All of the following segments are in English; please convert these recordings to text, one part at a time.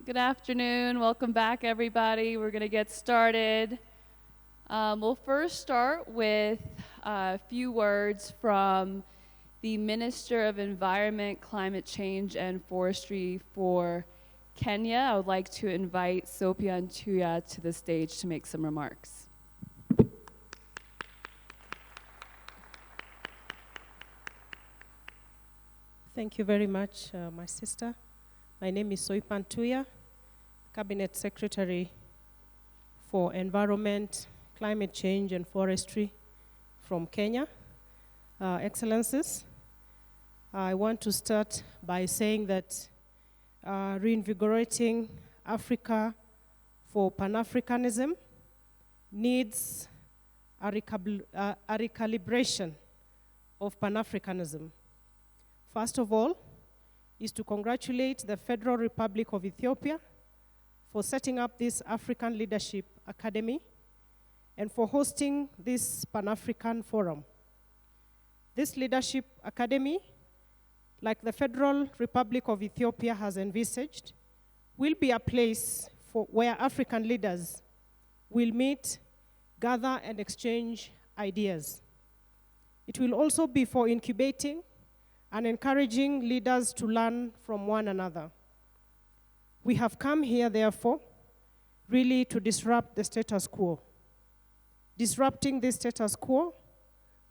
Good afternoon. Welcome back, everybody. We're going to get started. We'll first start with a few words from the Minister of Environment, Climate Change, and Forestry for Kenya. I would like to invite Sophia Ntuya to the stage to make some remarks. Thank you very much, my sister. My name is Sophia Ntuya, Cabinet Secretary for Environment, Climate Change, and Forestry from Kenya. Excellencies, I want to start by saying that reinvigorating Africa for Pan-Africanism needs a recalibration of Pan-Africanism. First of all, is to congratulate the Federal Republic of Ethiopia for setting up this African Leadership Academy and for hosting this Pan-African Forum. This Leadership Academy, like the Federal Republic of Ethiopia has envisaged, will be a place where African leaders will meet, gather, and exchange ideas. It will also be for incubating and encouraging leaders to learn from one another. We have come here, therefore, really to disrupt the status quo. Disrupting the status quo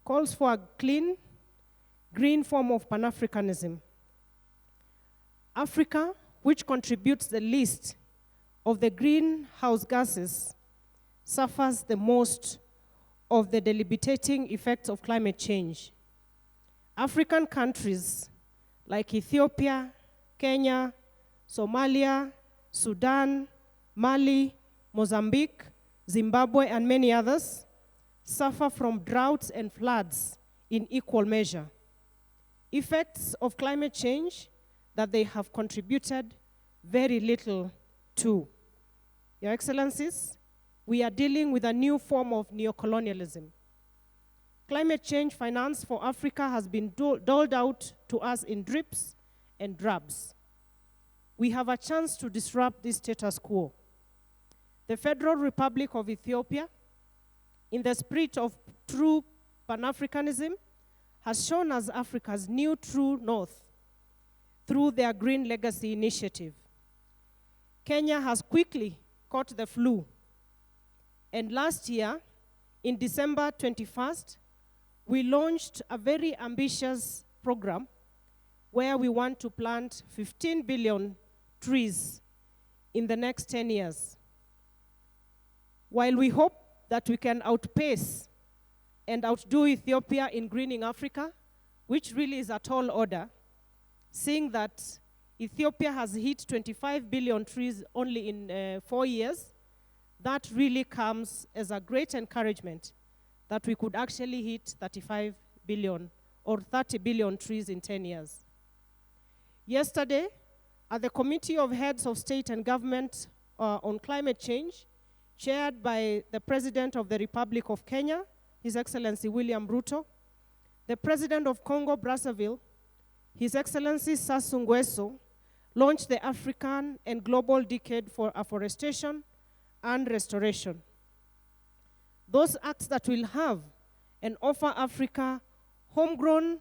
calls for a clean, green form of Pan-Africanism. Africa, which contributes the least of the greenhouse gases, suffers the most of the debilitating effects of climate change. African countries like Ethiopia, Kenya, Somalia, Sudan, Mali, Mozambique, Zimbabwe, and many others suffer from droughts and floods in equal measure. Effects of climate change that they have contributed very little to. Your Excellencies, we are dealing with a new form of neocolonialism. Climate change finance for Africa has been doled out to us in drips and drabs. We have a chance to disrupt this status quo. The Federal Republic of Ethiopia, in the spirit of true Pan-Africanism, has shown us Africa's new true north through their Green Legacy Initiative. Kenya has quickly caught the flu, and last year, in December 21st, we launched a very ambitious program where we want to plant 15 billion trees in the next 10 years. While we hope that we can outpace and outdo Ethiopia in greening Africa, which really is a tall order, seeing that Ethiopia has hit 25 billion trees only in 4 years, that really comes as a great encouragement that we could actually hit 35 billion or 30 billion trees in 10 years. Yesterday, at the Committee of Heads of State and Government on Climate Change, chaired by the President of the Republic of Kenya, His Excellency William Ruto, the President of Congo Brazzaville, His Excellency Sassou Nguesso, launched the African and Global Decade for Afforestation and Restoration. Those acts that will have and offer Africa homegrown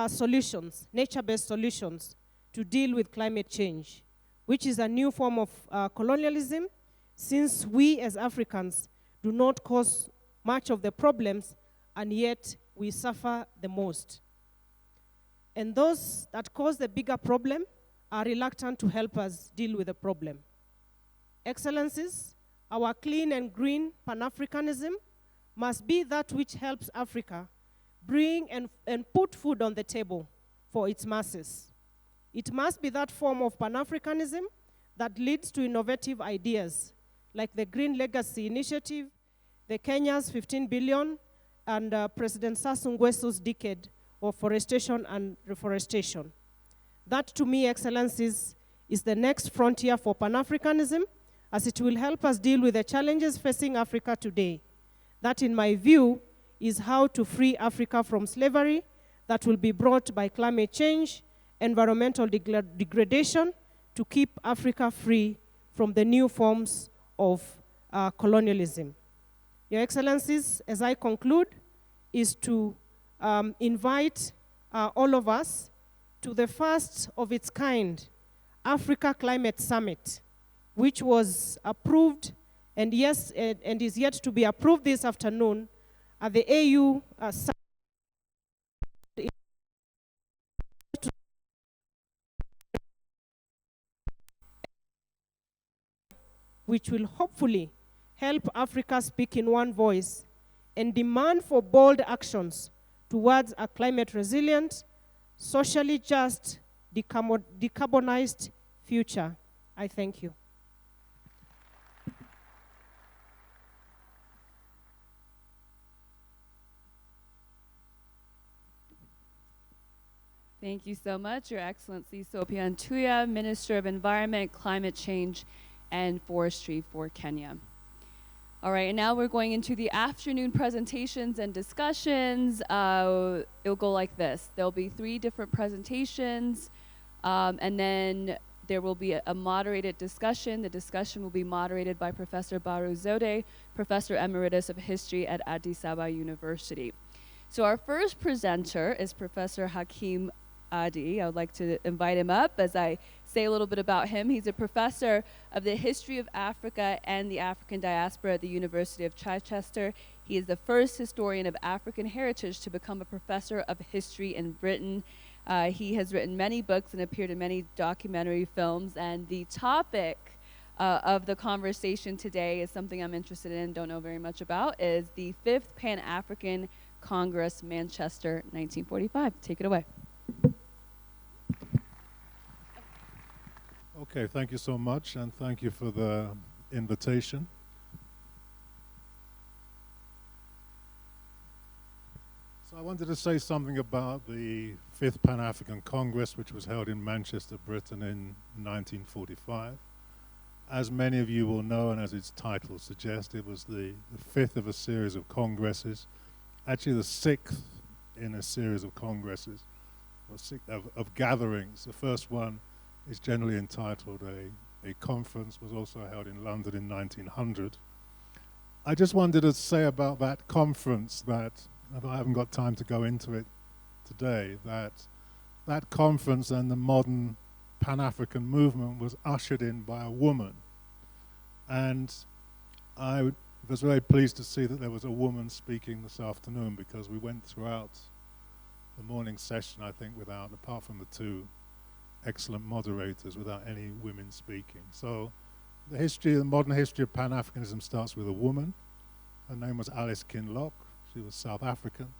solutions, nature-based solutions to deal with climate change, which is a new form of colonialism, since we as Africans do not cause much of the problems, and yet we suffer the most. And those that cause the bigger problem are reluctant to help us deal with the problem. Excellencies, our clean and green Pan-Africanism must be that which helps Africa bring and put food on the table for its masses. It must be that form of Pan-Africanism that leads to innovative ideas, like the Green Legacy Initiative, the Kenya's 15 billion, and President Sassou Nguesso's decade of forestation and reforestation. That, to me, Excellencies, is the next frontier for Pan-Africanism, as it will help us deal with the challenges facing Africa today. That, in my view, is how to free Africa from slavery that will be brought by climate change, environmental degradation, to keep Africa free from the new forms of colonialism. Your Excellencies, as I conclude, is to invite all of us to the first of its kind Africa Climate Summit, which was approved and is yet to be approved this afternoon at the AU summit, which will hopefully help Africa speak in one voice and demand for bold actions towards a climate resilient, socially just, decarbonized future. I thank you. Thank you so much, Your Excellency Sophia Ntuya, Minister of Environment, Climate Change, and Forestry for Kenya. All right, and now we're going into the afternoon presentations and discussions. It'll go like this. There'll be 3 different presentations, and then there will be a moderated discussion. The discussion will be moderated by Professor Baru Zode, Professor Emeritus of History at Addis Ababa University. So our first presenter is Professor Hakim Adi. I would like to invite him up as I say a little bit about him. He's a professor of the history of Africa and the African diaspora at the University of Chichester. He is the first historian of African heritage to become a professor of history in Britain. He has written many books and appeared in many documentary films, and the topic of the conversation today is something I'm interested in, don't know very much about, is the 5th Pan-African Congress, Manchester, 1945. Take it away. Okay, thank you so much, and thank you for the invitation. So I wanted to say something about the 5th Pan-African Congress, which was held in Manchester, Britain in 1945. As many of you will know, and as its title suggests, it was the 5th of a series of congresses, actually the 6th in a series of congresses, or of gatherings. The first one is generally entitled a conference, was also held in London in 1900. I just wanted to say about that conference that, although I haven't got time to go into it today, that conference and the modern Pan-African movement was ushered in by a woman. And I was very pleased to see that there was a woman speaking this afternoon, because we went throughout the morning session, I think, apart from the 2 excellent moderators, without any women speaking. So the modern history of Pan-Africanism starts with a woman. Her name was Alice Kinloch. She was South African,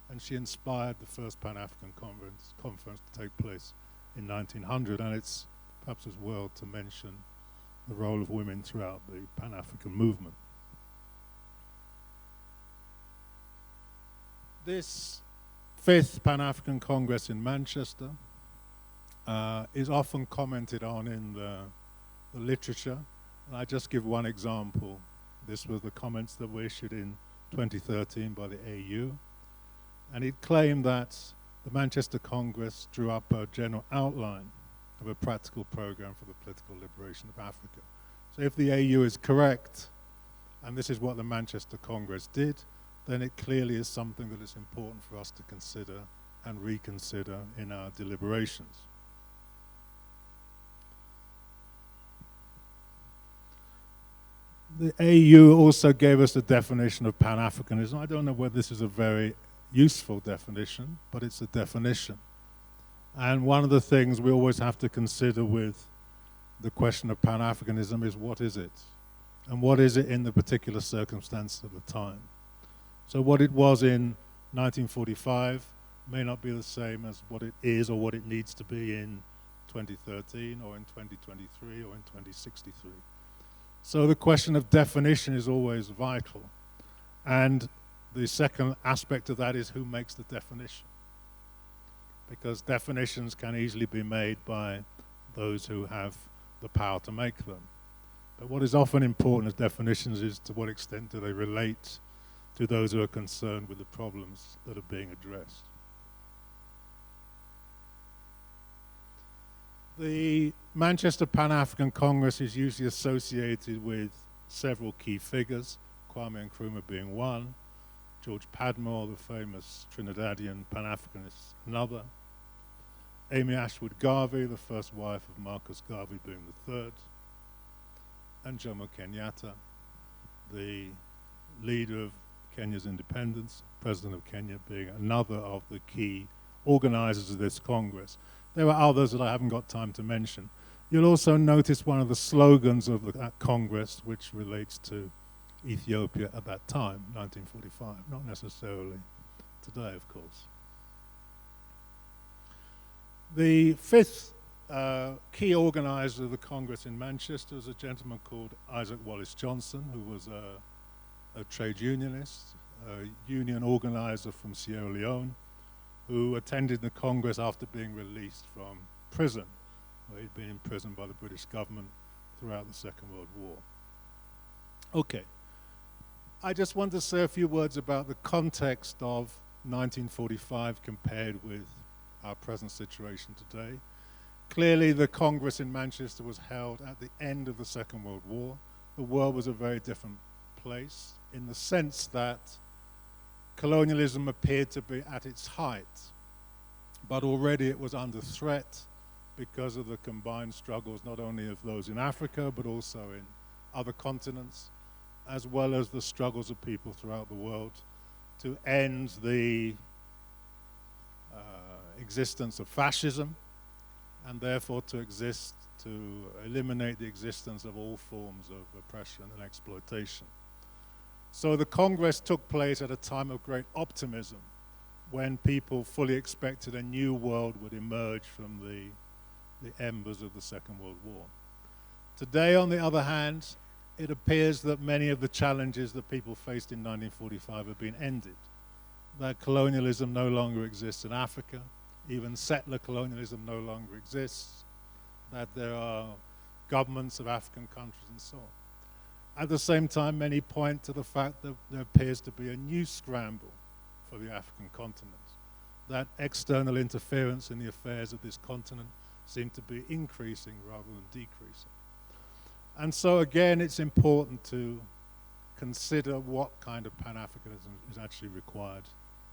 and she inspired the first Pan-African conference to take place in 1900, and it's perhaps as well to mention the role of women throughout the Pan-African movement. This 5th Pan-African Congress in Manchester is often commented on in the literature, and I just give one example. This was the comments that were issued in 2013 by the AU, and it claimed that the Manchester Congress drew up a general outline of a practical program for the political liberation of Africa. So if the AU is correct, and this is what the Manchester Congress did, then it clearly is something that is important for us to consider and reconsider in our deliberations. The AU also gave us a definition of Pan-Africanism. I don't know whether this is a very useful definition, but it's a definition. And one of the things we always have to consider with the question of Pan-Africanism is, what is it? And what is it in the particular circumstances of the time? So what it was in 1945 may not be the same as what it is or what it needs to be in 2013 or in 2023 or in 2063. So the question of definition is always vital. And the second aspect of that is, who makes the definition? Because definitions can easily be made by those who have the power to make them. But what is often important as definitions is, to what extent do they relate to those who are concerned with the problems that are being addressed. The Manchester Pan-African Congress is usually associated with several key figures, Kwame Nkrumah being one, George Padmore, the famous Trinidadian Pan-Africanist, another, Amy Ashwood Garvey, the first wife of Marcus Garvey, being the third, and Jomo Kenyatta, the leader of Kenya's independence, president of Kenya, being another of the key organizers of this Congress. There are others that I haven't got time to mention. You'll also notice one of the slogans of that Congress, which relates to Ethiopia at that time, 1945, not necessarily today, of course. The fifth key organizer of the Congress in Manchester was a gentleman called Isaac Wallace Johnson, who was a trade unionist, a union organizer from Sierra Leone, who attended the Congress after being released from prison. Well, he'd been imprisoned by the British government throughout the Second World War. Okay. I just want to say a few words about the context of 1945 compared with our present situation today. Clearly, the Congress in Manchester was held at the end of the Second World War. The world was a very different place in the sense that colonialism appeared to be at its height, but already it was under threat because of the combined struggles not only of those in Africa, but also in other continents, as well as the struggles of people throughout the world to end the existence of fascism, and therefore to eliminate the existence of all forms of oppression and exploitation. So the Congress took place at a time of great optimism, when people fully expected a new world would emerge from the embers of the Second World War. Today, on the other hand, it appears that many of the challenges that people faced in 1945 have been ended. That colonialism no longer exists in Africa, even settler colonialism no longer exists, that there are governments of African countries and so on. At the same time, many point to the fact that there appears to be a new scramble for the African continent, that external interference in the affairs of this continent seem to be increasing rather than decreasing. And so again, it's important to consider what kind of Pan-Africanism is actually required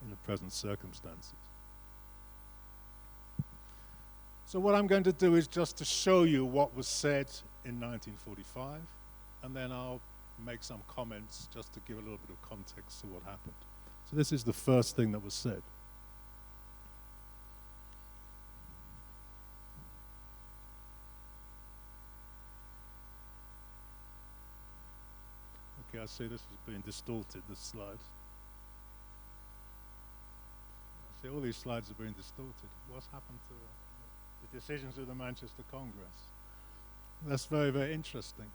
in the present circumstances. So what I'm going to do is just to show you what was said in 1945, and then I'll make some comments just to give a little bit of context to what happened. So this is the first thing that was said. Okay, I see this is being distorted, this slide. I see all these slides are being distorted. What's happened to the decisions of the Manchester Congress? That's very, very interesting.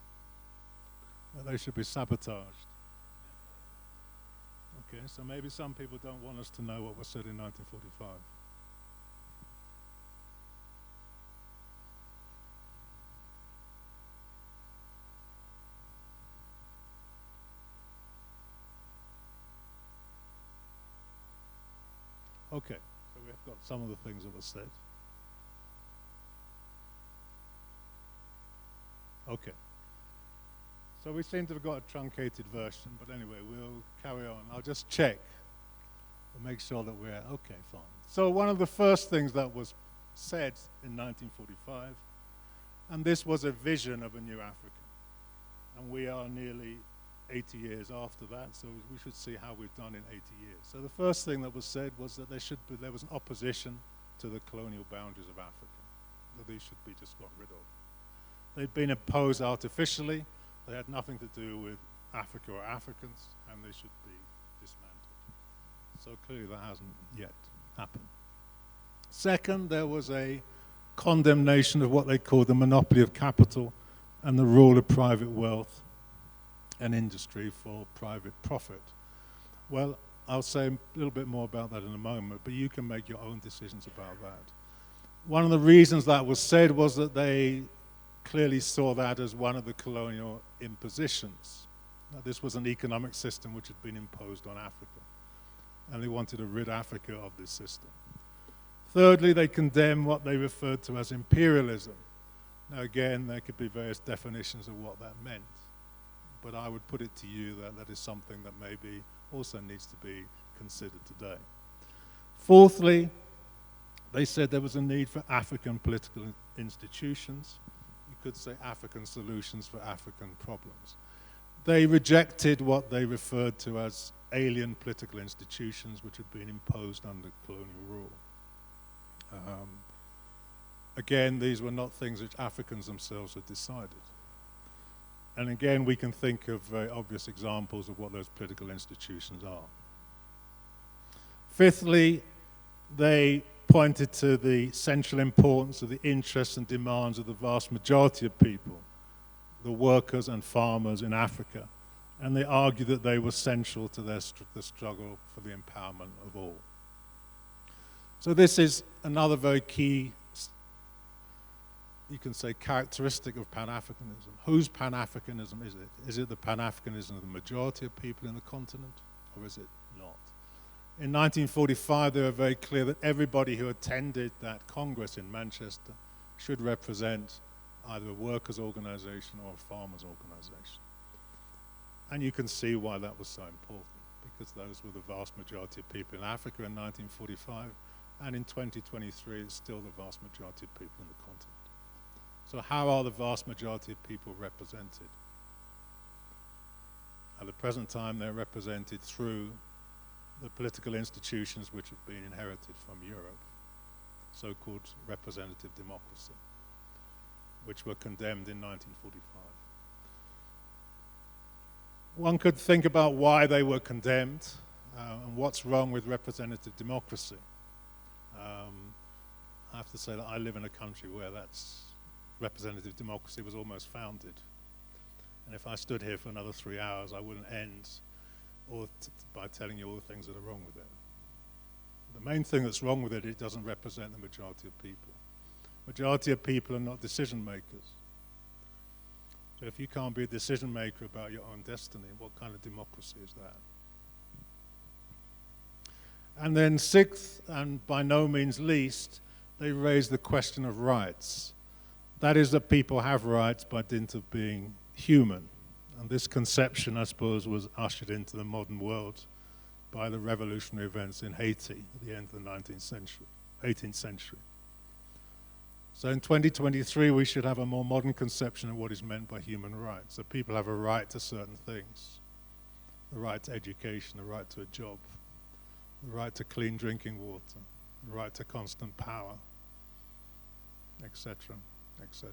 They should be sabotaged. Okay, so maybe some people don't want us to know what was said in 1945. Okay, so we've got some of the things that were said. Okay. So we seem to have got a truncated version, but anyway, we'll carry on. I'll just check and make sure that we're okay, fine. So one of the first things that was said in 1945, and this was a vision of a new Africa. And we are nearly 80 years after that, so we should see how we've done in 80 years. So the first thing that was said was that there was an opposition to the colonial boundaries of Africa, that these should be just got rid of. They'd been imposed artificially. They had nothing to do with Africa or Africans, and they should be dismantled. So clearly that hasn't yet happened. Second, there was a condemnation of what they called the monopoly of capital and the rule of private wealth and industry for private profit. Well, I'll say a little bit more about that in a moment, but you can make your own decisions about that. One of the reasons that was said was that they clearly saw that as one of the colonial impositions. Now, this was an economic system which had been imposed on Africa, and they wanted to rid Africa of this system. Thirdly, they condemn what they referred to as imperialism. Now again, there could be various definitions of what that meant, but I would put it to you that that is something that maybe also needs to be considered today. Fourthly, they said there was a need for African political institutions. You could say African solutions for African problems. They rejected what they referred to as alien political institutions which had been imposed under colonial rule. Again, these were not things which Africans themselves had decided. And again, we can think of very obvious examples of what those political institutions are. Fifthly, they pointed to the central importance of the interests and demands of the vast majority of people, the workers and farmers in Africa, and they argued that they were central to the struggle for the empowerment of all. So this is another very key, you can say, characteristic of Pan-Africanism. Whose Pan-Africanism is it? Is it the Pan-Africanism of the majority of people in the continent, or is it not? In 1945, they were very clear that everybody who attended that Congress in Manchester should represent either a workers' organization or a farmers' organization. And you can see why that was so important, because those were the vast majority of people in Africa in 1945, and in 2023, it's still the vast majority of people in the continent. So how are the vast majority of people represented? At the present time, they're represented through the political institutions which have been inherited from Europe, so-called representative democracy, which were condemned in 1945. One could think about why they were condemned and what's wrong with representative democracy. I have to say that I live in a country where that's representative democracy was almost founded. And if I stood here for another 3 hours, I wouldn't end by telling you all the things that are wrong with it. The main thing that's wrong with it, it doesn't represent the majority of people. Majority of people are not decision makers. So if you can't be a decision maker about your own destiny, what kind of democracy is that? And then sixth, and by no means least, they raise the question of rights. That is that people have rights by dint of being human. And this conception, I suppose, was ushered into the modern world by the revolutionary events in Haiti at the end of the 18th century. So in 2023, we should have a more modern conception of what is meant by human rights. That people have a right to certain things. The right to education, the right to a job, the right to clean drinking water, the right to constant power, etc., etc.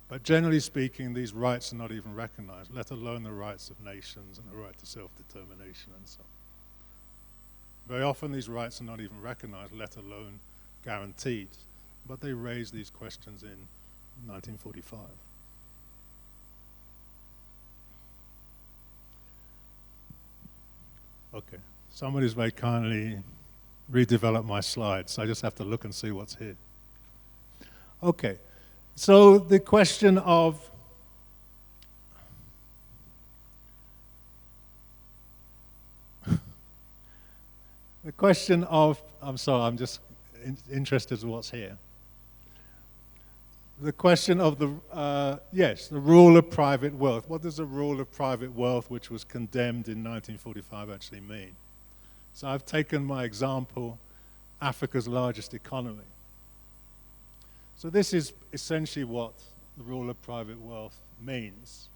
But generally speaking, these rights are not even recognized, let alone the rights of nations and the right to self-determination and so on. Very often these rights are not even recognized, let alone guaranteed, but they raise these questions in 1945. Okay, somebody's very kindly redeveloped my slides, so I just have to look and see what's here. Okay. So the question of I'm sorry, I'm just interested in what's here. The question of the rule of private wealth. What does the rule of private wealth, which was condemned in 1945, actually mean? So I've taken my example, Africa's largest economy. So this is essentially what the rule of private wealth means.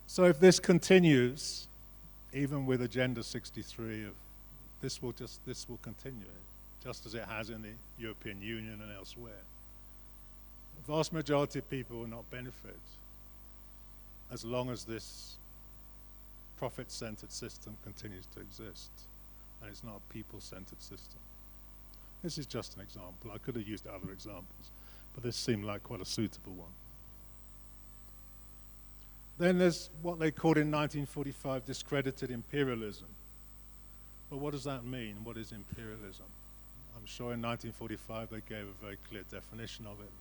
So if this continues, even with Agenda 63, this will continue, just as it has in the European Union and elsewhere. The vast majority of people will not benefit as long as this profit-centered system continues to exist, and it's not a people-centered system. This is just an example. I could have used other examples, but this seemed like quite a suitable one. Then there's what they called in 1945 discredited imperialism. But what does that mean? What is imperialism? I'm sure in 1945 they gave a very clear definition of it.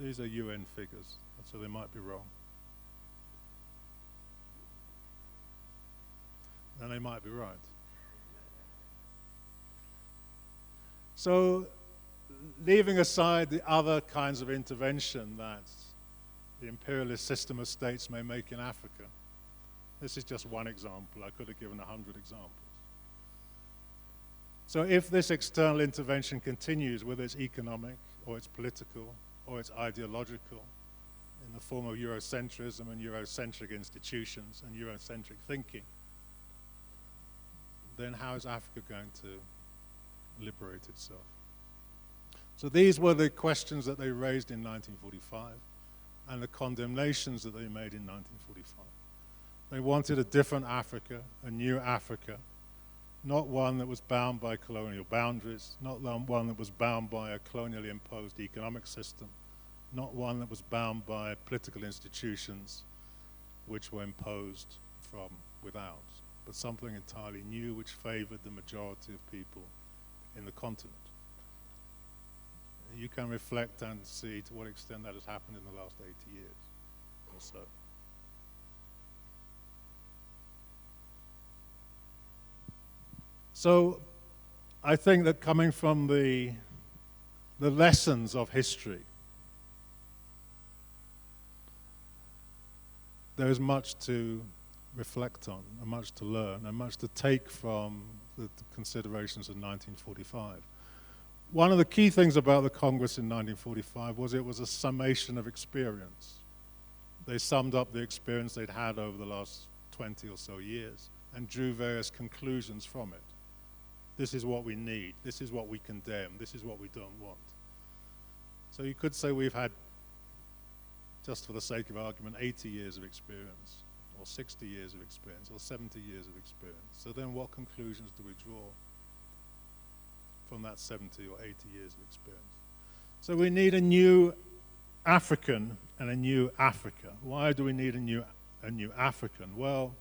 These are UN figures, so they might be wrong. And they might be right. So, leaving aside the other kinds of intervention that the imperialist system of states may make in Africa, this is just one example. I could have given 100 examples. So if this external intervention continues, whether it's economic or it's political or it's ideological, in the form of Eurocentrism and Eurocentric institutions and Eurocentric thinking, then how is Africa going to liberate itself? So these were the questions that they raised in 1945 and the condemnations that they made in 1945. They wanted a different Africa, a new Africa, not one that was bound by colonial boundaries, not one that was bound by a colonially imposed economic system, not one that was bound by political institutions which were imposed from without, but something entirely new which favored the majority of people in the continent. You can reflect and see to what extent that has happened in the last 80 years or so. So I think that coming from the lessons of history, there is much to reflect on, and much to learn, and much to take from the considerations of 1945. One of the key things about the Congress in 1945 was it was a summation of experience. They summed up the experience they'd had over the last 20 or so years and drew various conclusions from it. This is what we need, this is what we condemn, this is what we don't want. So you could say we've had, just for the sake of argument, 80 years of experience, or 60 years of experience, or 70 years of experience. So then what conclusions do we draw from that 70 or 80 years of experience? So we need a new African and a new Africa. Why do we need a new African? Well,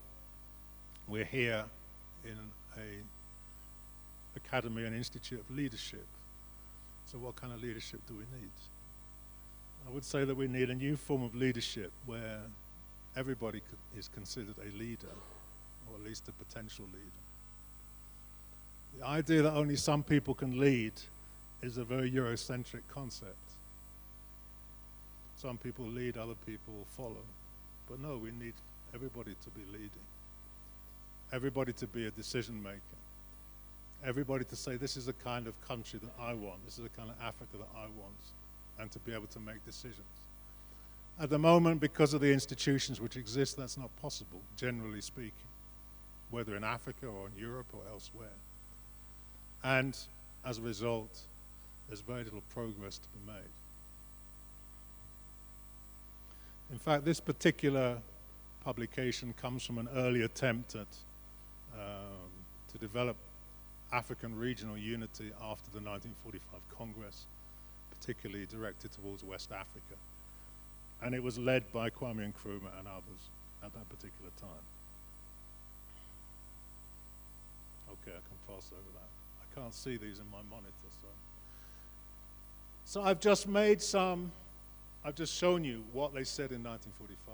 we're here in a academy and institute of leadership. So what kind of leadership do we need? I would say that we need a new form of leadership where everybody is considered a leader, or at least a potential leader. The idea that only some people can lead is a very Eurocentric concept. Some people lead, other people follow. But no, we need everybody to be leading. Everybody to be a decision maker. Everybody to say, this is the kind of country that I want. This is the kind of Africa that I want. And to be able to make decisions. At the moment, because of the institutions which exist, that's not possible, generally speaking, whether in Africa or in Europe or elsewhere. And as a result, there's very little progress to be made. In fact, this particular publication comes from an early attempt at to develop African regional unity after the 1945 Congress, particularly directed towards West Africa. And it was led by Kwame Nkrumah and others at that particular time. Okay, I can pass over that. I can't see these in my monitor, so I've just shown you what they said in 1945.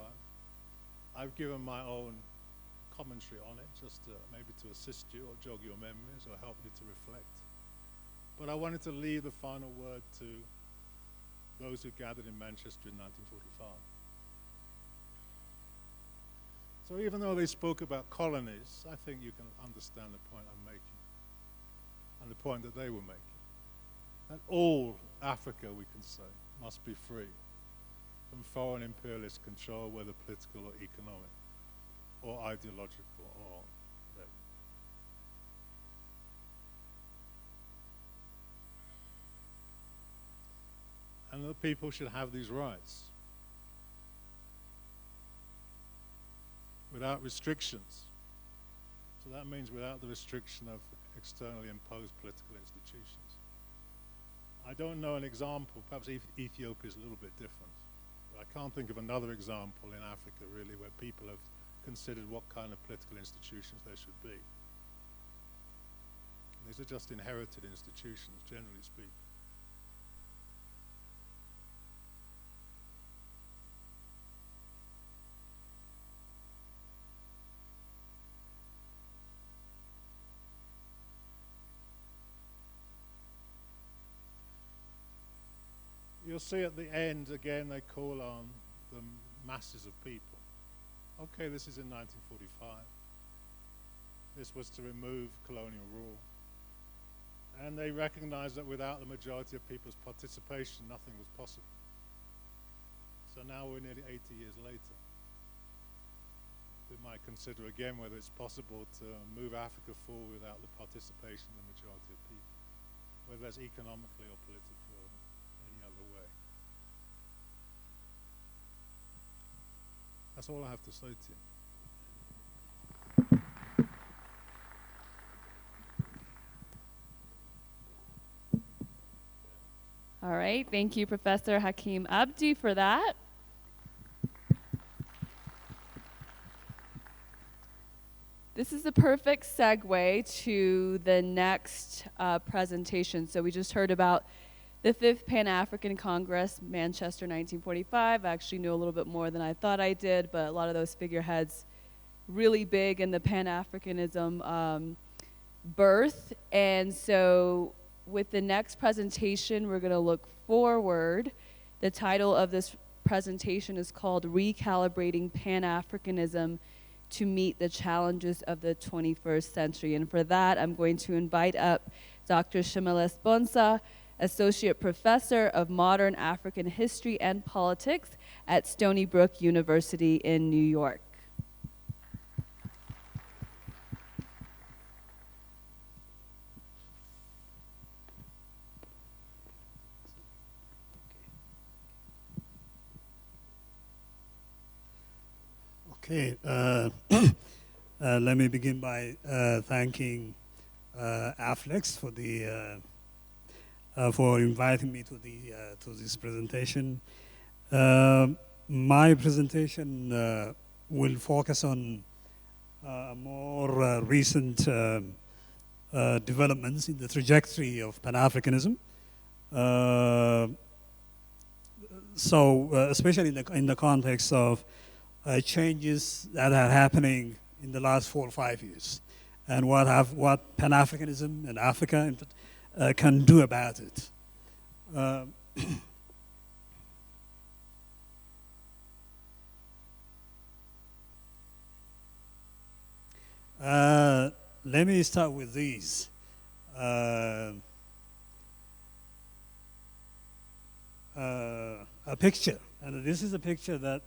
I've given my own commentary on it, just maybe to assist you or jog your memories or help you to reflect. But I wanted to leave the final word to those who gathered in Manchester in 1945. So even though they spoke about colonies, I think you can understand the point I'm making, and the point that they were making. That all Africa, we can say, must be free from foreign imperialist control, whether political or economic, or ideological, or whatever. And that people should have these rights without restrictions. So that means without the restriction of externally imposed political institutions. I don't know an example, perhaps Ethiopia is a little bit different, but I can't think of another example in Africa really where people have considered what kind of political institutions there should be. These are just inherited institutions, generally speaking. You'll see at the end, again, they call on the masses of people. Okay, this is in 1945. This was to remove colonial rule. And they recognized that without the majority of people's participation, nothing was possible. So now we're nearly 80 years later. We might consider again whether it's possible to move Africa forward without the participation of the majority of people, whether that's economically or politically or any other way. That's all I have to say to you. All right, thank you, Professor Hakeem Abdi, for that. This is the perfect segue to the next presentation. So we just heard about the 5th Pan-African Congress, Manchester 1945. I actually knew a little bit more than I thought I did, but a lot of those figureheads really big in the Pan-Africanism birth. And so with the next presentation, we're going to look forward. The title of this presentation is called Recalibrating Pan-Africanism to Meet the Challenges of the 21st Century. And for that, I'm going to invite up Dr. Shimales Bonsa, Associate Professor of Modern African History and Politics at Stony Brook University in New York. Okay, let me begin by thanking AFLEX for inviting me to this presentation. My presentation will focus on more recent developments in the trajectory of Pan-Africanism. Especially in the context of changes that are happening in the last 4 or 5 years, and what Pan-Africanism and Africa can do about it. Let me start with these. A picture, and this is a picture that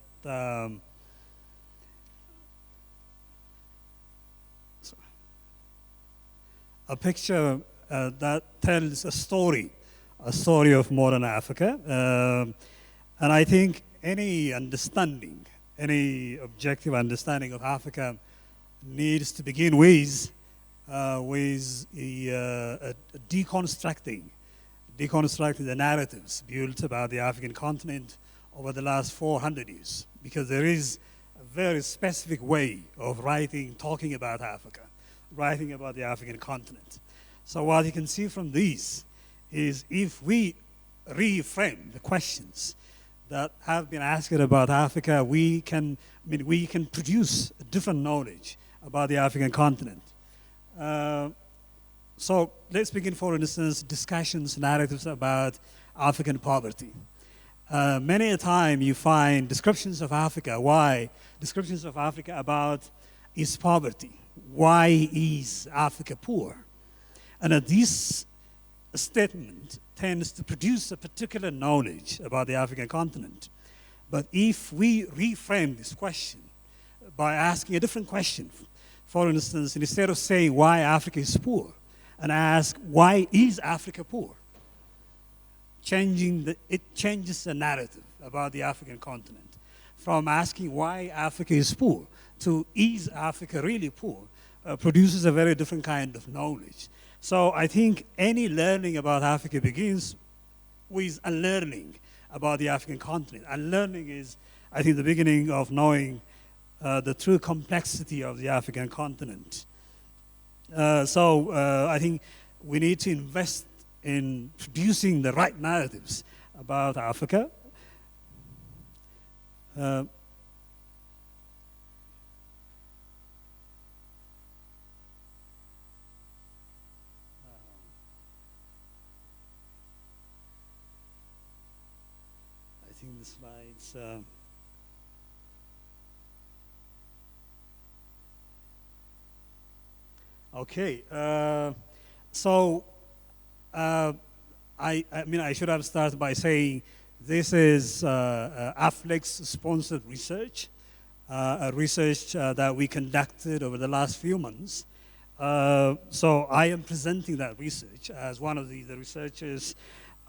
that tells a story of modern Africa. And I think any objective understanding of Africa needs to begin with deconstructing the narratives built about the African continent over the last 400 years, because there is a very specific way of talking about Africa, writing about the African continent. So what you can see from these is, if we reframe the questions that have been asked about Africa, we can produce a different knowledge about the African continent. So let's begin, for instance, narratives about African poverty. Many a time you find descriptions of Africa about its poverty. Why is Africa poor? And this statement tends to produce a particular knowledge about the African continent. But if we reframe this question by asking a different question, for instance, instead of saying why Africa is poor, and ask why is Africa poor, it changes the narrative about the African continent. From asking why Africa is poor to is Africa really poor produces a very different kind of knowledge. So I think any learning about Africa begins with unlearning about the African continent. Unlearning is, I think, the beginning of knowing the true complexity of the African continent. I think we need to invest in producing the right narratives about Africa. think the slides. Okay. So I mean, I should have started by saying this is AFLEX sponsored research, a research that we conducted over the last few months. So I am presenting that research as one of the researchers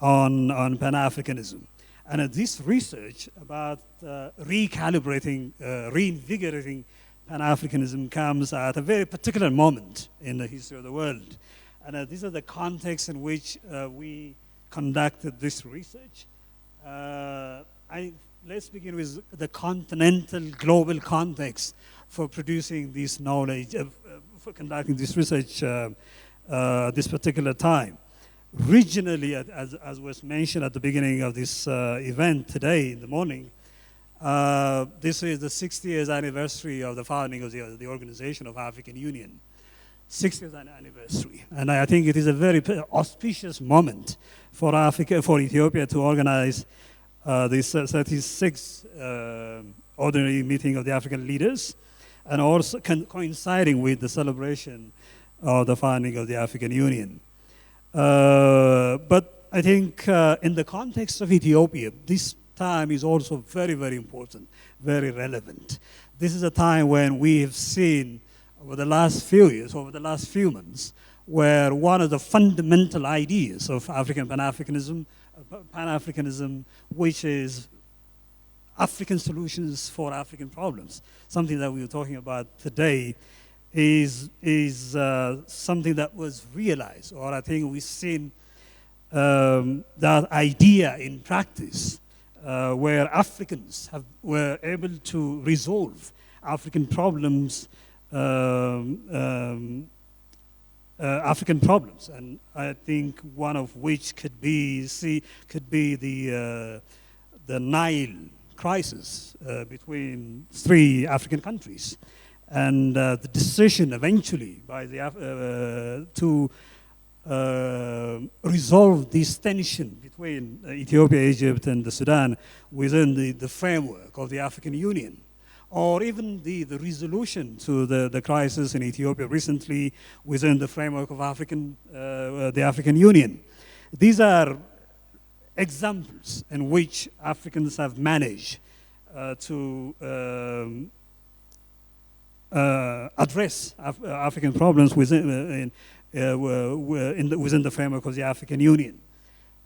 on Pan-Africanism. And this research about recalibrating, reinvigorating Pan-Africanism comes at a very particular moment in the history of the world. And these are the contexts in which we conducted this research. Let's begin with the continental global context for producing this knowledge, for conducting this research this particular time. Regionally, as was mentioned at the beginning of this event today in the morning, this is the 60 years anniversary of the founding of the Organization of African Union. 60th anniversary. And I think it is a very auspicious moment for Ethiopia to organize this 36th ordinary meeting of the African leaders, and also coinciding with the celebration of the founding of the African Union. But I think in the context of Ethiopia, this time is also very, very important, very relevant. This is a time when we have seen over the last few years, over the last few months, where one of the fundamental ideas of African Pan-Africanism, which is African solutions for African problems, something that we were talking about today, is something that was realized, or I think we've seen that idea in practice, where Africans were able to resolve African problems, African problems, and I think one of which could be the Nile crisis between 3 African countries, and the decision eventually by to resolve this tension between Ethiopia, Egypt, and the Sudan within the framework of the African Union, or even the resolution to the crisis in Ethiopia recently within the framework of the African Union. These are examples in which Africans have managed to address African problems within the framework of the African Union.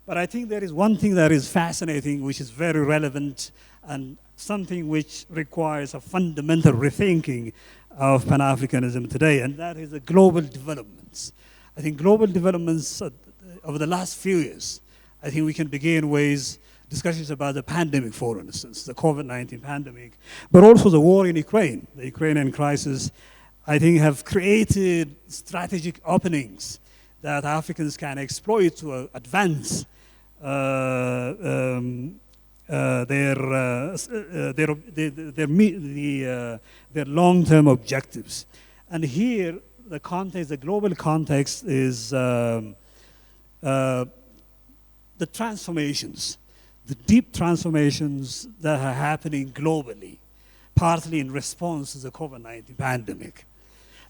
But I think there is one thing that is fascinating, which is very relevant, and something which requires a fundamental rethinking of Pan-Africanism today, and that is the global developments. I think global developments over the last few years, I think we can begin with discussions about the pandemic, for instance, the COVID-19 pandemic, but also the war in Ukraine, the Ukrainian crisis, I think have created strategic openings that Africans can exploit to advance their long-term objectives. And here, the global context is the transformations, the deep transformations that are happening globally, partly in response to the COVID-19 pandemic.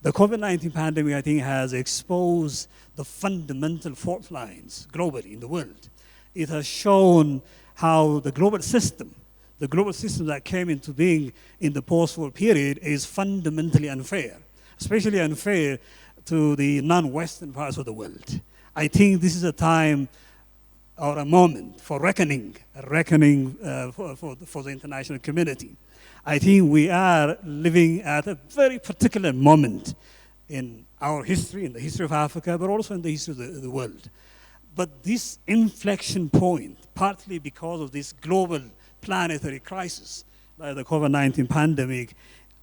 The COVID-19 pandemic, I think, has exposed the fundamental fault lines globally in the world. It has shown how the global system that came into being in the post-war period is fundamentally unfair, especially unfair to the non-Western parts of the world. I think this is a time or a moment for reckoning for the international community. I think we are living at a very particular moment in our history, in the history of Africa, but also in the history of the world. But this inflection point, partly because of this global planetary crisis, like the COVID-19 pandemic,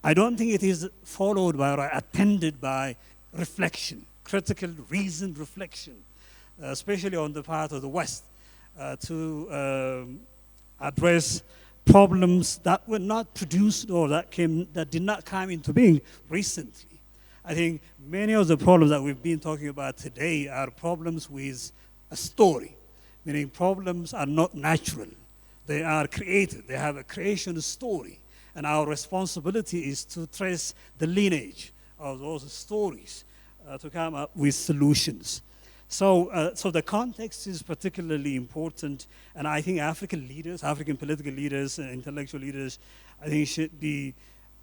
I don't think it is followed by or attended by reflection, critical, reasoned reflection, especially on the part of the West, to address problems that were not produced or that did not come into being recently. I think many of the problems that we've been talking about today are problems with a story, meaning problems are not natural. They are created. They have a creation story. And our responsibility is to trace the lineage of those stories to come up with solutions. So the context is particularly important, and I think African leaders, African political leaders, and intellectual leaders, I think should be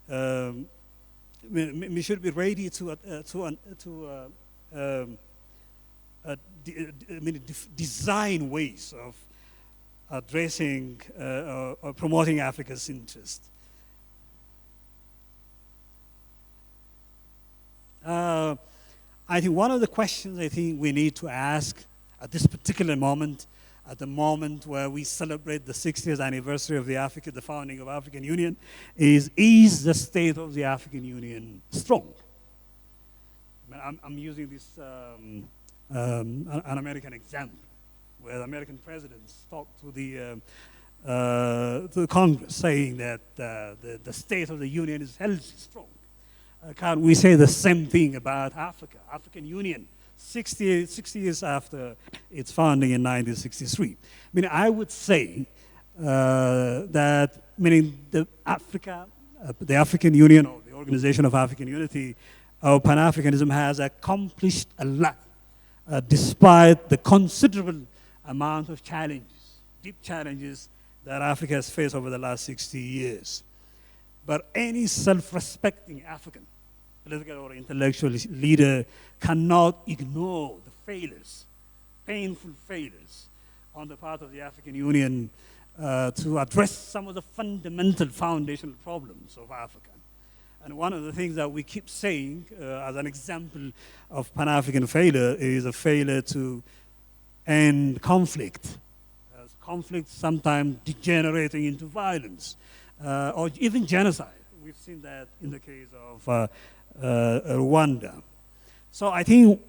we should be ready to design ways of addressing or promoting Africa's interest. I think one of the questions I think we need to ask at this particular moment, at the moment where we celebrate the 60th anniversary of the founding of African Union, is the state of the African Union strong? I'm using this an American example, where the American presidents talked to the Congress, saying that the state of the union is healthy, strong. Can't we say the same thing about Africa, African Union, 60 years after its founding in 1963? I would say that, the African Union, or the Organization of African Unity, or Pan-Africanism has accomplished a lot, despite the considerable amount of challenges, deep challenges that Africa has faced over the last 60 years. But any self-respecting African, political or intellectual leader, cannot ignore the failures, painful failures, on the part of the African Union to address some of the fundamental foundational problems of Africa. And one of the things that we keep saying as an example of Pan-African failure is a failure to end conflict. Conflict sometimes degenerating into violence or even genocide. We've seen that in the case of Rwanda. So I think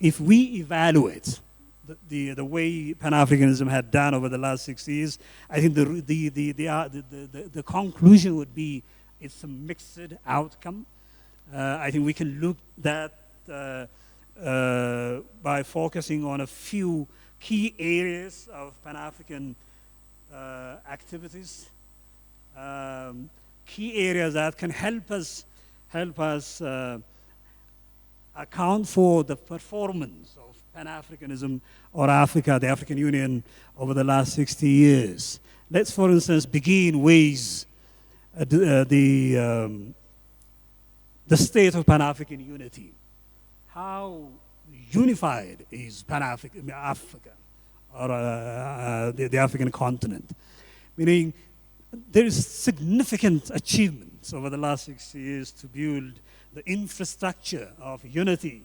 if we evaluate the way Pan-Africanism had done over the last 60 years, I think the conclusion would be it's a mixed outcome. I think we can look at that by focusing on a few key areas of Pan-African activities, key areas that can help us account for the performance of Pan-Africanism or Africa, the African Union, over the last 60 years. Let's, for instance, begin with the state of Pan-African unity. How unified is Pan-African Africa, or the African continent? Meaning, there is significant achievements over the last 60 years to build the infrastructure of unity,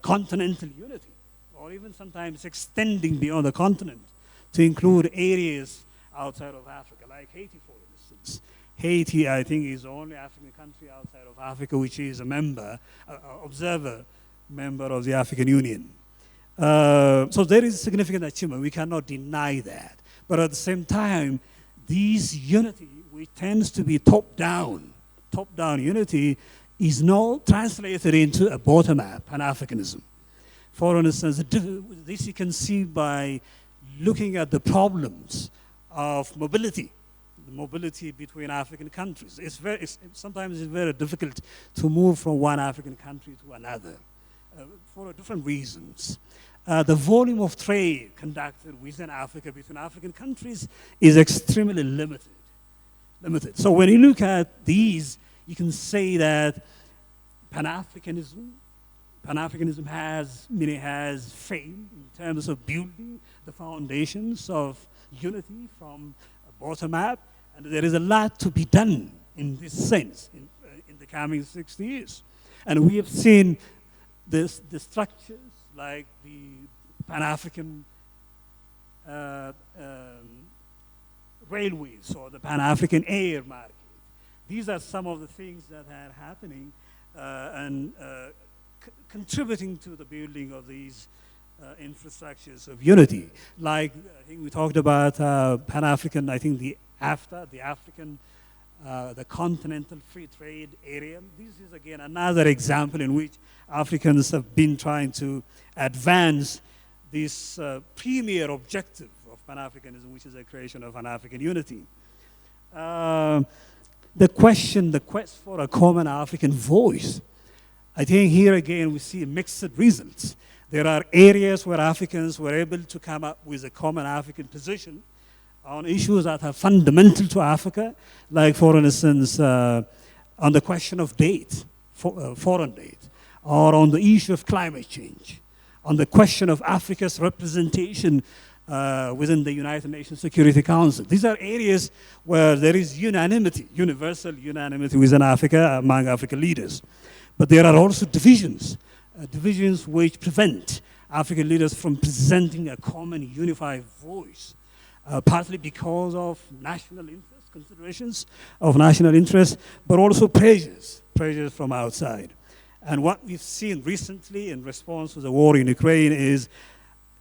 continental unity, or even sometimes extending beyond the continent to include areas outside of Africa, like Haiti, for instance. Haiti, I think, is the only African country outside of Africa which is a observer member of the African Union. So there is significant achievement. We cannot deny that. But at the same time, this unity, which tends to be top-down unity, is now translated into a bottom-up Pan-Africanism. For instance, this you can see by looking at the problems of mobility, the mobility between African countries. Sometimes it's very difficult to move from one African country to another for different reasons. The volume of trade conducted within Africa between African countries is extremely limited. So when you look at these, you can say that Pan-Africanism has failed in terms of building the foundations of unity from bottom up, and there is a lot to be done in this sense in the coming 60 years. And we have seen the structures like the Pan-African railways or the Pan-African air market. These are some of the things that are happening and contributing to the building of these infrastructures of unity. Like, I think we talked about Pan-African, I think the continental free trade area. This is again another example in which Africans have been trying to advance this premier objective of Pan-Africanism, which is the creation of an African unity. The quest for a common African voice. I think here again we see mixed results. There are areas where Africans were able to come up with a common African position on issues that are fundamental to Africa, like for instance, on the question of foreign aid, or on the issue of climate change, on the question of Africa's representation within the United Nations Security Council. These are areas where there is unanimity, universal unanimity within Africa, among African leaders. But there are also divisions, divisions which prevent African leaders from presenting a common unified voice, partly because of national interest, considerations of national interest, but also pressures from outside. And what we've seen recently in response to the war in Ukraine is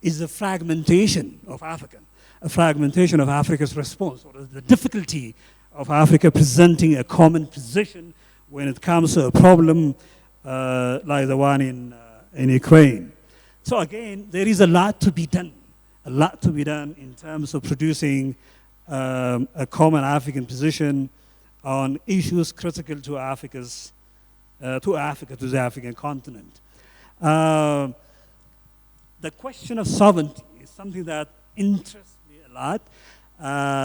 the fragmentation of Africa, a fragmentation of Africa's response, or the difficulty of Africa presenting a common position when it comes to a problem like the one in Ukraine. So again, there is a lot to be done in terms of producing a common African position on issues critical to the African continent. The question of sovereignty is something that interests me a lot.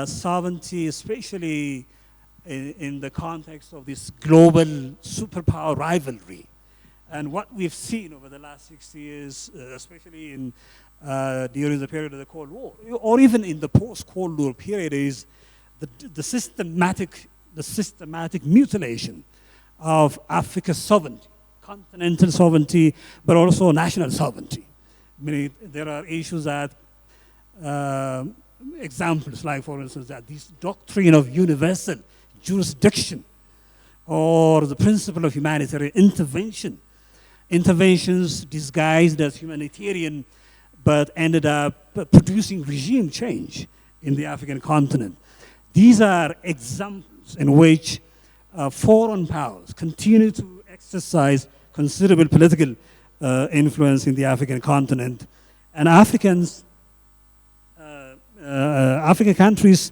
Sovereignty, especially in the context of this global superpower rivalry. And what we've seen over the last 60 years, especially during the period of the Cold War, or even in the post-Cold War period, is the systematic mutilation of Africa's sovereignty, continental sovereignty, but also national sovereignty. I mean, there are issues that, examples like, for instance, that this doctrine of universal jurisdiction or the principle of humanitarian interventions disguised as humanitarian, but ended up producing regime change in the African continent. These are examples in which foreign powers continue to exercise considerable political influence in the African continent. And African countries,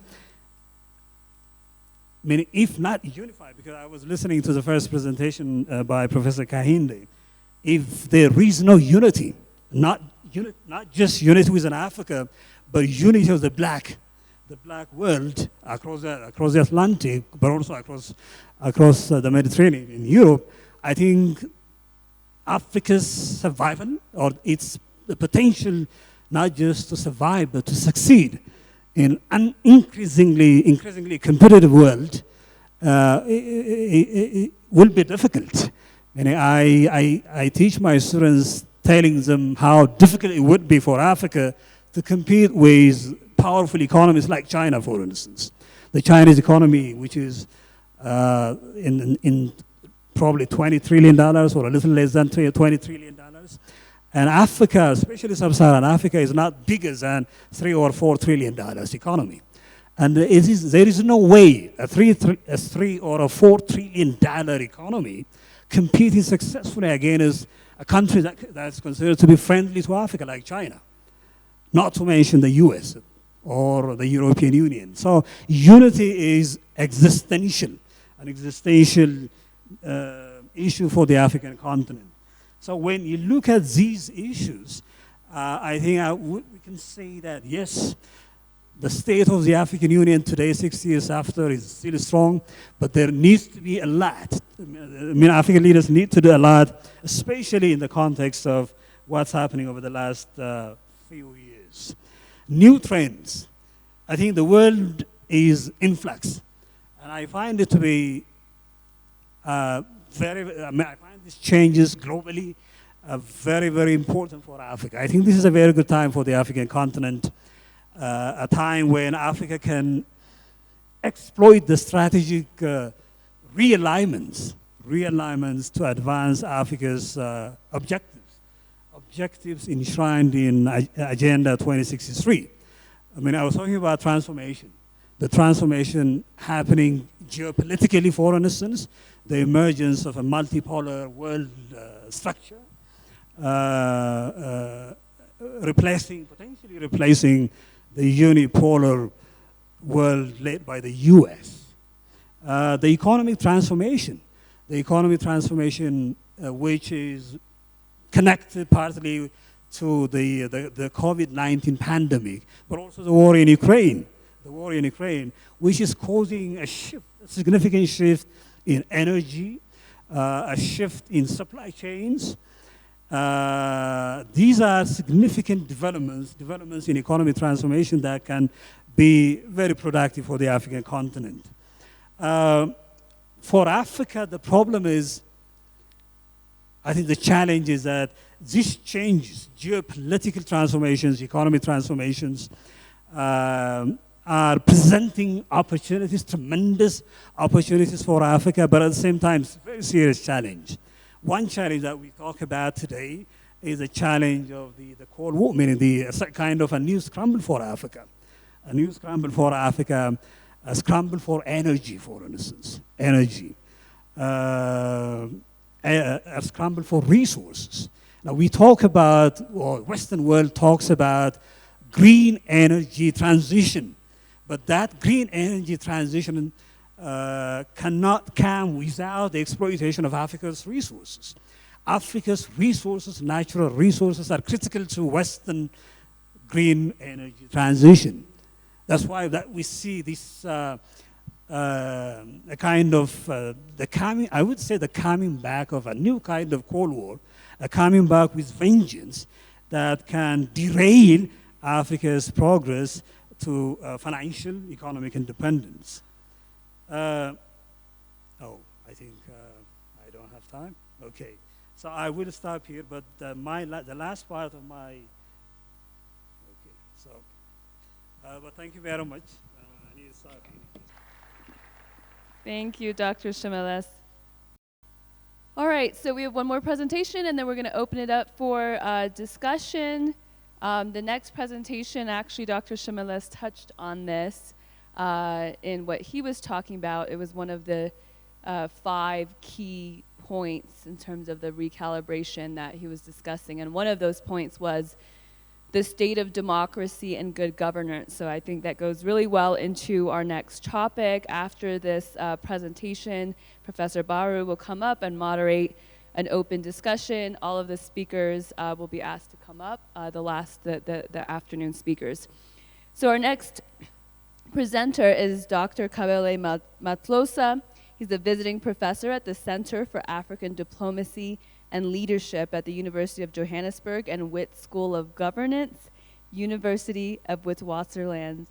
I mean, if not unified, because I was listening to the first presentation by Professor Kahinde, if there is no unity, not just unity within Africa, but unity of the black world across the Atlantic, but also across the Mediterranean in Europe, I think Africa's survival, or its potential not just to survive, but to succeed in an increasingly competitive world, it will be difficult. And I teach my students, telling them how difficult it would be for Africa to compete with powerful economies like China, for instance. The Chinese economy, which is in probably $20 trillion or a little less than $20 trillion. And Africa, especially sub-Saharan Africa, is not bigger than $3 or $4 trillion economy. And there is no way a $3 or a $4 trillion economy competing successfully against a country that's considered to be friendly to Africa, like China, not to mention the US or the European Union. So unity is an existential issue for the African continent. So when you look at these issues, I think we can say that, yes, the state of the African Union today, 60 years after, is still strong, but there needs to be a lot. I mean, African leaders need to do a lot, especially in the context of what's happening over the last few years. New trends. I think the world is in flux, and I find it to be I find these changes globally very, very important for Africa. I think this is a very good time for the African continent, a time when Africa can exploit the strategic realignments to advance Africa's objectives enshrined in Agenda 2063. I mean, I was talking about transformation. The transformation happening geopolitically, for instance, the emergence of a multipolar world structure, potentially replacing the unipolar world led by the US. The economic transformation, which is connected partly to the COVID-19 pandemic, but also the war in Ukraine, which is causing a significant shift in energy, a shift in supply chains. These are significant developments in economic transformation that can be very productive for the African continent. For Africa, the problem is, I think the challenge is that these changes, geopolitical transformations, economic transformations, are presenting opportunities, tremendous opportunities for Africa, but at the same time, it's a very serious challenge. One challenge that we talk about today is the challenge of the Cold War, meaning the kind of a new scramble for Africa. A new scramble for Africa, a scramble for energy, for instance, a scramble for resources. Now we talk about, or Western world talks about green energy transition, but that green energy transition cannot come without the exploitation of Africa's resources. Africa's resources, natural resources, are critical to Western green energy transition. That's why we see this a kind of I would say the coming back of a new kind of Cold War, a coming back with vengeance that can derail Africa's progress to financial, economic independence. I think I don't have time. Okay, so I will stop here. But the last part of my but thank you very much. I need to stop here. Thank you, Dr. Shamiles. All right, so we have one more presentation, and then we're going to open it up for discussion. The next presentation, actually, Dr. Shamiles touched on this in what he was talking about. It was one of the 5 key points in terms of the recalibration that he was discussing, and one of those points was the state of democracy and good governance. So I think that goes really well into our next topic. After this presentation, Professor Baru will come up and moderate an open discussion. All of the speakers will be asked to come up, the afternoon speakers. So our next presenter is Dr. Kabele Matlosa. He's a visiting professor at the Center for African Diplomacy and Leadership at the University of Johannesburg and Wit School of Governance, University of Witwatersrand,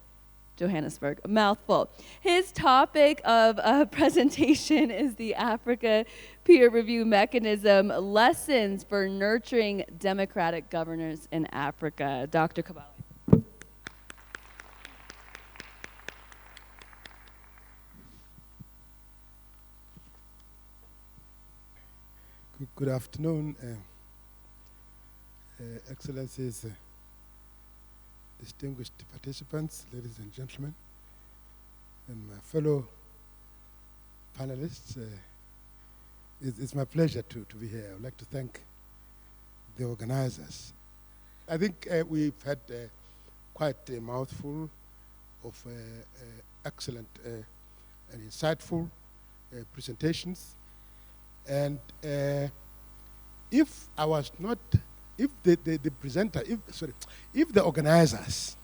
Johannesburg. A mouthful. His topic of presentation is the Africa Peer Review Mechanism, Lessons for Nurturing Democratic Governance in Africa. Dr. Kabale. Good afternoon, Excellencies, distinguished participants, ladies and gentlemen, and my fellow panelists. It's my pleasure to be here. I would like to thank the organizers. I think we've had quite a mouthful of excellent and insightful presentations. And if I was not, if the presenter, if the organizers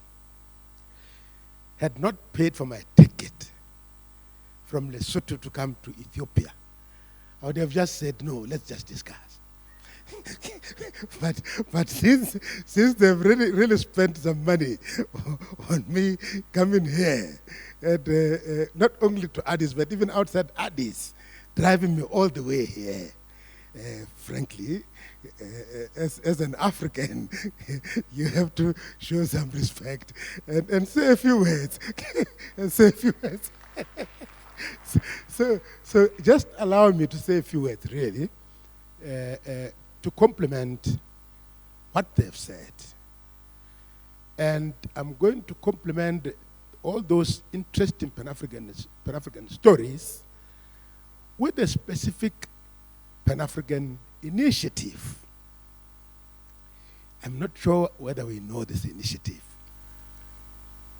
had not paid for my ticket from Lesotho to come to Ethiopia, I would have just said, no, let's just discuss. but since they've really spent some money on me coming here, and not only to Addis, but even outside Addis, driving me all the way here, frankly, as an African, you have to show some respect and say a few words. So just allow me to say a few words, really, to complement what they've said. And I'm going to complement all those interesting Pan-African stories with a specific Pan-African initiative. I'm not sure whether we know this initiative.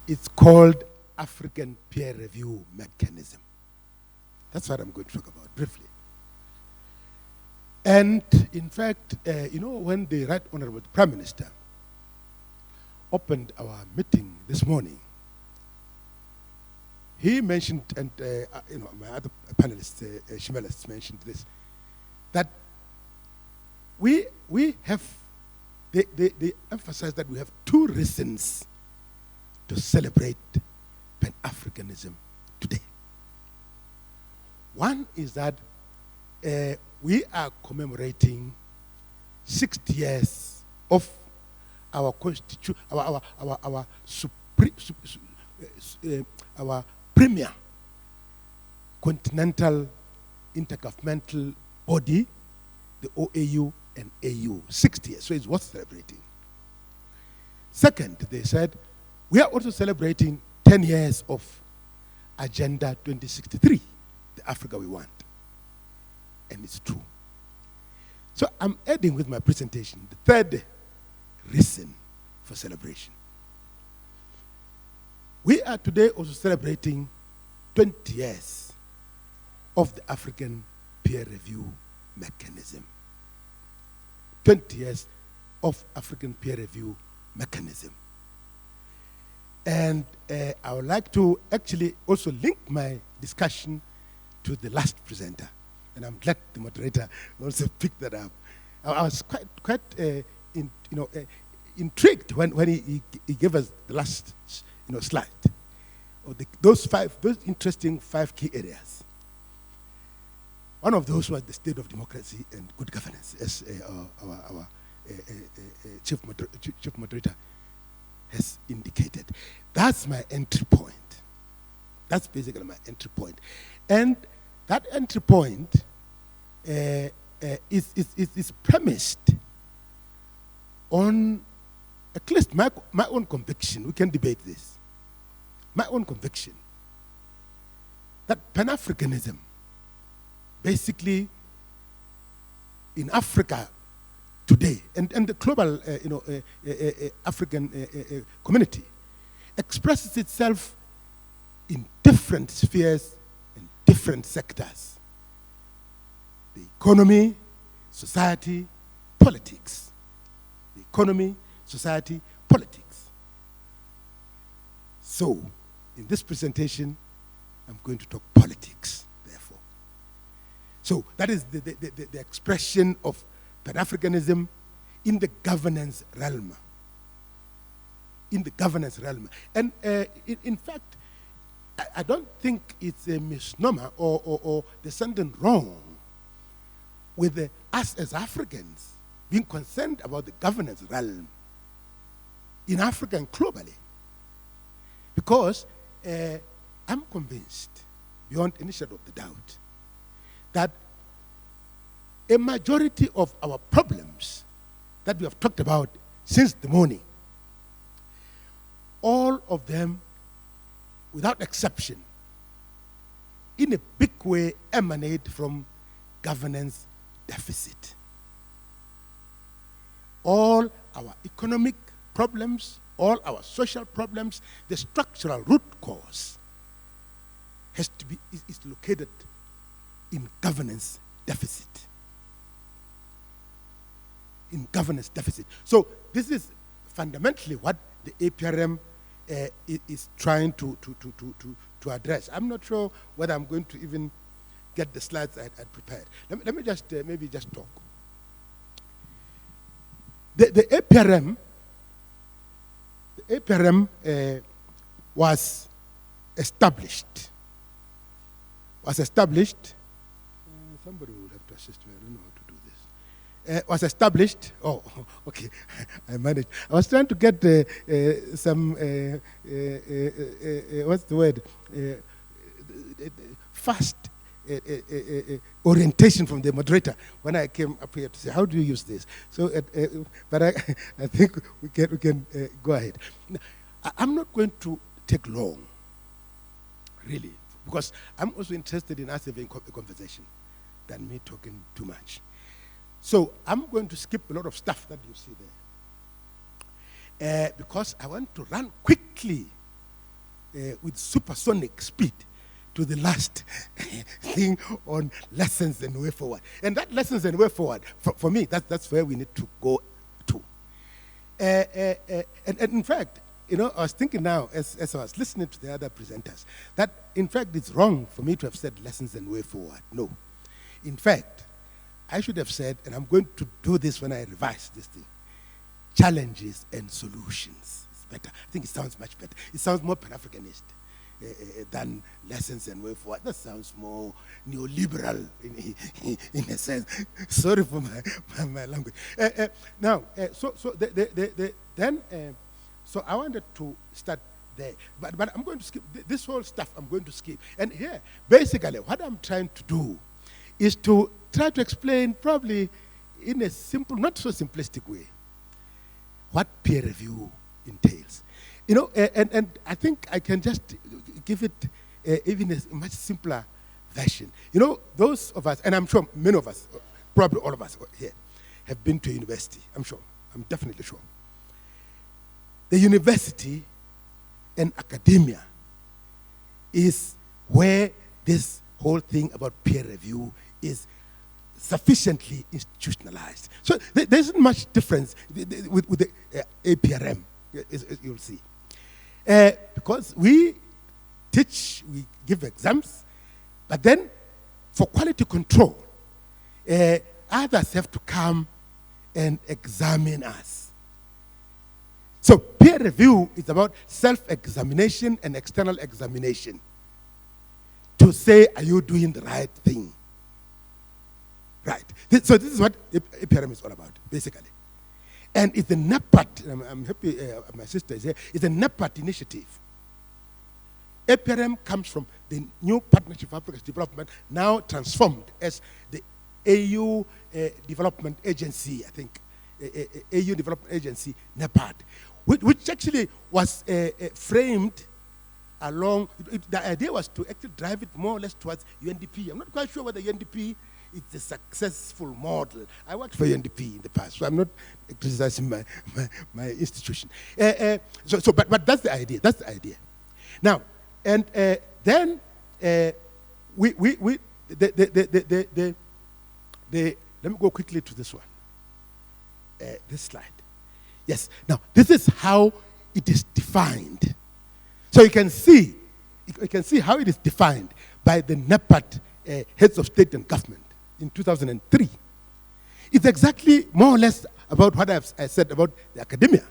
It's called African Peer Review Mechanism. That's what I'm going to talk about briefly. And in fact, when the Right Honorable Prime Minister opened our meeting this morning, he mentioned, and my other panelists, Shimelis mentioned this, that they emphasize that we have two reasons to celebrate Pan-Africanism today. One is that we are commemorating 60 years of our our premier continental intergovernmental body, the OAU and AU, 60 years, so it's worth celebrating. Second, they said, we are also celebrating 10 years of Agenda 2063, the Africa we want. And it's true. So I'm adding with my presentation the third reason for celebration. We are today also celebrating 20 years of the African Peer Review Mechanism. 20 years of African Peer Review Mechanism. And I would like to actually also link my discussion to the last presenter. And I'm glad the moderator also picked that up. I was quite intrigued when he gave us the last slide. Those interesting 5 key areas. One of those was the state of democracy and good governance, as our chief moderator has indicated. That's my entry point. That's basically my entry point. And that entry point is premised on at least my own conviction. We can debate this. My own conviction that Pan-Africanism, basically in Africa today, and the global African community, expresses itself in different spheres and different sectors. The economy, society, politics. The economy, society, politics. So, in this presentation, I'm going to talk politics, therefore. So, that is the expression of Pan-Africanism in the governance realm. In the governance realm. And in fact, I don't think it's a misnomer or there's something wrong with us as Africans being concerned about the governance realm in Africa and globally. Because I'm convinced, beyond any shadow of the doubt, that a majority of our problems that we have talked about since the morning, all of them, without exception, in a big way emanate from governance deficit. All our economic problems, all our social problems, the structural root cause is located in governance deficit. In governance deficit. So this is fundamentally what the APRM is trying to address. I'm not sure whether I'm going to even get the slides I had prepared. Let me just maybe just talk. The APRM was established. Somebody will have to assist me. I don't know how to do this. Was established. Oh, okay. I managed. I was trying to get some what's the word? Fast orientation from the moderator when I came up here to say, how do you use this? So, but I think we can go ahead. Now, I'm not going to take long, really, because I'm also interested in us having a conversation than me talking too much. So I'm going to skip a lot of stuff that you see there. because I want to run quickly with supersonic speed to the last thing on lessons and way forward. And that lessons and way forward, for me, that's where we need to go to. And in fact, you know, I was thinking now, as I was listening to the other presenters, that in fact it's wrong for me to have said lessons and way forward. No. In fact, I should have said, and I'm going to do this when I revise this thing, challenges and solutions. It's better. I think it sounds much better. It sounds more Pan-Africanist than lessons and way forward. That sounds more neoliberal in a sense. Sorry for my language. So I wanted to start there, but I'm going to skip this whole stuff. I'm going to skip, and here, basically, what I'm trying to do is to try to explain, probably in a simple, not so simplistic way, what peer review entails. You know, and I think I can just give it even a much simpler version. You know, those of us, and I'm sure many of us, probably all of us here, have been to university. I'm sure. I'm definitely sure. The university and academia is where this whole thing about peer review is sufficiently institutionalized. So there isn't much difference with the APRM, as you'll see. Because we teach, we give exams, but then for quality control, others have to come and examine us. So peer review is about self-examination and external examination to say, are you doing the right thing? Right. So this is what APRM is all about, basically. And it's the NEPAT, I'm happy my sister is here, it's a NEPAT initiative. APRM comes from the new Partnership for Africa's Development, now transformed as the AU Development Agency, I think, AU Development Agency, NEPAD, which actually was framed along, the idea was to actually drive it more or less towards UNDP. I'm not quite sure whether UNDP is a successful model. I worked for UNDP in the past, so I'm not criticizing my institution. But that's the idea, that's the idea. Now, and then let me go quickly to this one, this slide. Yes, now this is how it is defined. So you can see how it is defined by the NEPAT heads of state and government in 2003. It's exactly more or less about what I said about the academia,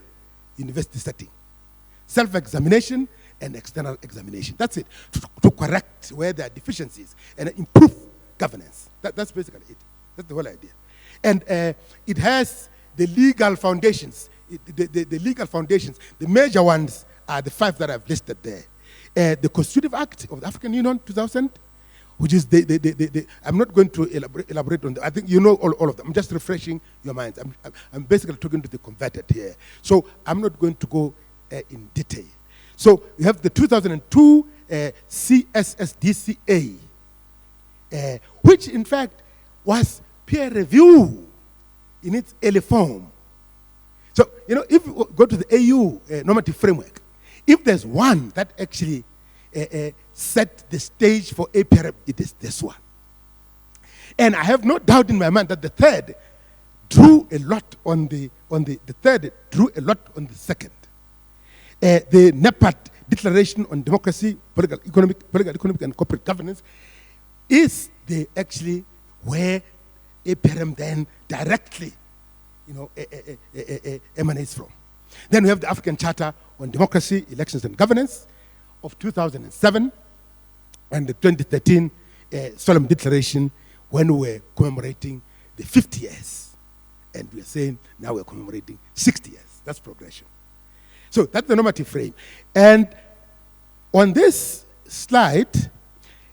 university setting. Self-examination and external examination. That's it, to correct where there are deficiencies and improve governance. That's basically it. That's the whole idea. And it has the legal foundations. The legal foundations, the major ones are the 5 that I've listed there. The Constitutive Act of the African Union, 2000, which is I'm not going to elaborate on that. I think you know all of them. I'm just refreshing your minds. I'm basically talking to the converted here. So I'm not going to go in detail. So you have the 2002 CSSDCA, which in fact was peer review in its early form. So, you know, if you go to the AU normative framework, if there's one that actually set the stage for APRM, it is this one. And I have no doubt in my mind that the third drew a lot on the third drew a lot on the second. The NEPAT Declaration on Democracy, Political, Economic, and Corporate Governance is actually where APRM then directly, you know, emanates from. Then we have the African Charter on Democracy, Elections, and Governance of 2007, and the 2013 Solemn Declaration when we were commemorating the 50 years. And we are saying now we're commemorating 60 years. That's progression. So that's the normative frame. And on this slide,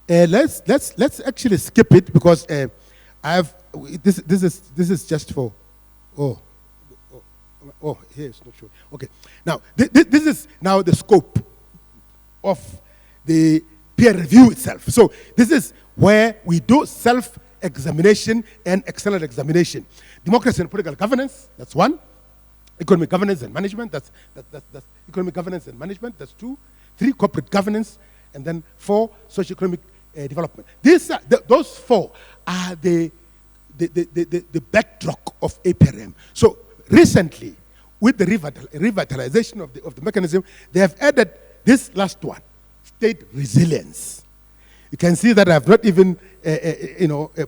let's actually skip it because this is just for here it's not sure. Okay, now this is now the scope of the peer review itself. So this is where we do self-examination and external examination. Democracy and political governance, that's one. Economic governance and management, that's economic governance and management, that's 2. 3, corporate governance, and then 4, socio-economic development. Those 4 are the bedrock of APRM. So recently, with the revitalization of the mechanism, they have added this last one, state resilience. You can see that I have not even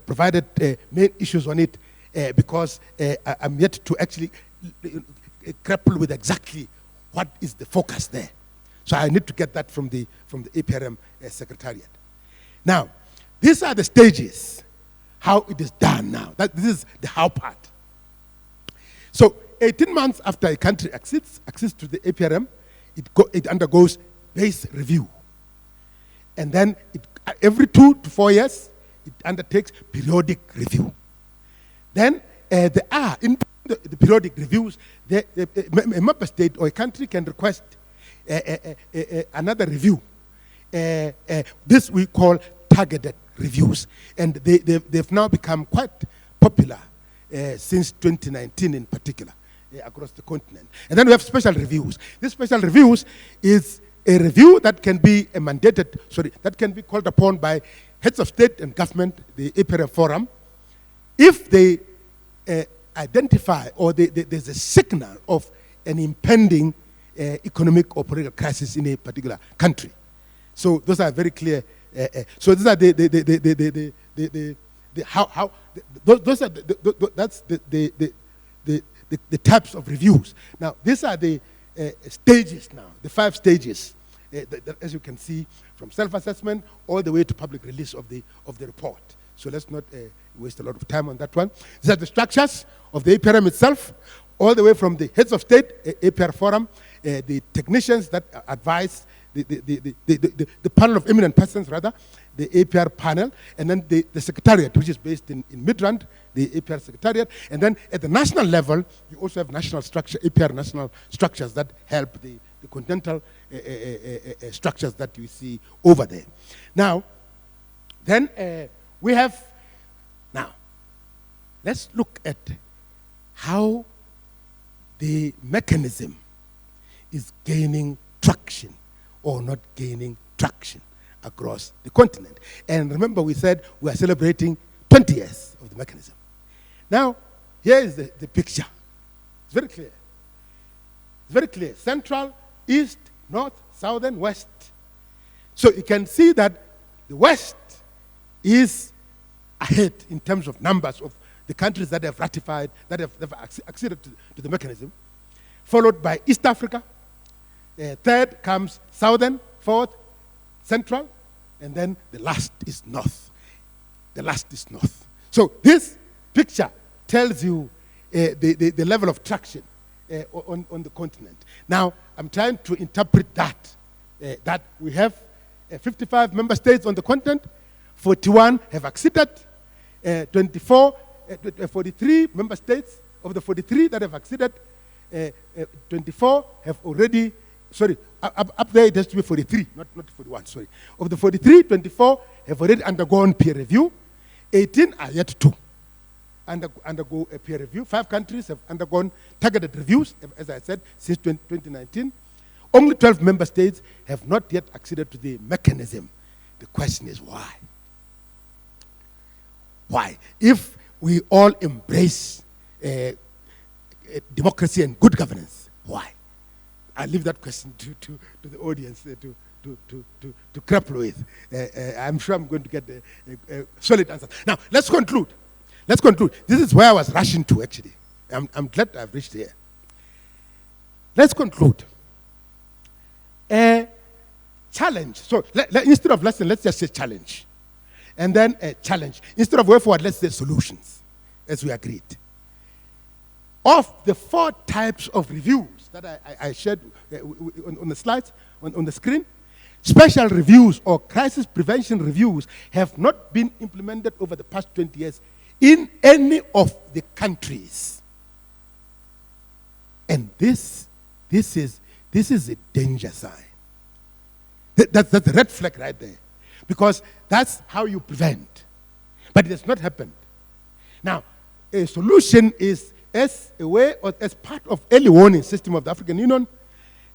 provided main issues on it because I'm yet to actually grapple with exactly what is the focus there. So I need to get that from the APRM Secretariat. Now, these are the stages, how it is done now. This is the how part. So 18 months after a country accedes to the APRM, it undergoes base review. And then every 2 to 4 years, it undertakes periodic review. Then in the periodic reviews, a member state or a country can request another review. This we call targeted reviews. And they've now become quite popular since 2019 in particular across the continent. And then we have special reviews. These special reviews is a review that can be that can be called upon by heads of state and government, the APRM Forum, if they identify or there's a signal of an impending economic or political crisis in a particular country. So those are very clear. So these are that's the types of reviews. Now these are the stages now, the 5 stages, as you can see, from self-assessment all the way to public release of the report. So let's not waste a lot of time on that one. These are the structures of the APRM itself, all the way from the heads of state, APR Forum, the technicians that advise, the panel of eminent persons, rather, the APR panel, and then the secretariat, which is based in Midrand, the APR secretariat. And then at the national level, you also have national structure, APR national structures that help the continental structures that you see over there. Now, then let's look at how the mechanism is gaining traction or not gaining traction across the continent. And remember, we said we are celebrating 20 years of the mechanism. Now, here is the picture. It's very clear. It's very clear. Central, east, north, southern, west. So you can see that the west is ahead in terms of numbers of the countries that have ratified, that have acceded to the mechanism, followed by East Africa. Third comes southern, fourth, central, and then the last is north. The last is north. So this picture tells you the level of traction on the continent. Now, I'm trying to interpret that we have 55 member states on the continent, 41 have acceded, 43 member states, of the 43 that have acceded, 24 have already, up there it has to be 43, not 41, sorry. Of the 43, 24 have already undergone peer review, 18 are yet to undergo a peer review. 5 countries have undergone targeted reviews, as I said, since 2019. Only 12 member states have not yet acceded to the mechanism. The question is why? Why? If we all embrace democracy and good governance, why? I leave that question to the audience to grapple with. I'm sure I'm going to get a solid answer. Now, let's conclude. Let's conclude. This is where I was rushing to, actually. I'm glad I've reached here. Let's conclude. A challenge. So instead of lesson, let's just say challenge. And then a challenge. Instead of way forward, let's say solutions, as we agreed. Of the 4 types of reviews that I shared on the slides, on the screen, special reviews or crisis prevention reviews have not been implemented over the past 20 years in any of the countries. And this is a danger sign. That's a red flag right there. Because that's how you prevent. But it has not happened. Now, a solution is as a way or as part of early warning system of the African Union,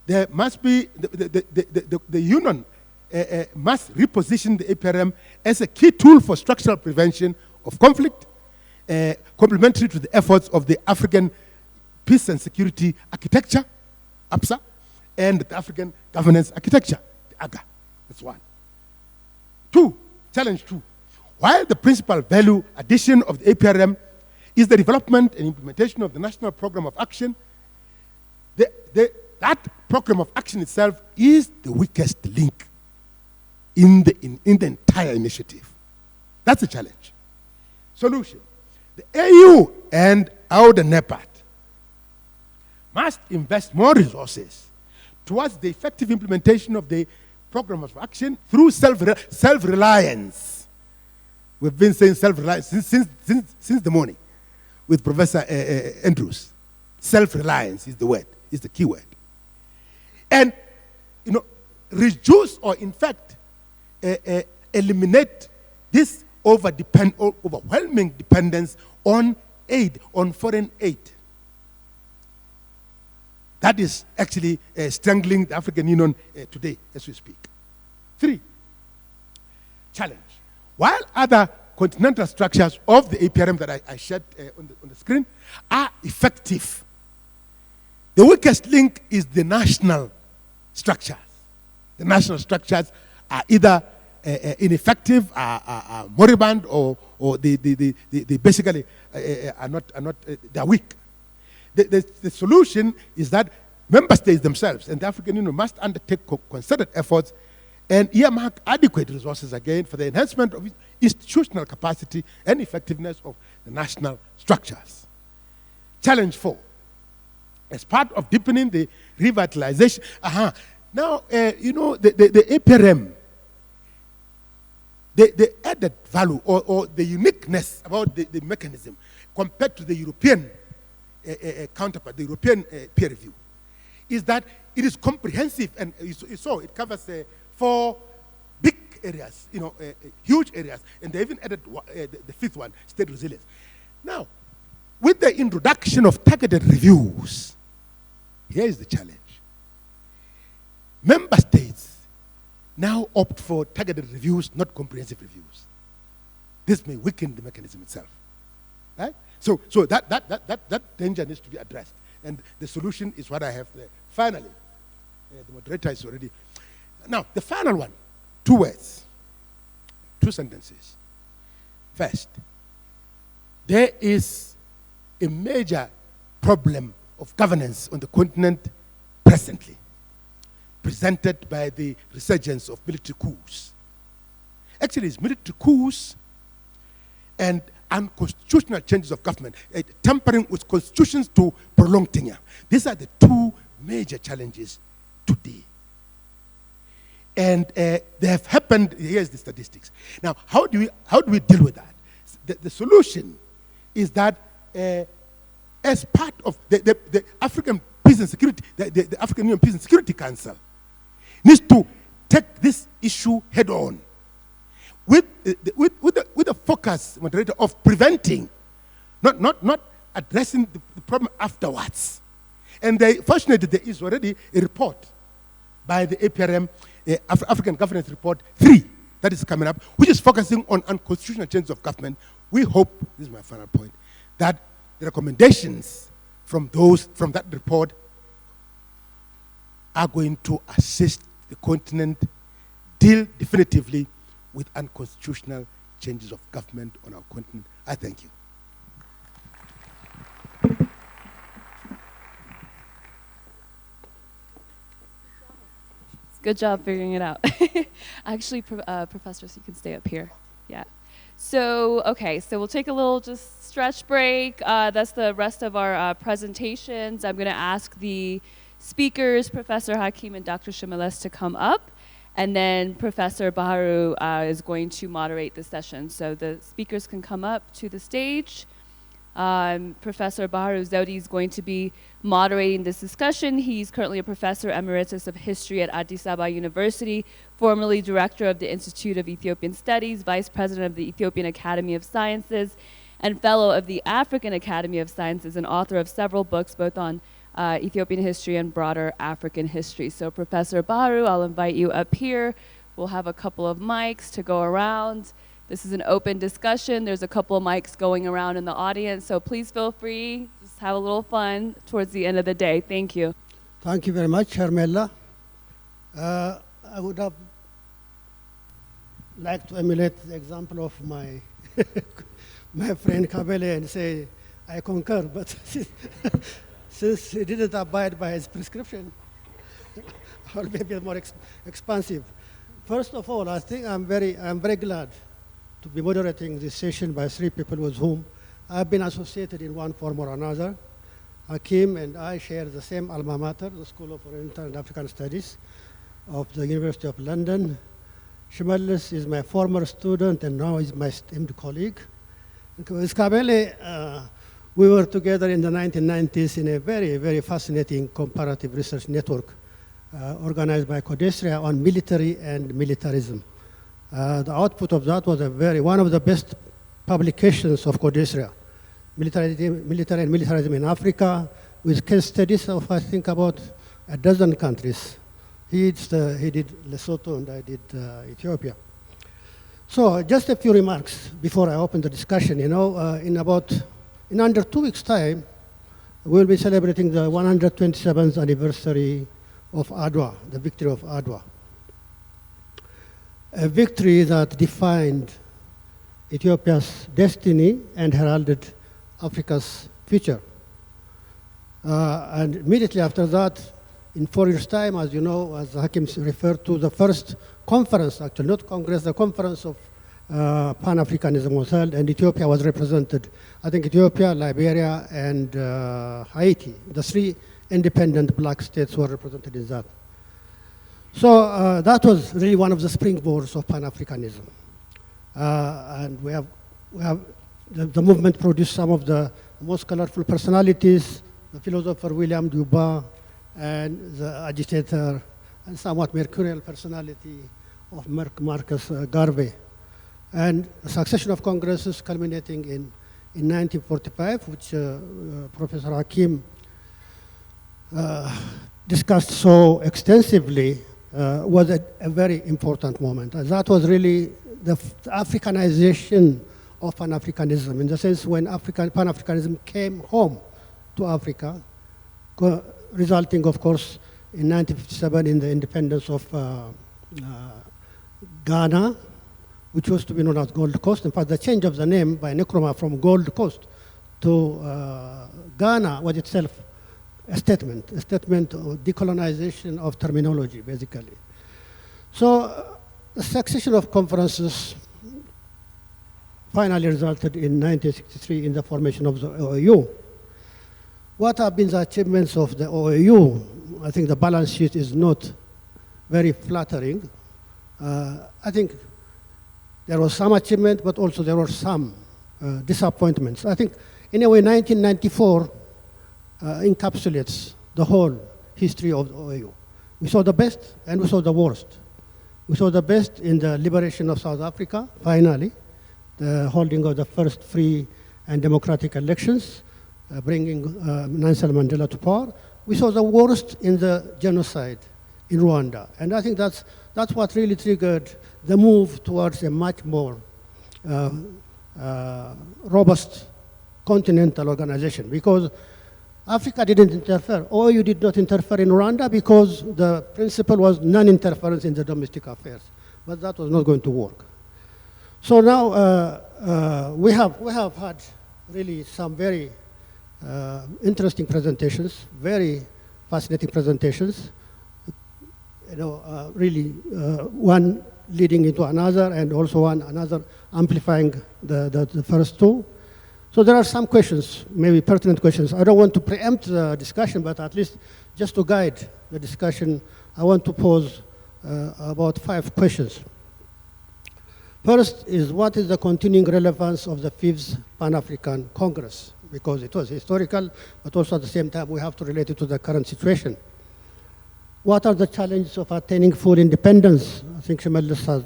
there must be, the Union must reposition the APRM as a key tool for structural prevention of conflict, complementary to the efforts of the African Peace and Security Architecture, APSA, and the African Governance Architecture, the AGA. That's one. Two, challenge two. While the principal value addition of the APRM is the development and implementation of the National Program of Action, that program of action itself is the weakest link in the entire initiative. That's a challenge. Solution. The AU and the NEPAD must invest more resources towards the effective implementation of the program of action through self-reliance. We've been saying self-reliance since the morning with Professor Andrews. Self-reliance is the word, is the key word. And, reduce or in fact eliminate this overwhelming dependence on aid, on foreign aid. That is actually strangling the African Union today as we speak. Three, challenge. While other continental structures of the APRM that I shared on the screen are effective, the weakest link is the national structures. The national structures are either ineffective, are moribund, or they basically are not they are weak. The solution is that member states themselves and the African Union must undertake concerted efforts and earmark adequate resources again for the enhancement of institutional capacity and effectiveness of the national structures. Challenge 4. As part of deepening the revitalization, now, the APRM, the added value or the uniqueness about the mechanism compared to the European counterpart, the European peer review, is that it is comprehensive, and you saw it covers 4 big areas, huge areas, and they even added the 5th one, state resilience. Now, with the introduction of targeted reviews, here is the challenge. Member states now opt for targeted reviews, not comprehensive reviews. This may weaken the mechanism itself. Right? So that danger needs to be addressed. And the solution is what I have there. Finally, the moderator is already. Now, the final one, 2 words, 2 sentences. First, there is a major problem of governance on the continent presently, presented by the resurgence of military coups. Actually, it's military coups and unconstitutional changes of government, tampering with constitutions to prolong tenure. These are the 2 major challenges today. And they have happened. Here's the statistics. Now, how do we deal with that? The solution is that as part of the African Peace and Security, the African Union Peace and Security Council needs to take this issue head on with the focus, moderator, of preventing, not addressing the problem afterwards. And fortunately, there is already a report by the APRM, African Governance Report 3, that is coming up, which is focusing on unconstitutional changes of government. We hope, this is my final point, that the recommendations from that report are going to assist the continent deal definitively with unconstitutional changes of government on our continent. I thank you. Good job figuring it out. Actually, professors, you can stay up here. Yeah. So, okay, so we'll take a little just stretch break. That's the rest of our presentations. I'm going to ask the speakers, Professor Hakim and Dr. Shimiles, to come up. And then Professor Baharu is going to moderate the session. So the speakers can come up to the stage. Professor Baharu Zewde is going to be moderating this discussion. He's currently a professor emeritus of history at Addis Ababa University, formerly director of the Institute of Ethiopian Studies, vice president of the Ethiopian Academy of Sciences, and fellow of the African Academy of Sciences and author of several books both on Ethiopian history and broader African history. So Professor Baru, I'll invite you up here. We'll have a couple of mics to go around. This is an open discussion. There's a couple of mics going around in the audience, so please feel free. Just have a little fun towards the end of the day. Thank you. Thank you very much, Hermela. I would have liked to emulate the example of my my friend Kabele and say, I concur, but since he didn't abide by his prescription, I'll be a bit more expansive. First of all, I think I'm very glad to be moderating this session by three people with whom I've been associated in one form or another. Hakim and I share the same alma mater, the School of Oriental and African Studies of the University of London. Shimalis is my former student and now is my esteemed colleague. With Kabele, we were together in the 1990s in a very fascinating comparative research network organized by Codesria on military and militarism. The output of that was one of the best publications of Codesria, military and militarism in Africa, with case studies of, I think, about a dozen countries. He did Lesotho and I did Ethiopia. So just a few remarks before I open the discussion. In under 2 weeks' time, we'll be celebrating the 127th anniversary of Adwa, the victory of Adwa. A victory that defined Ethiopia's destiny and heralded Africa's future. And immediately after that, in 4 years' time, as you know, as Hakim referred to, the first conference, actually not Congress, the conference of Pan-Africanism was held, and Ethiopia was represented. I think Ethiopia, Liberia, and Haiti, the three independent black states were represented in that. So that was really one of the springboards of Pan-Africanism. And we have the movement produced some of the most colorful personalities, the philosopher William Duba, and the agitator and somewhat mercurial personality of Marcus Garvey. And a succession of congresses culminating in 1945, which Professor Hakim discussed so extensively, was a very important moment. And that was really the Africanization of Pan-Africanism, in the sense when Pan-Africanism came home to Africa, resulting, of course, in 1957 in the independence of Ghana, which was to be known as Gold Coast. In fact, the change of the name by Nkrumah from Gold Coast to Ghana was itself a statement of decolonization of terminology, basically. So the succession of conferences finally resulted in 1963 in the formation of the OAU. What have been the achievements of the OAU? I think the balance sheet is not very flattering. I think there was some achievement, but also there were some disappointments. I think, in a way, 1994 encapsulates the whole history of the OAU. We saw the best and we saw the worst. We saw the best in the liberation of South Africa, finally, the holding of the first free and democratic elections, bringing Nelson Mandela to power. We saw the worst in the genocide in Rwanda. And I think that's what really triggered the move towards a much more robust continental organization, because Africa didn't interfere. OAU did not interfere in Rwanda because the principle was non-interference in the domestic affairs. But that was not going to work. So now we have had really some very interesting presentations, very fascinating presentations. Really one leading into another, and also another amplifying the first two. So there are some questions, maybe pertinent questions. I don't want to preempt the discussion, but at least just to guide the discussion, I want to pose about 5 questions. First is, what is the continuing relevance of the 5th Pan-African Congress? Because it was historical, but also at the same time we have to relate it to the current situation. What are the challenges of attaining full independence? I think Shimalis has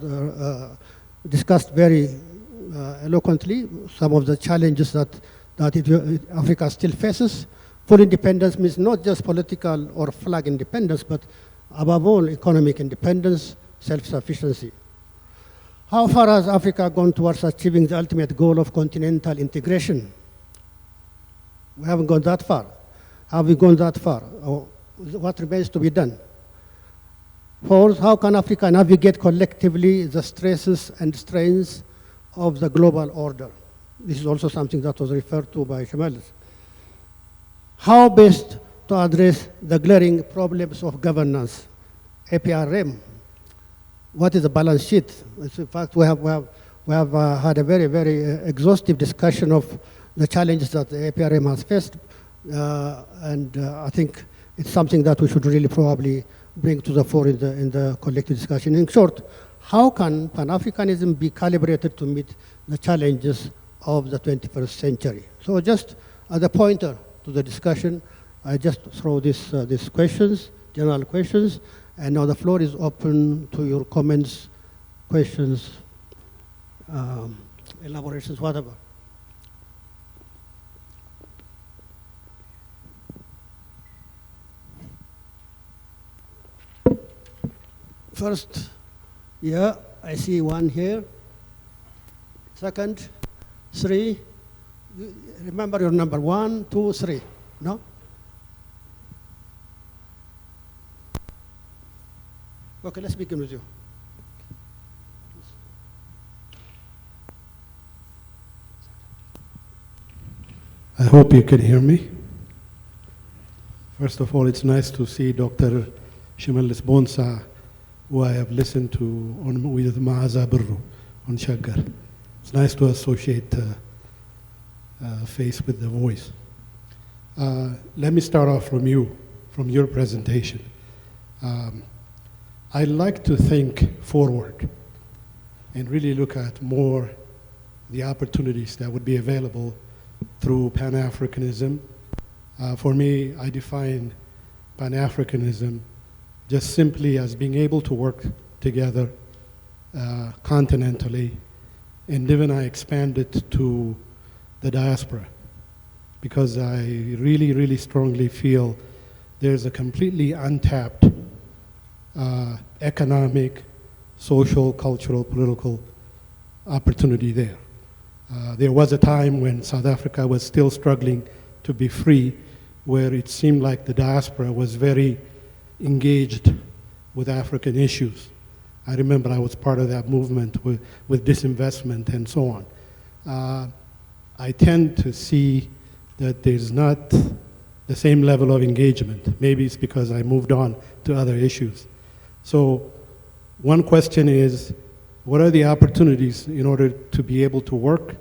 discussed very eloquently some of the challenges that Africa still faces. Full independence means not just political or flag independence, but above all, economic independence, self-sufficiency. How far has Africa gone towards achieving the ultimate goal of continental integration? We haven't gone that far. Have we gone that far? Or what remains to be done? Fourth, how can Africa navigate collectively the stresses and strains of the global order? This is also something that was referred to by Shamalis. How best to address the glaring problems of governance? APRM. What is the balance sheet? In fact, we have had a very, very exhaustive discussion of the challenges that the APRM has faced, and I think it's something that we should really probably bring to the fore in the collective discussion. In short, how can Pan-Africanism be calibrated to meet the challenges of the 21st century? So just as a pointer to the discussion, I just throw these questions, general questions, and now the floor is open to your comments, questions, elaborations, whatever. First, yeah, I see one here. Second, three. Remember your number, 1, 2, 3, no? Okay, let's begin with you. I hope you can hear me. First of all, it's nice to see Dr. Shimelis Bonsa, who I have listened to with Maaza Birru on Shaggar. It's nice to associate face with the voice. Let me start off from your presentation. I like to think forward and really look at more the opportunities that would be available through Pan-Africanism. For me, I define Pan-Africanism just simply as being able to work together continentally, and then I expand it to the diaspora, because I really, really strongly feel there's a completely untapped economic, social, cultural, political opportunity there. There was a time when South Africa was still struggling to be free, where it seemed like the diaspora was very engaged with African issues. I remember I was part of that movement with disinvestment and so on. I tend to see that there's not the same level of engagement. Maybe it's because I moved on to other issues. So one question is, what are the opportunities in order to be able to work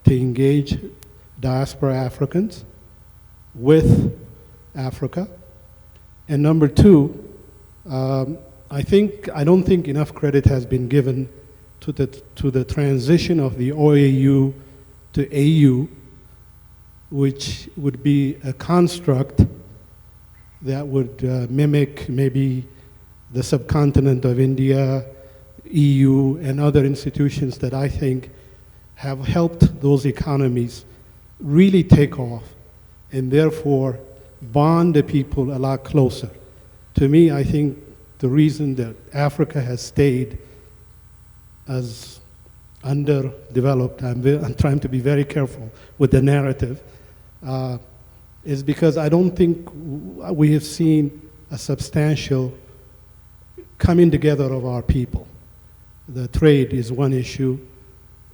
to engage diaspora Africans with Africa? And number two, I don't think enough credit has been given to the transition of the OAU to AU, which would be a construct that would mimic maybe the subcontinent of India, EU, and other institutions that I think have helped those economies really take off and therefore bond the people a lot closer. To me, I think the reason that Africa has stayed as underdeveloped, I'm trying to be very careful with the narrative, is because I don't think we have seen a substantial coming together of our people. The trade is one issue.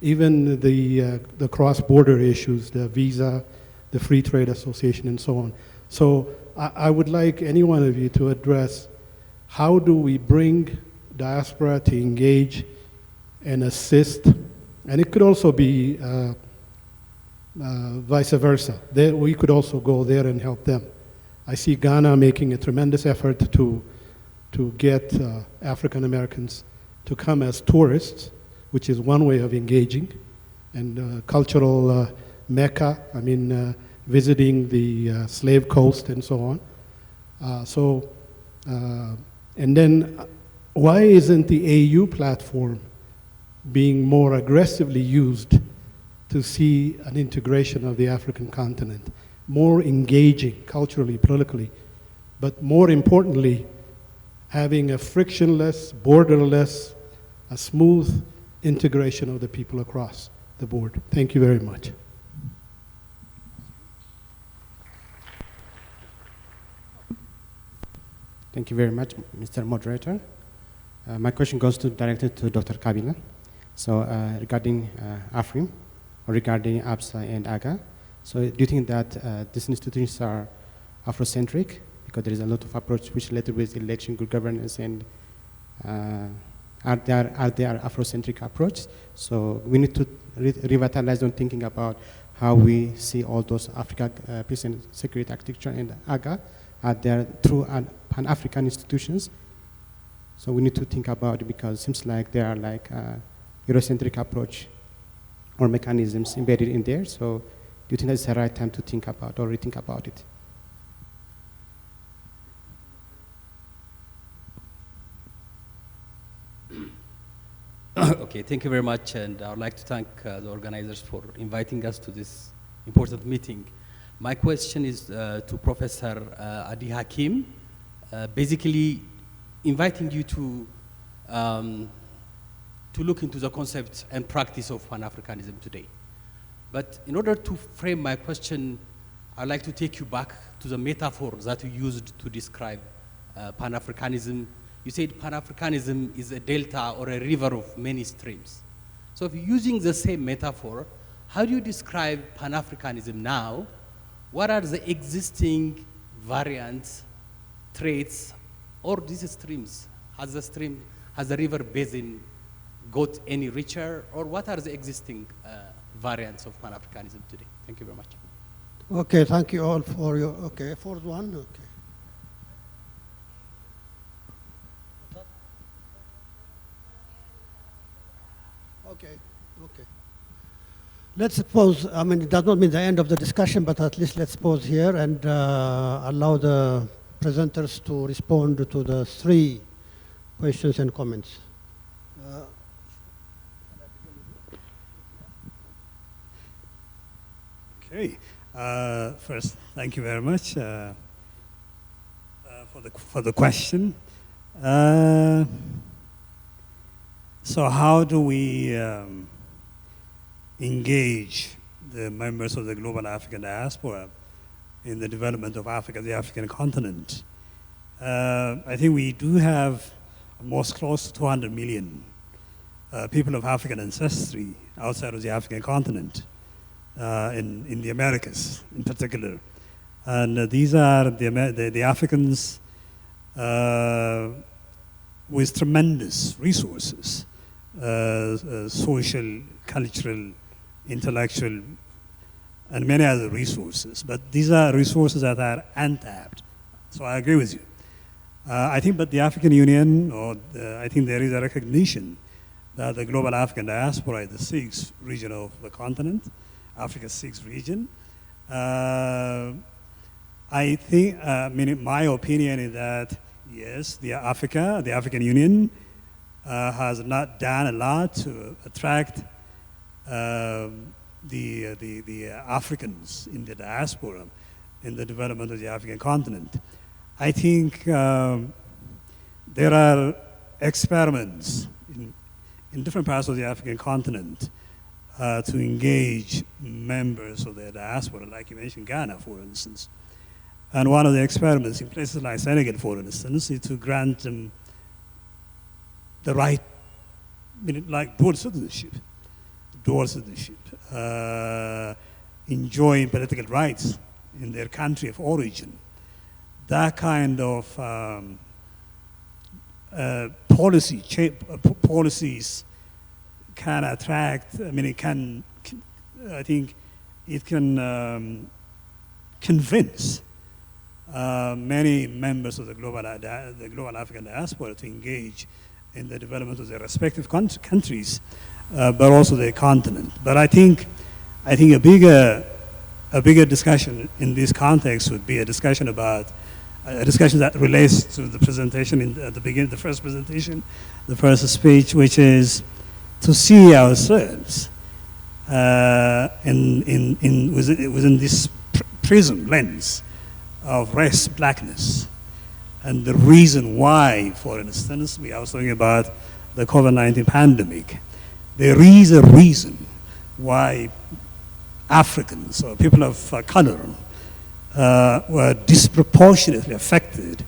Even the cross-border issues, the visa, the Free Trade Association, and so on. So I would like any one of you to address how do we bring diaspora to engage and assist, and it could also be vice versa. We could also go there and help them. I see Ghana making a tremendous effort to get African Americans to come as tourists, which is one way of engaging, and cultural mecca, visiting the slave coast and so on. And then why isn't the AU platform being more aggressively used to see an integration of the African continent, more engaging culturally, politically, but more importantly, having a frictionless, borderless, a smooth integration of the people across the board. Thank you very much. Thank you very much, Mr. Moderator. My question goes directed to Dr. Kabila. So regarding AFRIM, or regarding ABSA and AGA, so do you think that these institutions are Afrocentric? Because there is a lot of approach which related with election, good governance, and are there Afrocentric approach? So we need to revitalize on thinking about how we see all those Africa peace and security architecture and AGA are there through Pan-African institutions. So we need to think about it because it seems like there are like Eurocentric approach or mechanisms embedded in there. So do you think that's the right time to think about or rethink about it? Okay, thank you very much, and I would like to thank the organizers for inviting us to this important meeting. My question is to Professor Adi Hakim, basically inviting you to look into the concept and practice of Pan-Africanism today. But in order to frame my question, I'd like to take you back to the metaphor that you used to describe Pan-Africanism. You said Pan-Africanism is a delta or a river of many streams. So if you're using the same metaphor, how do you describe Pan-Africanism now? What are the existing variants, traits, or these streams? Has the river basin got any richer, or what are the existing variants of Pan-Africanism today? Thank you very much. Okay, thank you all for your, okay, fourth one, okay. Okay, okay. Let's pause. I mean, it does not mean the end of the discussion, but at least let's pause here and allow the presenters to respond to the 3 questions and comments. Okay. First, thank you very much for the question. So how do we engage the members of the global African diaspora in the development of Africa, the African continent? I think we do have almost close to 200 million people of African ancestry outside of the African continent, in the Americas in particular. And these are the Africans with tremendous resources, social, cultural, intellectual, and many other resources. But these are resources that are untapped. So I agree with you. I think, but the African Union, I think there is a recognition that the global African diaspora is the 6th region of the continent, Africa's 6th region. I think, my opinion is that, yes, the African Union has not done a lot to attract the Africans in the diaspora in the development of the African continent. I think there are experiments in different parts of the African continent to engage members of the diaspora, like you mentioned Ghana, for instance. And one of the experiments in places like Senegal, for instance, is to grant them the right, like dual citizenship, enjoying political rights in their country of origin. That kind of policies can attract, I think it can convince many members of the global African diaspora to engage in the development of their respective countries, but also their continent. But I think a bigger discussion in this context would be a discussion that relates to the presentation at the beginning, the first presentation, the first speech, which is to see ourselves within this prism lens of race, blackness. And the reason why, for instance, we are talking about the COVID-19 pandemic. There is a reason why Africans or people of color were disproportionately affected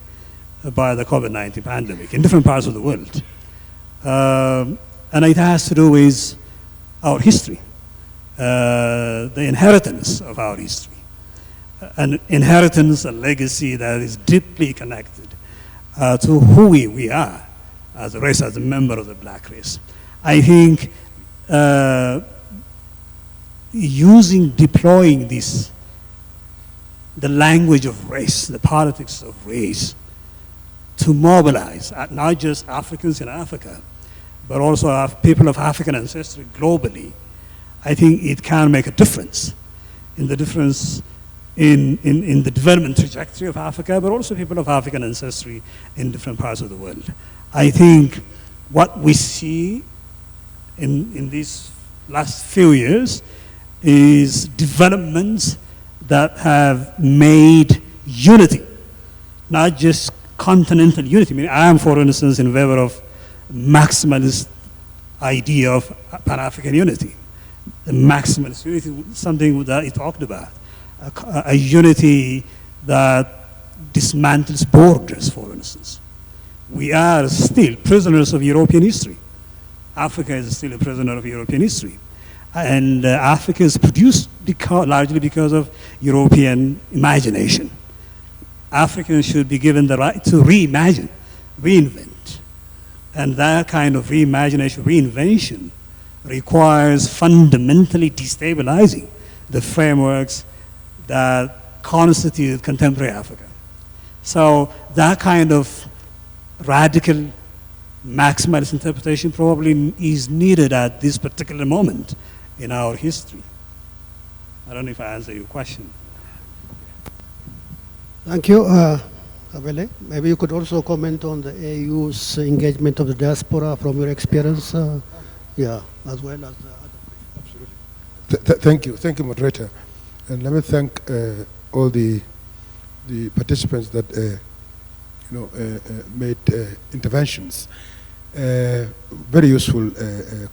by the COVID-19 pandemic in different parts of the world. And it has to do with our history, the inheritance of our history. An inheritance, a legacy that is deeply connected to who we are as a race, as a member of the black race. I think deploying this, the language of race, the politics of race, to mobilize not just Africans in Africa, but also people of African ancestry globally, I think it can make a difference in the development trajectory of Africa, but also people of African ancestry in different parts of the world. I think what we see in these last few years is developments that have made unity, not just continental unity. I mean, I am, for instance, in favor of maximalist idea of Pan-African unity. The maximalist unity, something that he talked about, a unity that dismantles borders, for instance. We are still prisoners of European history. Africa is still a prisoner of European history. And Africa is produced largely because of European imagination. Africans should be given the right to reimagine, reinvent. And that kind of reimagination, reinvention, requires fundamentally destabilizing the frameworks that constitute contemporary Africa. So that kind of radical maximalist interpretation probably is needed at this particular moment in our history. I don't know if I answered your question. Thank you, Kabele. Maybe you could also comment on the AU's engagement of the diaspora from your experience, yeah, as well as the other. Absolutely. Thank you, moderator. And let me thank all the participants that made interventions. Very useful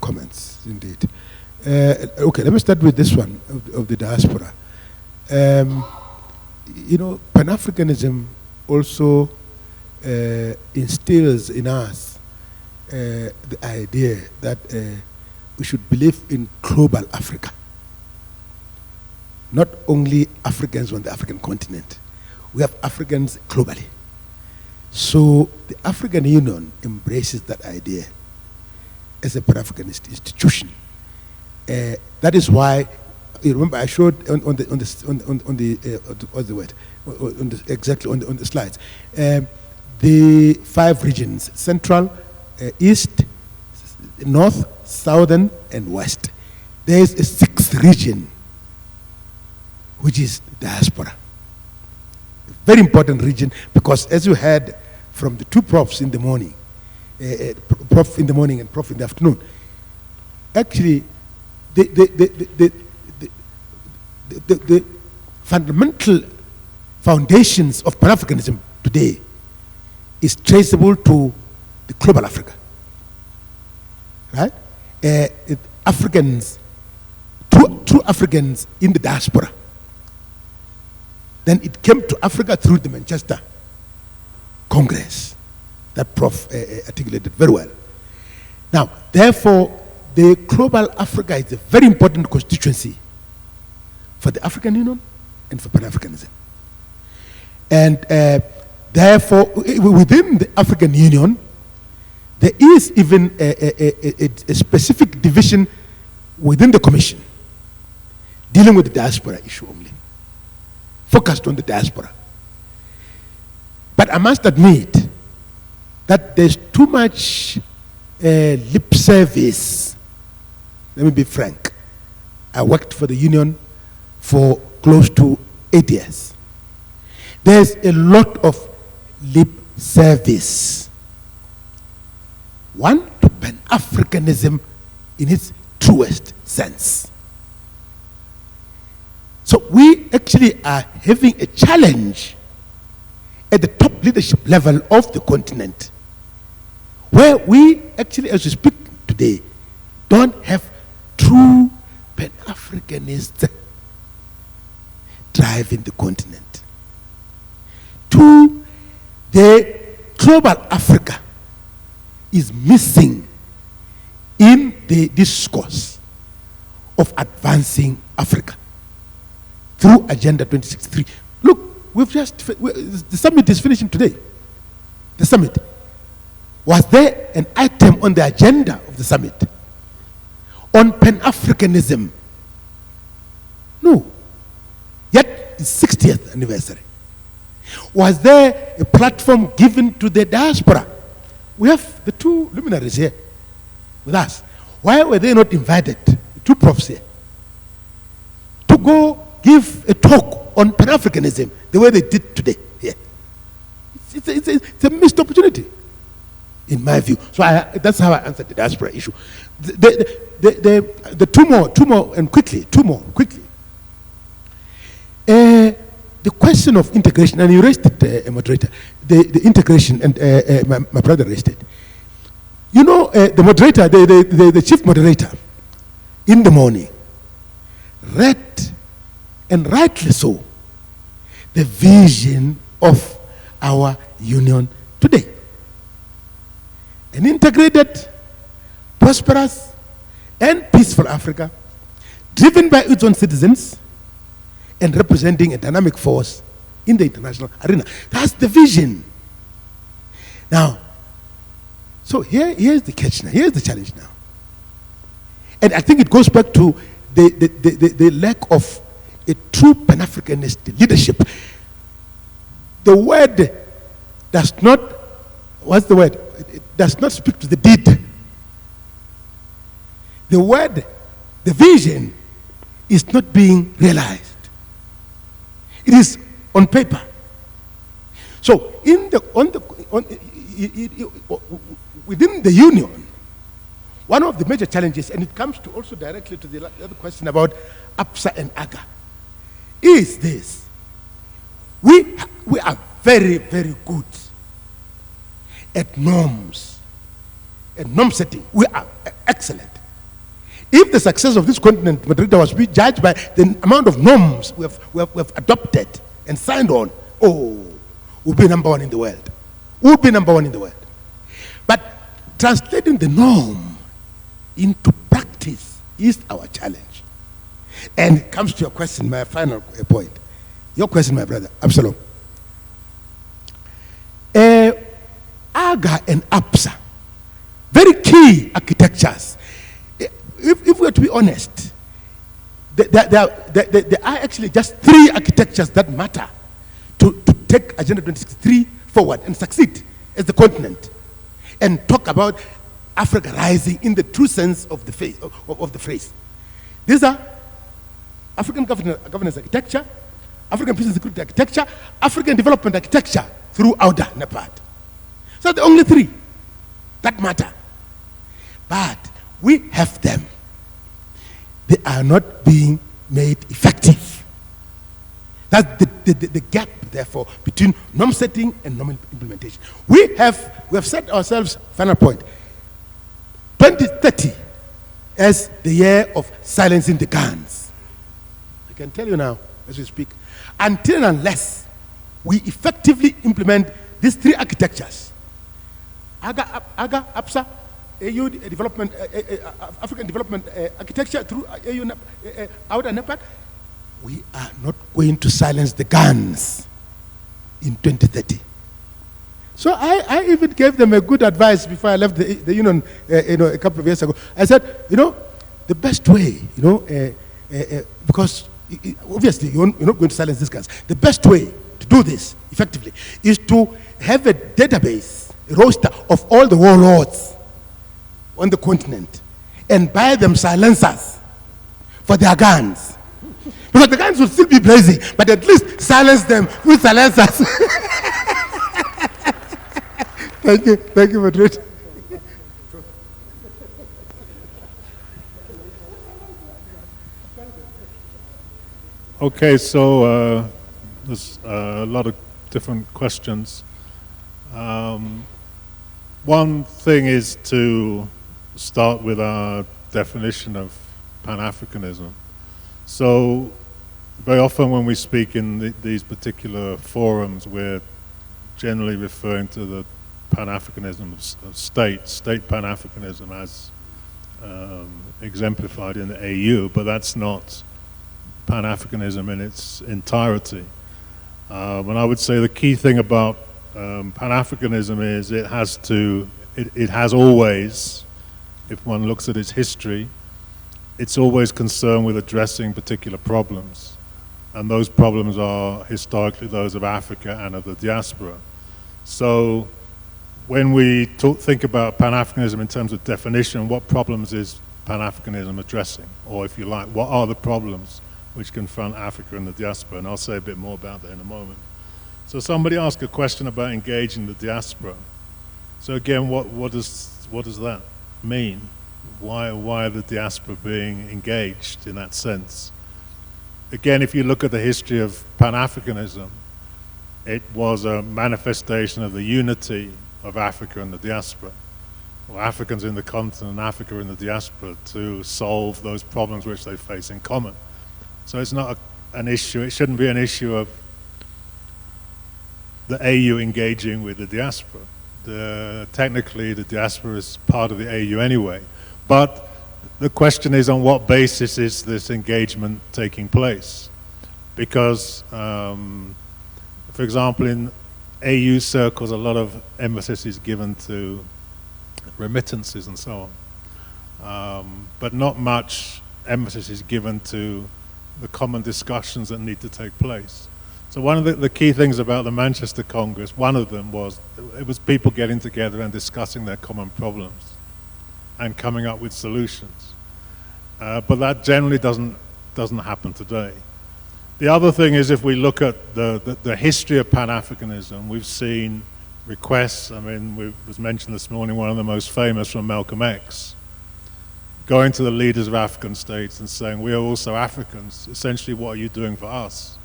comments indeed. Okay, let me start with this one of the diaspora. Pan-Africanism also instills in us the idea that we should believe in global Africa. Not only Africans on the African continent, we have Africans globally. So the African Union embraces that idea as a Pan-Africanist institution. That is why, you remember, I showed on the slides the 5 regions: Central, East, North, Southern, and West. There is a 6th region, which is diaspora. A very important region, because as you heard from the 2 profs in the morning, prof in the morning and prof in the afternoon, actually the fundamental foundations of Pan-Africanism today is traceable to the global Africa, right? Africans, true Africans in the diaspora. Then it came to Africa through the Manchester Congress that Prof articulated very well. Now, therefore, the global Africa is a very important constituency for the African Union and for Pan-Africanism. And therefore, within the African Union, there is even a specific division within the Commission dealing with the diaspora issue only, focused on the diaspora. But I must admit that there's too much lip service. Let me be frank. I worked for the union for close to 8 years. There's a lot of lip service. One, to Pan-Africanism in its truest sense. So we actually are having a challenge at the top leadership level of the continent, where we actually, as we speak today, don't have true Pan-Africanists driving the continent. Two, the global Africa is missing in the discourse of advancing Africa through Agenda 2063. Look, the summit is finishing today. The summit. Was there an item on the agenda of the summit on Pan-Africanism? No. Yet, it's 60th anniversary. Was there a platform given to the diaspora? We have the two luminaries here with us. Why were they not invited, the two profs here, to go give a talk on Pan-Africanism the way they did today here? It's a missed opportunity, in my view. So that's how I answered the diaspora issue. The two more, and quickly. The question of integration, and you raised it, moderator, the integration, and my brother raised it. You know, the moderator, the chief moderator, in the morning, read, and rightly so, the vision of our union today. An integrated, prosperous, and peaceful Africa, driven by its own citizens, and representing a dynamic force in the international arena. That's the vision. Now, so here's the catch now. Here's the challenge now. And I think it goes back to the lack of a true Pan-Africanist leadership. The word does not, what's the word? It does not speak to the deed. The word, the vision, is not being realized. It is on paper. So within the union, one of the major challenges, and it comes to also directly to the other question about APSA and AGA, is this. We are very, very good at norms, at norm setting. We are excellent. If the success of this continent, Madrid, was to be judged by the amount of norms we have adopted and signed on, we'll be number one in the world. We'll be number one in the world. But translating the norm into practice is our challenge. And it comes to your question, my final point. Your question, my brother, Absalom. AGA and APSA, very key architectures. If we are to be honest, there are actually just three architectures that matter to take Agenda 2063 forward and succeed as the continent and talk about Africa rising in the true sense of the phrase. These are African governance architecture, African peace and security architecture, African development architecture through AUDA, NEPAD. So the only three that matter. But we have them. They are not being made effective. That's the gap, therefore, between norm setting and norm implementation. We have set ourselves, final point, 2030 as the year of silencing the guns. I can tell you now, as we speak, until and unless we effectively implement these three architectures, AGA, APSA, AU development, African development architecture through AU, AUDA, NEPAD, we are not going to silence the guns in 2030. So I even gave them a good advice before I left the union, a couple of years ago. I said, the best way, because obviously you're not going to silence these guns. The best way to do this effectively is to have a database, a roster of all the warlords on the continent and buy them silencers for their guns. Because the guns will still be blazing, but at least silence them with silencers. Thank you, Madrid. Okay, so there's a lot of different questions. One thing is to start with our definition of Pan-Africanism. So very often when we speak in these particular forums, we're generally referring to the Pan-Africanism of state Pan-Africanism as exemplified in the AU, but that's not Pan-Africanism in its entirety. And I would say the key thing about Pan-Africanism is it has always, if one looks at its history, it's always concerned with addressing particular problems. And those problems are historically those of Africa and of the diaspora. So when we think about Pan-Africanism in terms of definition, what problems is Pan-Africanism addressing? Or if you like, what are the problems which confront Africa and the diaspora? And I'll say a bit more about that in a moment. So somebody asked a question about engaging the diaspora. So again, what does that mean? Why the diaspora being engaged in that sense? Again, if you look at the history of Pan-Africanism, it was a manifestation of the unity of Africa and the diaspora, or Africans in the continent and Africa in the diaspora, to solve those problems which they face in common. So it's not an issue, it shouldn't be an issue of the AU engaging with the diaspora. Technically, the diaspora is part of the AU anyway. But the question is, on what basis is this engagement taking place? Because, for example, in AU circles, a lot of emphasis is given to remittances and so on. But not much emphasis is given to the common discussions that need to take place. So one of the key things about the Manchester Congress, one of them was, it was people getting together and discussing their common problems and coming up with solutions. But that generally doesn't happen today. The other thing is, if we look at the history of Pan-Africanism, we've seen requests. I mean, it was mentioned this morning, one of the most famous from Malcolm X, going to the leaders of African states and saying, we are also Africans. Essentially, what are you doing for us?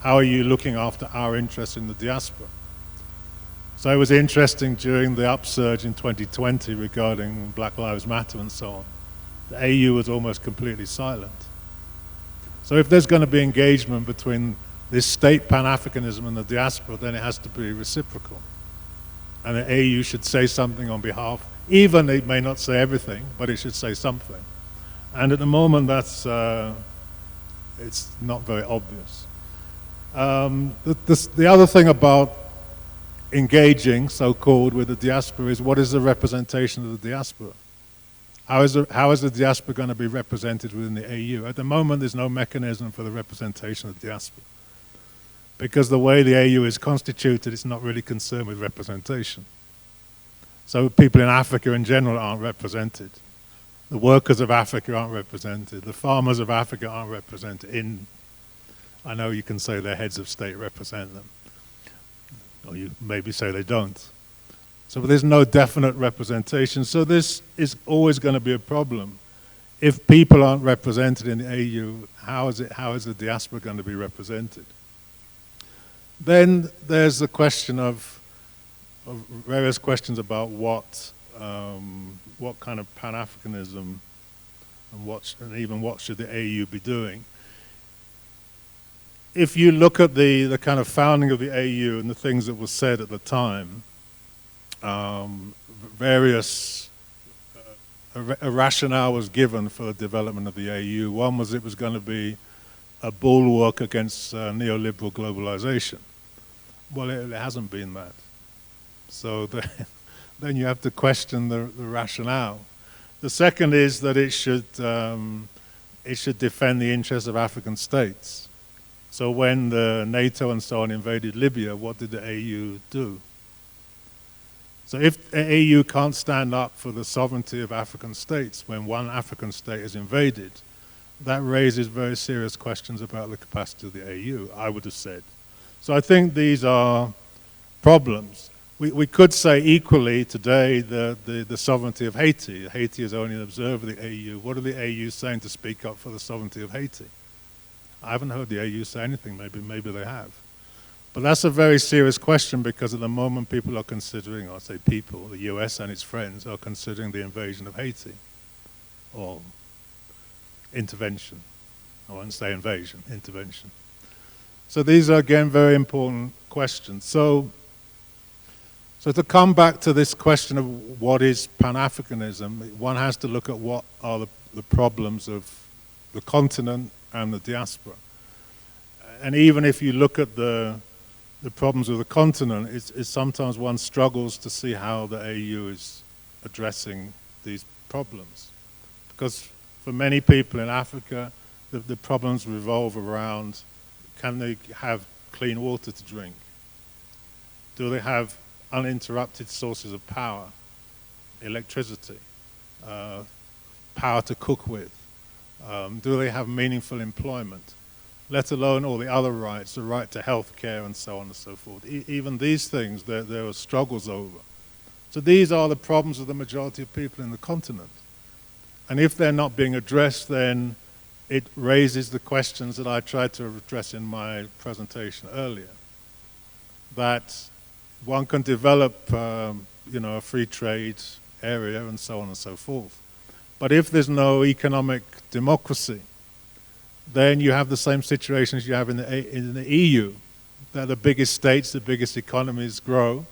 How are you looking after our interests in the diaspora? So it was interesting during the upsurge in 2020 regarding Black Lives Matter and so on. The AU was almost completely silent. So if there's going to be engagement between this state Pan-Africanism and the diaspora, then it has to be reciprocal. And the AU should say something on behalf, even it may not say everything, but it should say something. And at the moment, that's it's not very obvious. The other thing about engaging, so-called, with the diaspora is, what is the representation of the diaspora? How is the diaspora going to be represented within the AU? At the moment, there's no mechanism for the representation of the diaspora, because the way the AU is constituted, it's not really concerned with representation. So people in Africa in general aren't represented. The workers of Africa aren't represented. The farmers of Africa aren't represented. I know you can say their heads of state represent them, or you maybe say they don't. So there's no definite representation. So this is always going to be a problem. If people aren't represented in the AU, how is the diaspora going to be represented? Then there's the question of various questions about what kind of Pan-Africanism and even what should the AU be doing. If you look at the kind of founding of the AU and the things that were said at the time, various a rationale was given for the development of the AU. One was it was going to be a bulwark against neoliberal globalization. Well, it hasn't been that. So then you have to question the rationale. The second is that it should defend the interests of African states. So when the NATO and so on invaded Libya, what did the AU do? So if the AU can't stand up for the sovereignty of African states when one African state is invaded, that raises very serious questions about the capacity of the AU, I would have said. So I think these are problems. We could say equally today the sovereignty of Haiti. Haiti is only an observer of the AU. What are the AU saying to speak up for the sovereignty of Haiti? I haven't heard the AU say anything. Maybe they have. But that's a very serious question, because at the moment people are considering, or I say people, the US and its friends are considering the invasion of Haiti, or intervention. I won't say invasion, intervention. So these are, again, very important questions. So to come back to this question of what is Pan-Africanism, one has to look at what are the problems of the continent and the diaspora. And even if you look at the problems of the continent, it's sometimes one struggles to see how the AU is addressing these problems. Because for many people in Africa, the problems revolve around, can they have clean water to drink? Do they have uninterrupted sources of power, electricity, power to cook with? Do they have meaningful employment? Let alone all the other rights, the right to health care and so on and so forth. Even these things, there are struggles over. So these are the problems of the majority of people in the continent. And if they're not being addressed, then it raises the questions that I tried to address in my presentation earlier. That one can develop, a free trade area and so on and so forth. But if there's no economic democracy, then you have the same situations you have in the EU, that the biggest states, the biggest economies grow,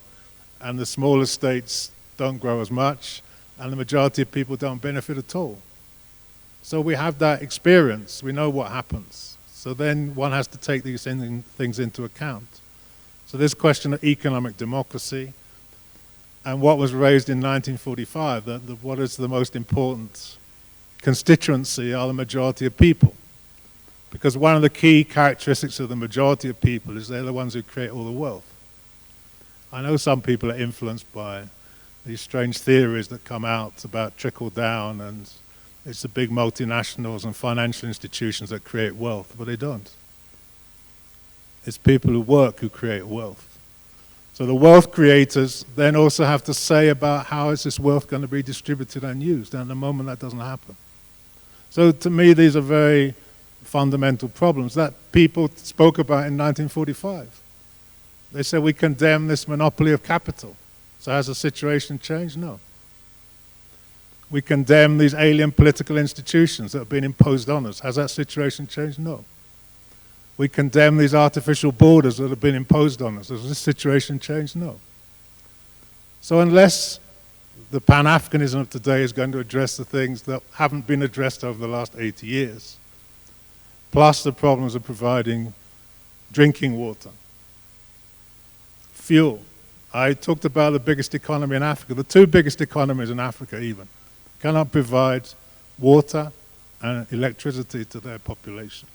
and the smaller states don't grow as much, and the majority of people don't benefit at all. So we have that experience. We know what happens. So then one has to take these things into account. So this question of economic democracy, and what was raised in 1945, that what is the most important constituency are the majority of people. Because one of the key characteristics of the majority of people is they're the ones who create all the wealth. I know some people are influenced by these strange theories that come out about trickle down, and it's the big multinationals and financial institutions that create wealth, but they don't. It's people who work who create wealth. So the wealth creators then also have to say about how is this wealth going to be distributed and used, and at the moment that doesn't happen. So to me, these are very fundamental problems that people spoke about in 1945. They said we condemn this monopoly of capital. So has the situation changed? No. We condemn these alien political institutions that have been imposed on us. Has that situation changed? No. We condemn these artificial borders that have been imposed on us. Has this situation changed? No. So unless the Pan-Africanism of today is going to address the things that haven't been addressed over the last 80 years, plus the problems of providing drinking water, fuel. I talked about the biggest economy in Africa. The two biggest economies in Africa even cannot provide water and electricity to their population.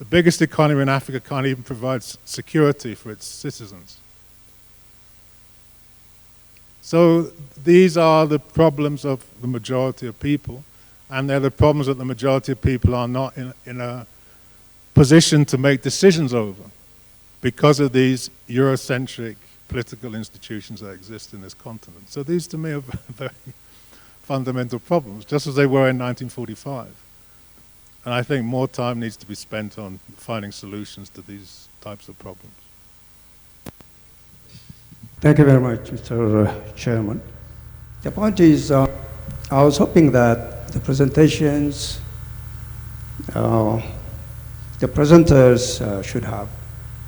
The biggest economy in Africa can't even provide security for its citizens. So these are the problems of the majority of people, and they're the problems that the majority of people are not in a position to make decisions over because of these Eurocentric political institutions that exist in this continent. So these to me are very fundamental problems, just as they were in 1945. And I think more time needs to be spent on finding solutions to these types of problems. Thank you very much, Mr. Chairman. The point is, I was hoping that the presentations, the presenters should have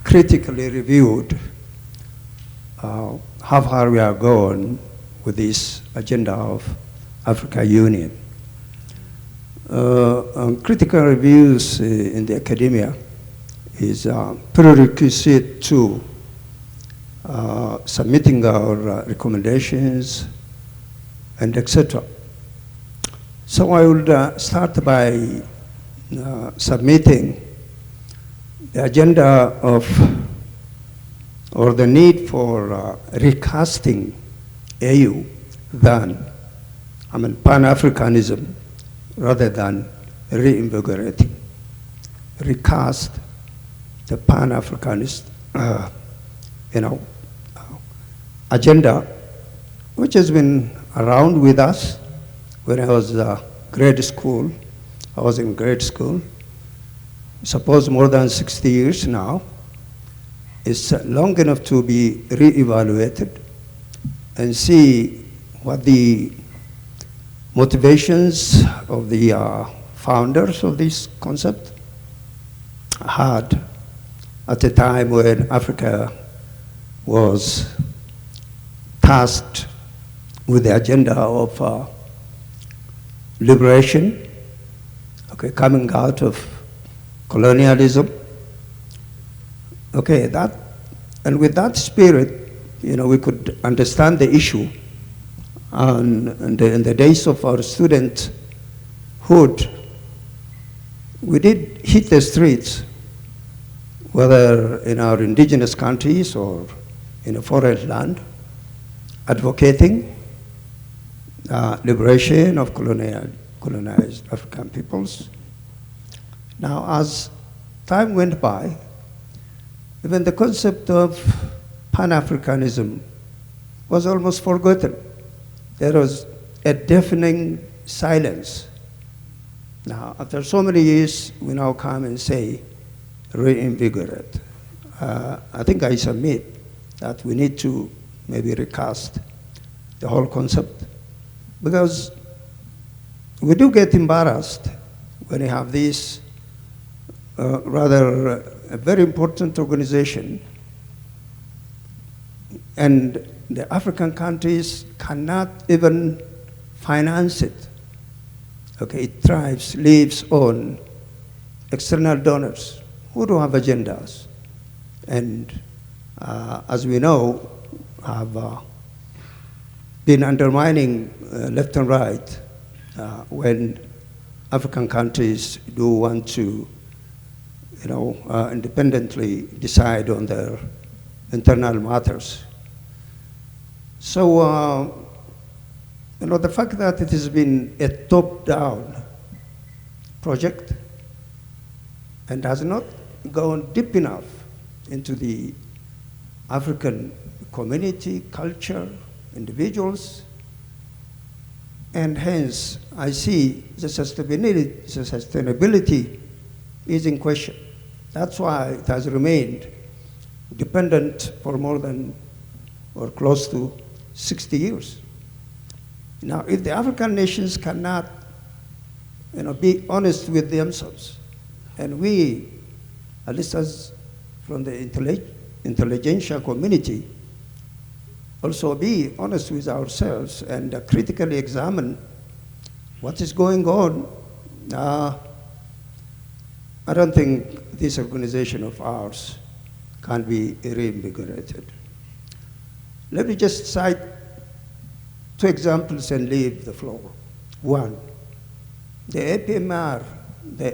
critically reviewed how far we are going with this agenda of Africa Union. Critical reviews in the academia is a prerequisite to submitting our recommendations and etc. So I would start by submitting the agenda of, or the need for recasting AU Pan-Africanism rather than reinvigorating. Recast the Pan-Africanist agenda, which has been around with us when I was grade school. I was in grade school. suppose more than 60 years now, is long enough to be re-evaluated and see what the motivations of the founders of this concept had at a time when Africa was tasked with the agenda of liberation, okay, coming out of colonialism. Okay, and with that spirit, we could understand the issue. And in the days of our studenthood, we did hit the streets, whether in our indigenous countries or in a foreign land, advocating liberation of colonized African peoples. Now, as time went by, even the concept of Pan-Africanism was almost forgotten. There was a deafening silence. Now, after so many years, we now come and say, reinvigorate. I think I submit that we need to maybe recast the whole concept, because we do get embarrassed when you have this rather a very important organization, and the African countries cannot even finance it. Okay, it thrives, lives on external donors who do have agendas, and as we know, have been undermining left and right when African countries do want to, independently decide on their internal matters. So, the fact that it has been a top-down project and has not gone deep enough into the African community, culture, individuals, and hence I see the sustainability is in question. That's why it has remained dependent for more than or close to 60 years. Now, if the African nations cannot be honest with themselves, and we, at least as from the intelligentsia community, also be honest with ourselves and critically examine what is going on, I don't think this organization of ours can be reinvigorated. Let me just cite 2 examples and leave the floor. One, the APMR, the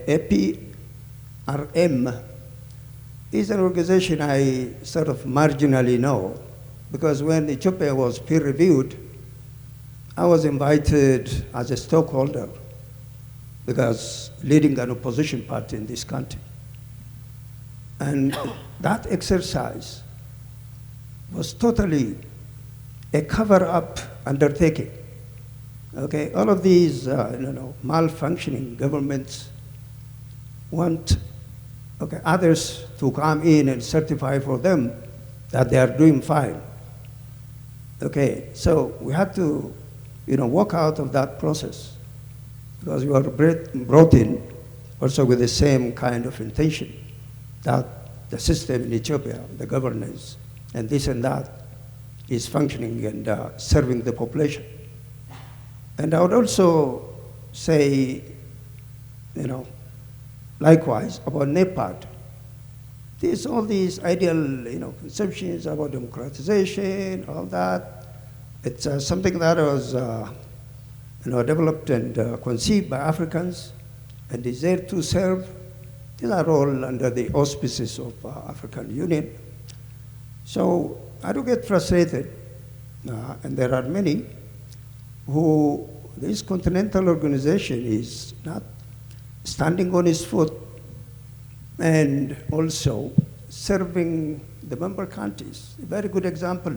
APRM, is an organization I sort of marginally know, because when Ethiopia was peer-reviewed, I was invited as a stockholder, because leading an opposition party in this country. And that exercise was totally a cover-up undertaking. Okay, all of these, malfunctioning governments want others to come in and certify for them that they are doing fine. Okay, so we had to, walk out of that process, because we were brought in also with the same kind of intention, that the system in Ethiopia, the governance, and this and that, is functioning and serving the population. And I would also say, likewise about NEPAD. All these ideal, conceptions about democratization, all that. It's something that was, developed and conceived by Africans, and is there to serve. These are all under the auspices of African Union. So I do get frustrated, and there are many who this continental organization is not standing on its foot and also serving the member countries. A very good example.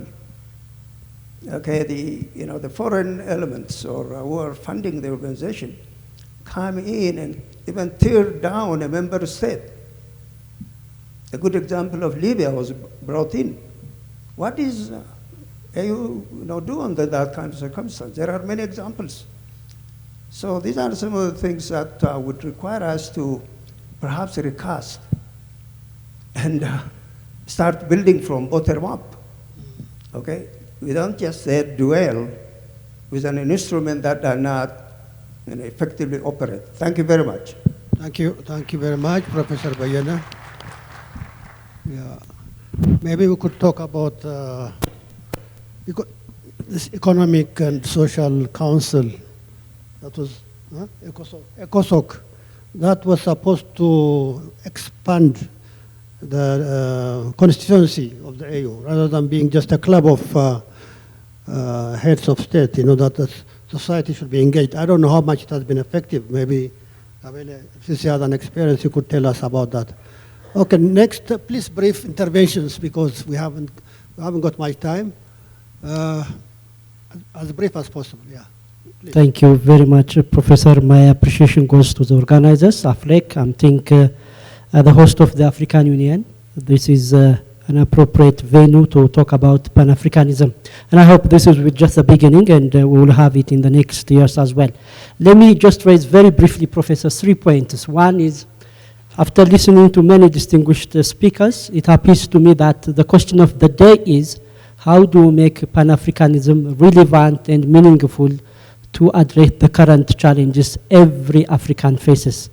Okay, the foreign elements or who are funding the organization come in and even tear down a member state A good example of Libya was brought in. What is AU do under that kind of circumstance? There are many examples. So these are some of the things that would require us to perhaps recast and start building from bottom up. Okay? We don't just say dwell with an instrument that does not effectively operate. Thank you very much. Thank you very much, Professor Bayana. Yeah, maybe we could talk about this Economic and Social Council. That was ECOSOC. That was supposed to expand the constituency of the AU rather than being just a club of heads of state. That the society should be engaged. I don't know how much it has been effective. Maybe, since you have an experience, you could tell us about that. Okay, next, please brief interventions because we haven't got much time. As brief as possible, yeah. Please. Thank you very much, Professor. My appreciation goes to the organizers, AFLEX. I think the host of the African Union. This is an appropriate venue to talk about Pan-Africanism. And I hope this is just the beginning and we will have it in the next years as well. Let me just raise very briefly, Professor, 3 points. One is, after listening to many distinguished speakers, it appears to me that the question of the day is, how do we make Pan-Africanism relevant and meaningful to address the current challenges every African faces?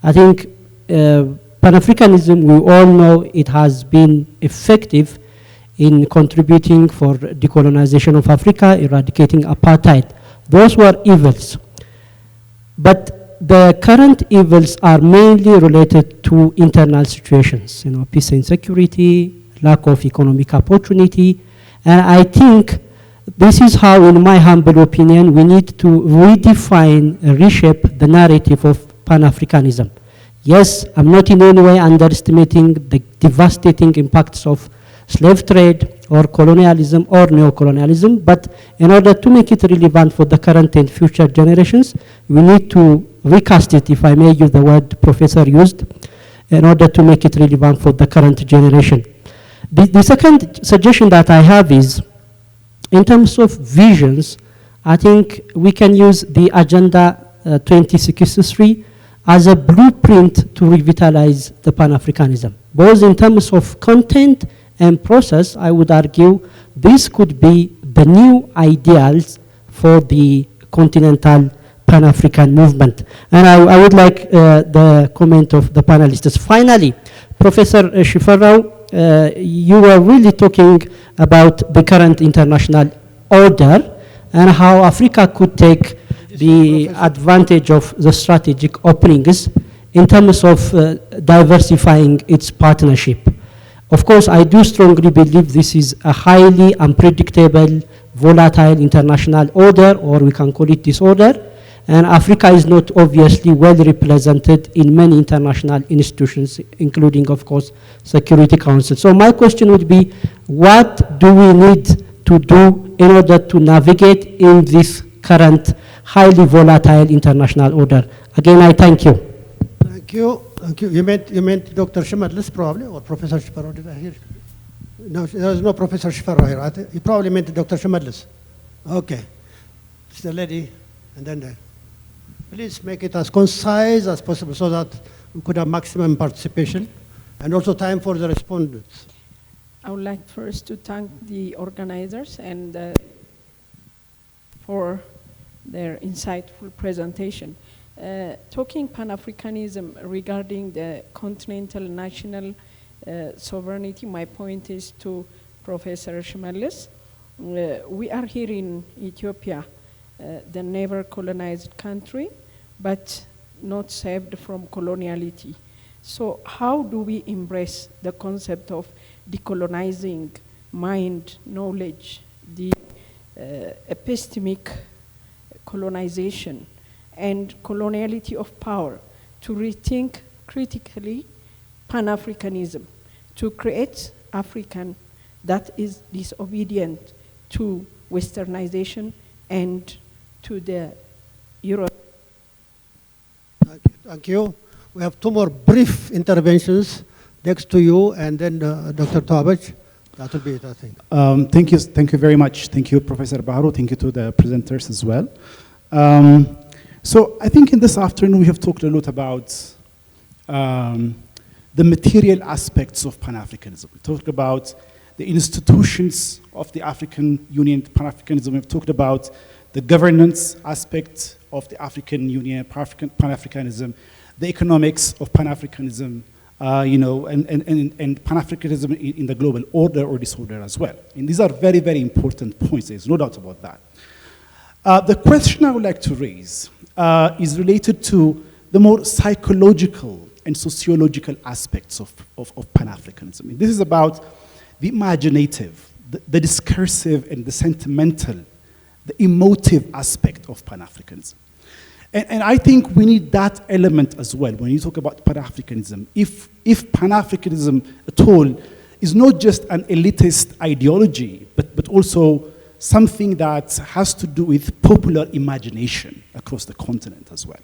I think Pan-Africanism, we all know it has been effective in contributing for decolonization of Africa, eradicating apartheid. Those were evils. But the current evils are mainly related to internal situations, peace and security, lack of economic opportunity. And I think this is how, in my humble opinion, we need to redefine, reshape the narrative of Pan-Africanism. Yes, I'm not in any way underestimating the devastating impacts of slave trade or colonialism or neocolonialism, but in order to make it relevant for the current and future generations, we need to recast it, if I may use the word Professor used, in order to make it relevant for the current generation. The second suggestion that I have is, in terms of visions, I think we can use the Agenda 2063 as a blueprint to revitalize the Pan-Africanism. Both in terms of content and process, I would argue this could be the new ideals for the continental Pan-African movement. And I would like the comment of the panelists. Finally, Professor Shifarao, you were really talking about the current international order and how Africa could take the advantage of the strategic openings in terms of diversifying its partnership. Of course, I do strongly believe this is a highly unpredictable, volatile international order, or we can call it disorder, and Africa is not obviously well represented in many international institutions, including, of course, Security Council. So my question would be, what do we need to do in order to navigate in this current highly volatile international order? Again, I thank you. Thank you. Thank you. You meant Dr. Shimadlis probably, or Professor Shifaro, did I hear? No, there is no Professor Shifaro here. I think you probably meant Dr. Shimadlis. Okay. It's the lady, and then the... Please make it as concise as possible so that we could have maximum participation and also time for the respondents. I would like first to thank the organizers and for their insightful presentation. Talking Pan-Africanism regarding the continental national sovereignty, my point is to Professor Shimadlis. We are here in Ethiopia, the never colonized country, but not saved from coloniality. So how do we embrace the concept of decolonizing mind, knowledge, the epistemic colonization and coloniality of power to rethink critically Pan-Africanism, to create African that is disobedient to Westernization and to the Euro. Thank you. We have two more brief interventions Next to you, and then Dr. Tabaj. That will be it, I think. Thank you very much. Thank you, Professor Bahru. Thank you to the presenters as well. So I think in this afternoon we have talked a lot about the material aspects of Pan-Africanism. We talked about the institutions of the African Union, Pan-Africanism. We've talked about the governance aspect of the African Union, Pan-Africanism, the economics of Pan-Africanism, and Pan-Africanism in the global order or disorder as well. And these are very, very important points. There's no doubt about that. The question I would like to raise is related to the more psychological and sociological aspects of Pan-Africanism. This is about the imaginative, the discursive, and the sentimental, the emotive aspect of Pan-Africanism. And I think we need that element as well when you talk about Pan-Africanism. If Pan-Africanism at all is not just an elitist ideology, but also something that has to do with popular imagination across the continent as well.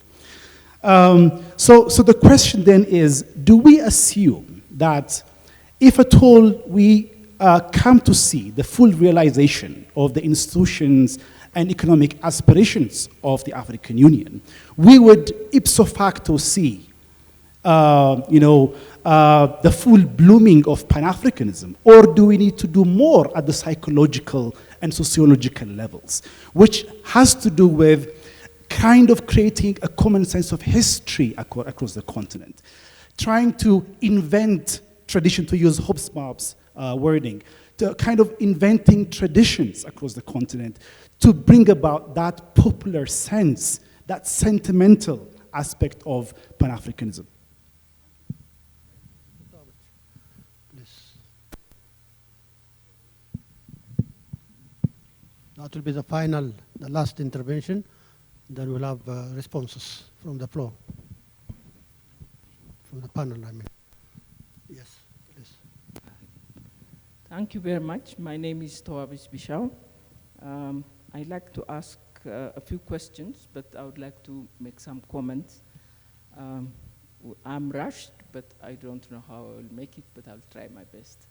So the question then is, do we assume that if at all we come to see the full realization of the institutions and economic aspirations of the African Union, we would ipso facto see the full blooming of Pan-Africanism? Or do we need to do more at the psychological and sociological levels, which has to do with kind of creating a common sense of history across the continent, trying to invent tradition, to use Hobsbawm's wording, to kind of inventing traditions across the continent to bring about that popular sense, that sentimental aspect of Pan-Africanism. That will be the last intervention. Then we'll have responses from the floor, from the panel, I mean. Yes, please. Thank you very much. My name is Toabis Bishao. I'd like to ask a few questions, but I would like to make some comments. I'm rushed, but I don't know how I will make it, but I'll try my best.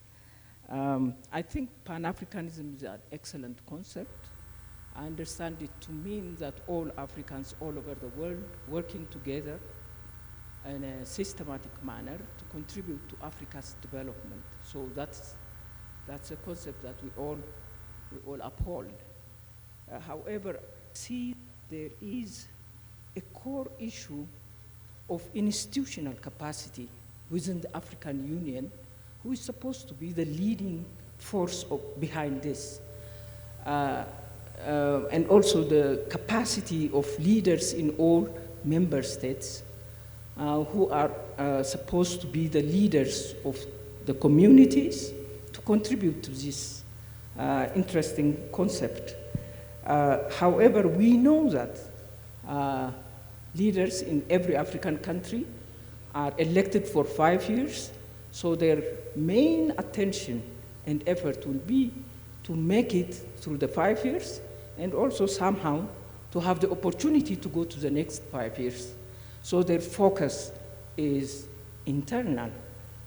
I think Pan-Africanism is an excellent concept. I understand it to mean that all Africans all over the world working together in a systematic manner to contribute to Africa's development. So that's a concept that we all uphold. However, see, there is a core issue of institutional capacity within the African Union, who is supposed to be the leading force behind this. And also the capacity of leaders in all member states who are supposed to be the leaders of the communities to contribute to this interesting concept. However, we know that leaders in every African country are elected for 5 years, so their main attention and effort will be to make it through the 5 years and also somehow to have the opportunity to go to the next 5 years. So their focus is internal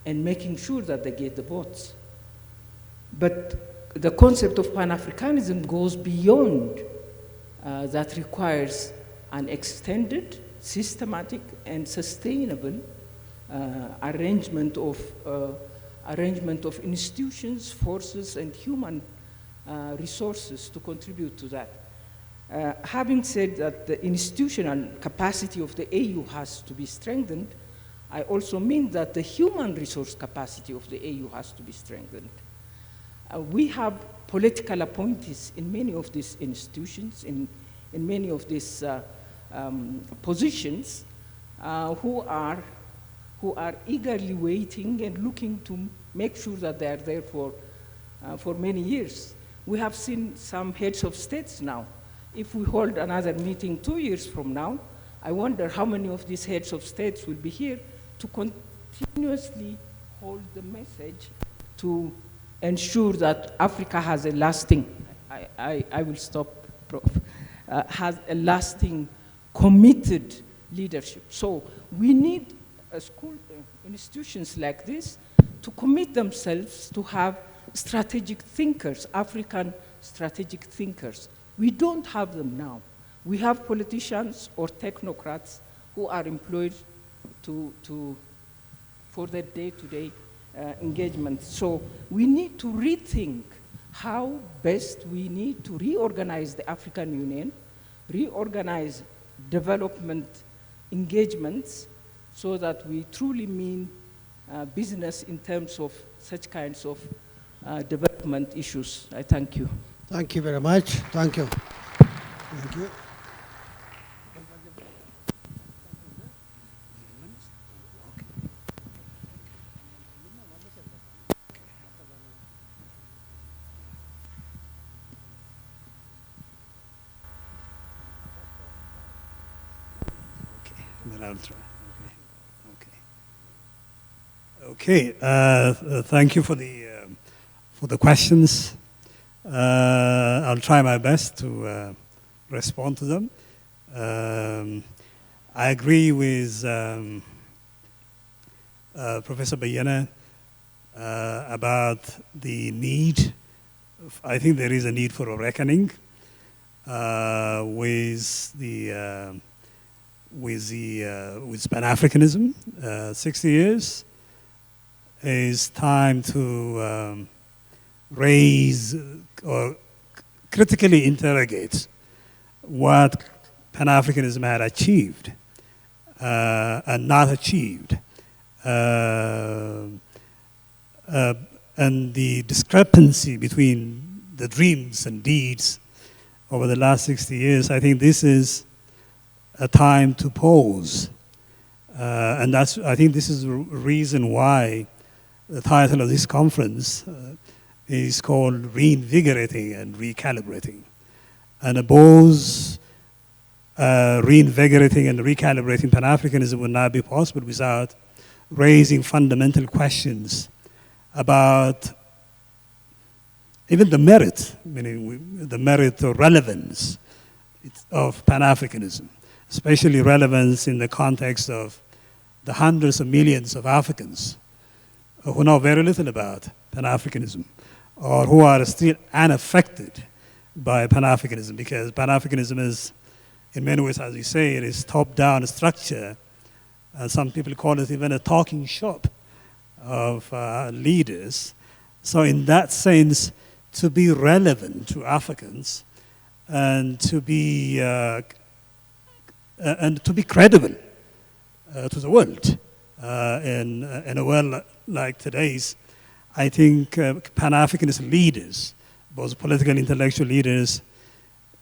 and making sure that they get the votes. But the concept of Pan-Africanism goes beyond that, requires an extended, systematic, and sustainable arrangement of institutions, forces, and human resources to contribute to that. Having said that the institutional capacity of the AU has to be strengthened, I also mean that the human resource capacity of the AU has to be strengthened. We have political appointees in many of these institutions, in many of these positions, who are eagerly waiting and looking to make sure that they are there for many years. We have seen some heads of states now. If we hold another meeting 2 years from now, I wonder how many of these heads of states will be here to continuously hold the message to ensure that Africa has a lasting, I will stop, Prof, has a lasting, committed leadership. So we need institutions like this to commit themselves to have strategic thinkers, African strategic thinkers. We don't have them now. We have politicians or technocrats who are employed for their day-to-day engagement. So we need to rethink how best we need to reorganize the African Union, reorganize development engagements so that we truly mean business in terms of such kinds of development issues. I thank you. Thank you very much. Thank you. Thank you. Then I'll try. Okay. Thank you for the questions. I'll try my best to respond to them. I agree with Professor Bayana about the need. I think there is a need for a reckoning with Pan-Africanism. 60 years is time to raise or critically interrogate what Pan-Africanism had achieved and not achieved, and the discrepancy between the dreams and deeds over the last 60 years. I think this is a time to pause. And I think this is the reason why the title of this conference is called Reinvigorating and Recalibrating. And a pause, reinvigorating and recalibrating Pan-Africanism would not be possible without raising fundamental questions about even the merit, meaning the merit or relevance of Pan-Africanism, especially relevance in the context of the hundreds of millions of Africans who know very little about Pan-Africanism or who are still unaffected by Pan-Africanism, because Pan-Africanism is, in many ways, as you say, it is top-down structure. Some people call it even a talking shop of leaders. So in that sense, to be relevant to Africans and to be credible to the world in a world like today's, I think Pan-Africanist leaders, both political and intellectual leaders,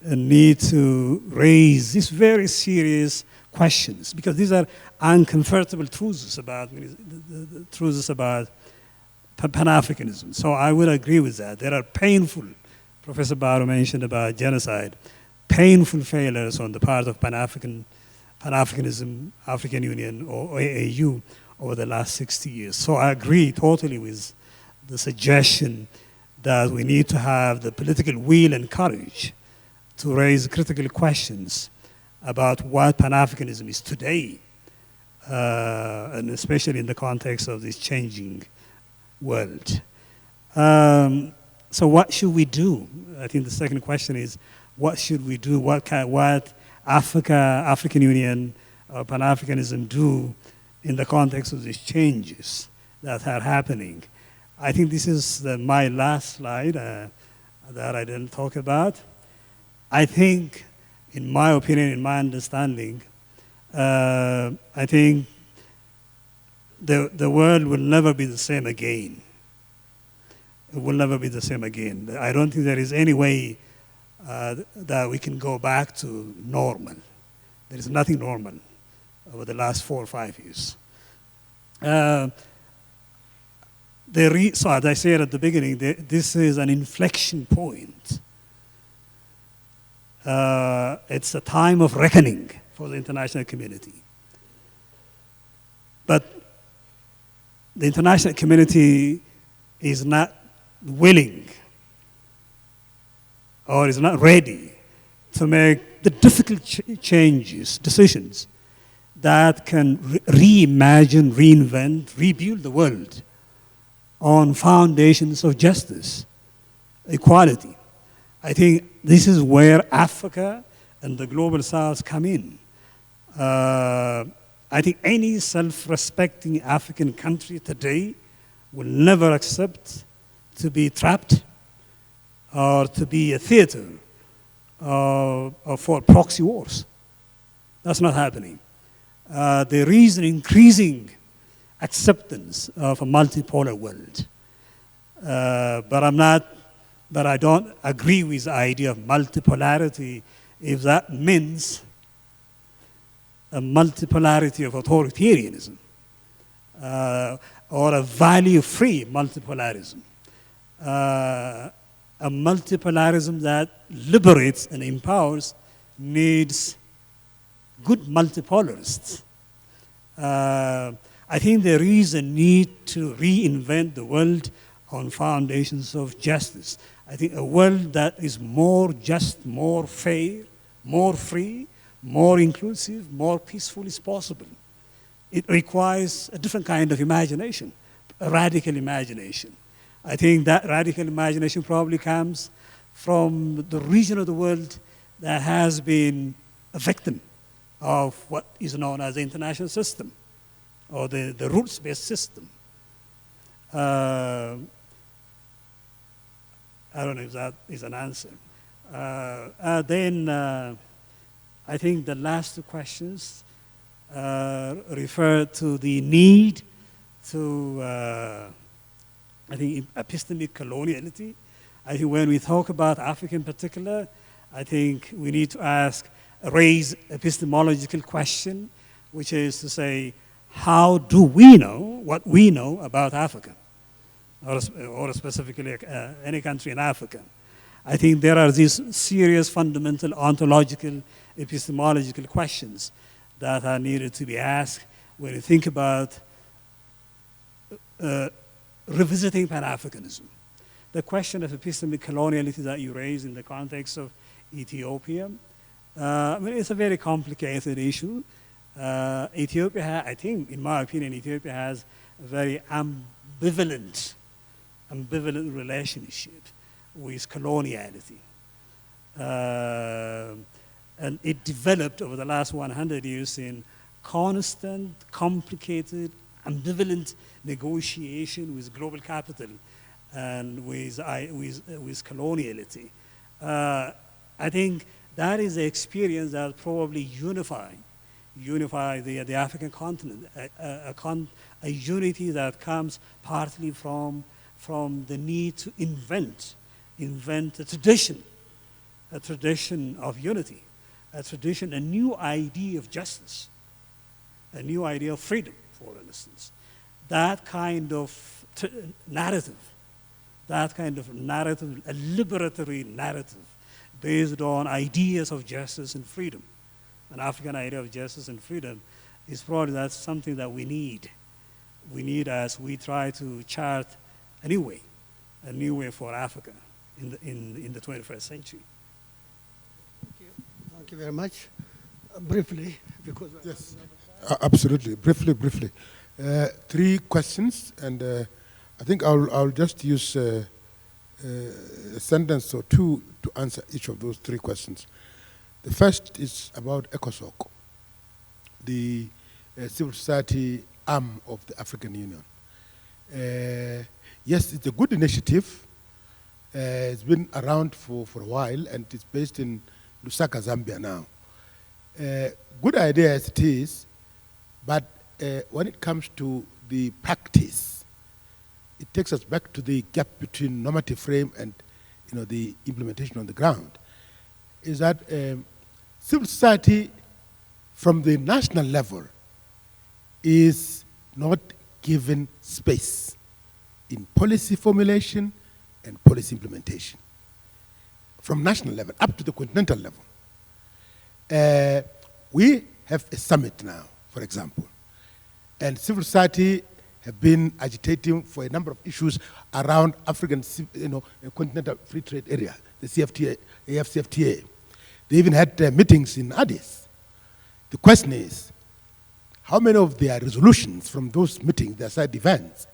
need to raise these very serious questions, because these are uncomfortable truths about the truths about Pan-Africanism. So I would agree with that. There are painful, Professor Barrow mentioned about genocide, painful failures on the part of Pan-Africanism, African Union, or AAU over the last 60 years. So I agree totally with the suggestion that we need to have the political will and courage to raise critical questions about what Pan-Africanism is today, and especially in the context of this changing world. So what should we do? I think the second question is, what should we do? What African Union, or Pan-Africanism do in the context of these changes that are happening? I think this is my last slide that I didn't talk about. I think, in my opinion, in my understanding, I think the world will never be the same again. It will never be the same again. I don't think there is any way that we can go back to normal. There is nothing normal over the last 4 or 5 years. So as I said at the beginning, this is an inflection point. It's a time of reckoning for the international community. But the international community is not willing or is not ready to make the difficult decisions that can reimagine, reinvent, rebuild the world on foundations of justice, equality. I think this is where Africa and the global south come in. I think any self-respecting African country today will never accept to be trapped or to be a theater for proxy wars. That's not happening. There is an increasing acceptance of a multipolar world. But I don't agree with the idea of multipolarity if that means a multipolarity of authoritarianism or a value-free multipolarism. A multipolarism that liberates and empowers needs good multipolarists. I think there is a need to reinvent the world on foundations of justice. I think a world that is more just, more fair, more free, more inclusive, more peaceful is possible. It requires a different kind of imagination, a radical imagination. I think that radical imagination probably comes from the region of the world that has been a victim of what is known as the international system or the rules-based system. I don't know if that is an answer. I think the last two questions refer to the need to, I think, epistemic coloniality. I think when we talk about Africa in particular, I think we need to raise epistemological question, which is to say, how do we know what we know about Africa, or specifically any country in Africa? I think there are these serious fundamental ontological epistemological questions that are needed to be asked when you think about revisiting Pan-Africanism. The question of epistemic coloniality that you raised in the context of Ethiopia, I mean, it's a very complicated issue. Ethiopia, I think, in my opinion, Ethiopia has a very ambivalent relationship with coloniality. And it developed over the last 100 years in constant, complicated, ambivalent negotiation with global capital and with coloniality. I think that is the experience that probably unify the African continent, a unity that comes partly from the need to invent a tradition of unity, a new idea of justice, a new idea of freedom, for instance. That kind of narrative, a liberatory narrative based on ideas of justice and freedom, an African idea of justice and freedom, is probably that's something that we need. We need as we try to chart a new way for Africa in the 21st century. Thank you very much. Briefly, because yes, absolutely. Briefly. 3 questions, and I think I'll just use a sentence or 2 to answer each of those 3 questions. The first is about ECOSOC, the civil society arm of the African Union. Yes, it's a good initiative. It's been around for a while, and it's based in Lusaka, Zambia now. Good idea as it is, but when it comes to the practice, it takes us back to the gap between normative frame and the implementation on the ground. Is that civil society from the national level is not given space in policy formulation and policy implementation from national level up to the continental level. We have a summit now, for example, and civil society have been agitating for a number of issues around African, continental free trade area, the CFTA, AFCFTA. They even had meetings in Addis. The question is, how many of their resolutions from those meetings, their side events,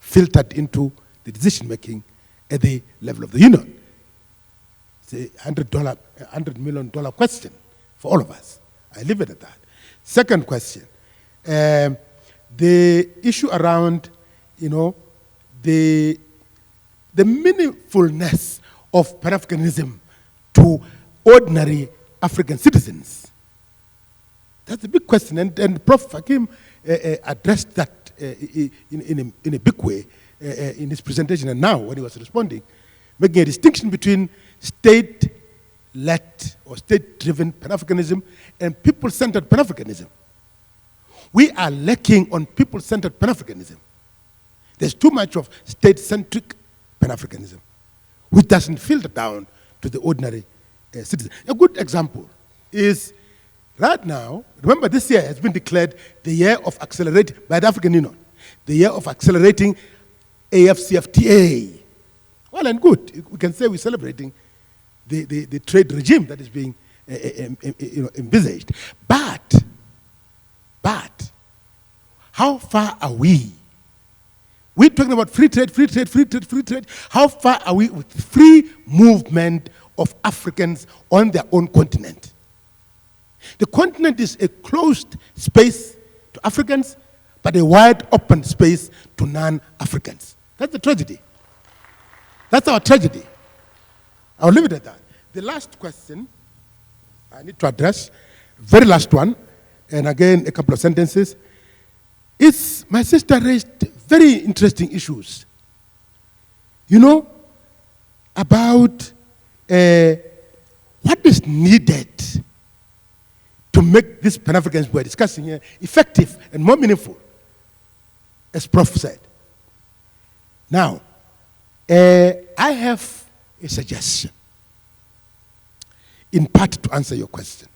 filtered into the decision making at the level of the union. It's a $100 million question for all of us. I leave it at that. Second question, the issue around, the meaningfulness of Pan-Africanism to ordinary African citizens. That's a big question, and Prof. Hakim addressed that in a big way in his presentation and now when he was responding, making a distinction between state-led or state-driven Pan-Africanism and people-centered Pan-Africanism. We are lacking on people-centered Pan-Africanism. There's too much of state-centric Pan-Africanism, which doesn't filter down to the ordinary citizen. A good example is right now, remember this year has been declared the year of accelerating, by the African Union, the year of accelerating AFCFTA. Well and good. We can say we're celebrating the trade regime that is being envisaged. But how far are we? We're talking about free trade, free trade, free trade, free trade. How far are we with free movement of Africans on their own continent? The continent is a closed space to Africans, but a wide open space to non-Africans. That's the tragedy. That's our tragedy. I'll leave it at that. The last question I need to address, very last one, and again, a couple of sentences, is my sister raised very interesting issues. About what is needed to make these Pan-Africans we're discussing here effective and more meaningful, as Prof said. Now, I have a suggestion, in part to answer your question,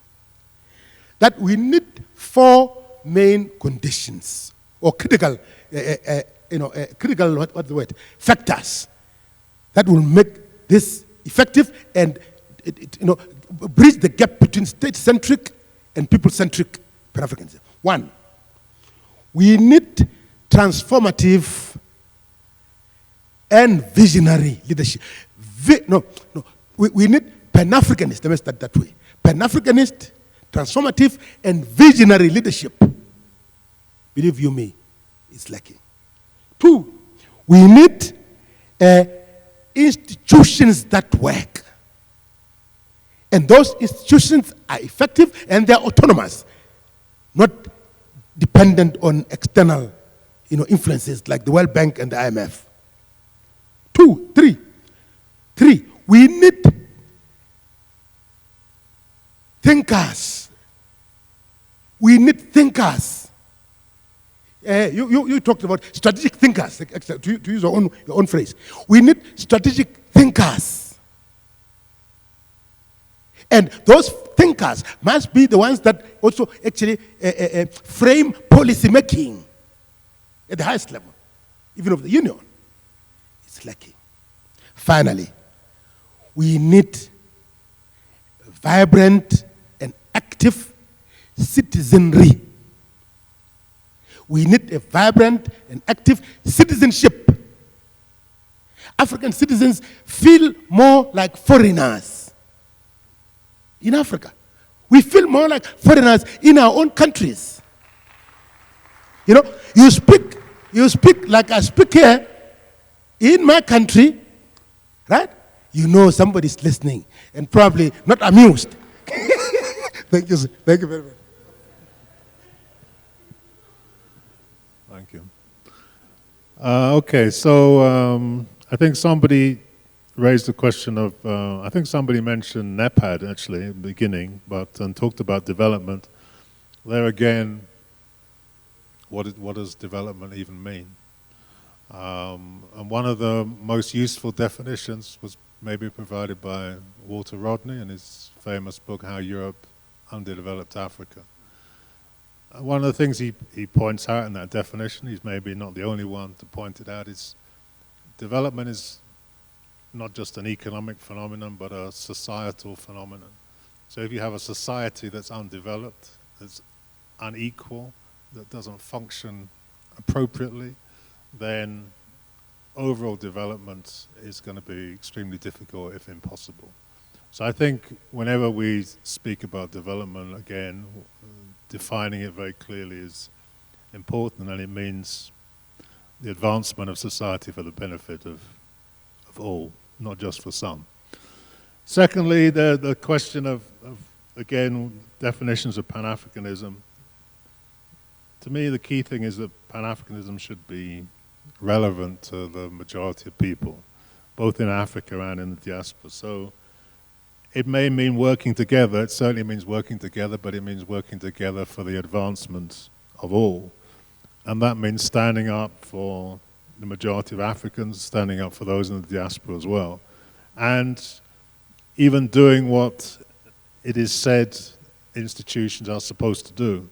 that we need 4 main conditions or critical, what's the word, factors that will make this effective and bridge the gap between state-centric and people-centric Pan-Africanism. 1, we need transformative and visionary leadership. We need Pan-Africanist, let me start that way. Pan-Africanist, transformative, and visionary leadership. Believe you me, it's lacking. 2, we need institutions that work. And those institutions are effective and they're autonomous, not dependent on external influences like the World Bank and the IMF. 3, we need thinkers. We need thinkers. You talked about strategic thinkers, to use your own phrase. We need strategic thinkers. And those thinkers must be the ones that also actually frame policy making at the highest level, even of the union. It's lacking. Finally, we need vibrant and active citizenry. We need a vibrant and active citizenship. African citizens feel more like foreigners in Africa. We feel more like foreigners in our own countries. You speak like I speak here in my country, right? Somebody's listening and probably not amused. Thank you, sir. Thank you very much. Thank you. Okay, so I think somebody raised the question of, I think somebody mentioned NEPAD actually at the beginning, but talked about development. There again, what does development even mean? And one of the most useful definitions was maybe provided by Walter Rodney in his famous book, How Europe Underdeveloped Africa. One of the things he points out in that definition, he's maybe not the only one to point it out, is development is not just an economic phenomenon, but a societal phenomenon. So if you have a society that's undeveloped, that's unequal, that doesn't function appropriately, then overall development is going to be extremely difficult, if impossible. So I think whenever we speak about development, again, defining it very clearly is important, and it means the advancement of society for the benefit of all, not just for some. Secondly, the question of again, definitions of Pan-Africanism. To me, the key thing is that Pan-Africanism should be relevant to the majority of people, both in Africa and in the diaspora. So it may mean working together, it certainly means working together, but it means working together for the advancement of all. And that means standing up for the majority of Africans, standing up for those in the diaspora as well. And even doing what it is said institutions are supposed to do.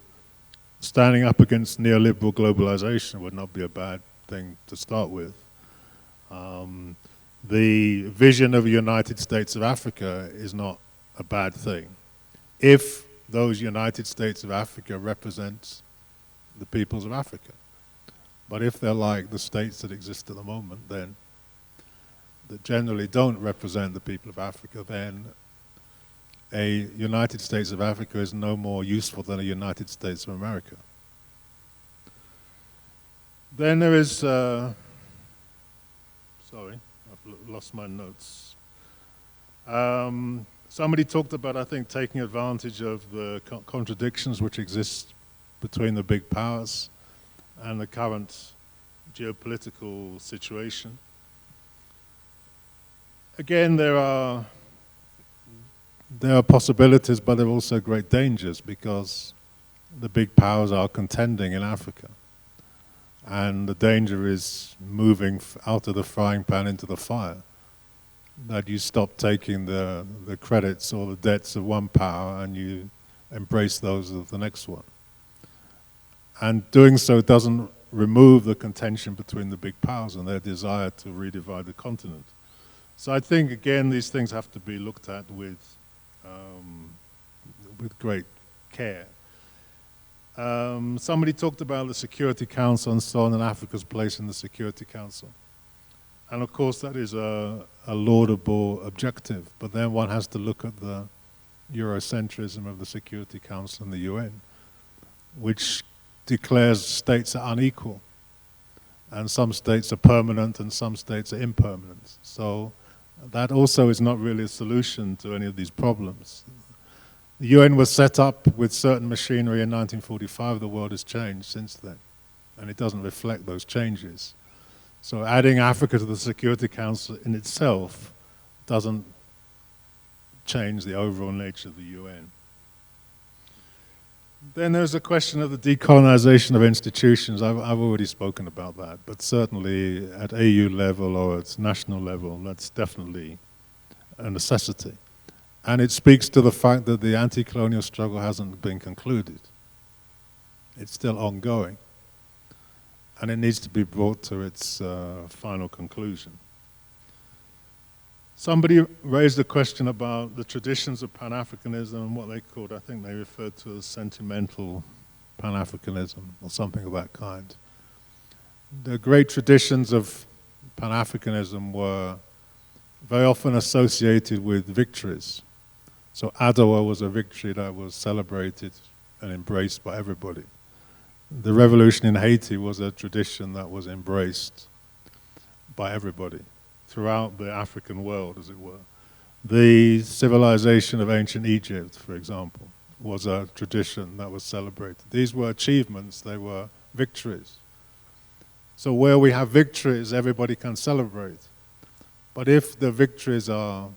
Standing up against neoliberal globalization would not be a bad thing to start with. The vision of a United States of Africa is not a bad thing, if those United States of Africa represent the peoples of Africa. But if they're like the states that exist at the moment, then that generally don't represent the people of Africa, then a United States of Africa is no more useful than a United States of America. Then there is, sorry, I've lost my notes. Somebody talked about, I think, taking advantage of the contradictions which exist between the big powers and the current geopolitical situation. Again, there are possibilities, but there are also great dangers, because the big powers are contending in Africa. And the danger is moving out of the frying pan into the fire, that you stop taking the credits or the debts of one power and you embrace those of the next one. And doing so doesn't remove the contention between the big powers and their desire to redivide the continent. So I think, again, these things have to be looked at with great care. Somebody talked about the Security Council and so on, and Africa's place in the Security Council. And of course that is a laudable objective, but then one has to look at the Eurocentrism of the Security Council and the UN, which declares states are unequal. And some states are permanent and some states are impermanent. So that also is not really a solution to any of these problems. The UN was set up with certain machinery in 1945. The world has changed since then, and it doesn't reflect those changes. So adding Africa to the Security Council in itself doesn't change the overall nature of the UN. Then there's a question of the decolonization of institutions. I've already spoken about that, but certainly at AU level or at national level, that's definitely a necessity. And it speaks to the fact that the anti-colonial struggle hasn't been concluded. It's still ongoing. And it needs to be brought to its final conclusion. Somebody raised a question about the traditions of Pan-Africanism and what they called, I think they referred to as sentimental Pan-Africanism or something of that kind. The great traditions of Pan-Africanism were very often associated with victories. So Adowa was a victory that was celebrated and embraced by everybody. The revolution in Haiti was a tradition that was embraced by everybody throughout the African world, as it were. The civilization of ancient Egypt, for example, was a tradition that was celebrated. These were achievements, they were victories. So where we have victories, everybody can celebrate. But if the victories are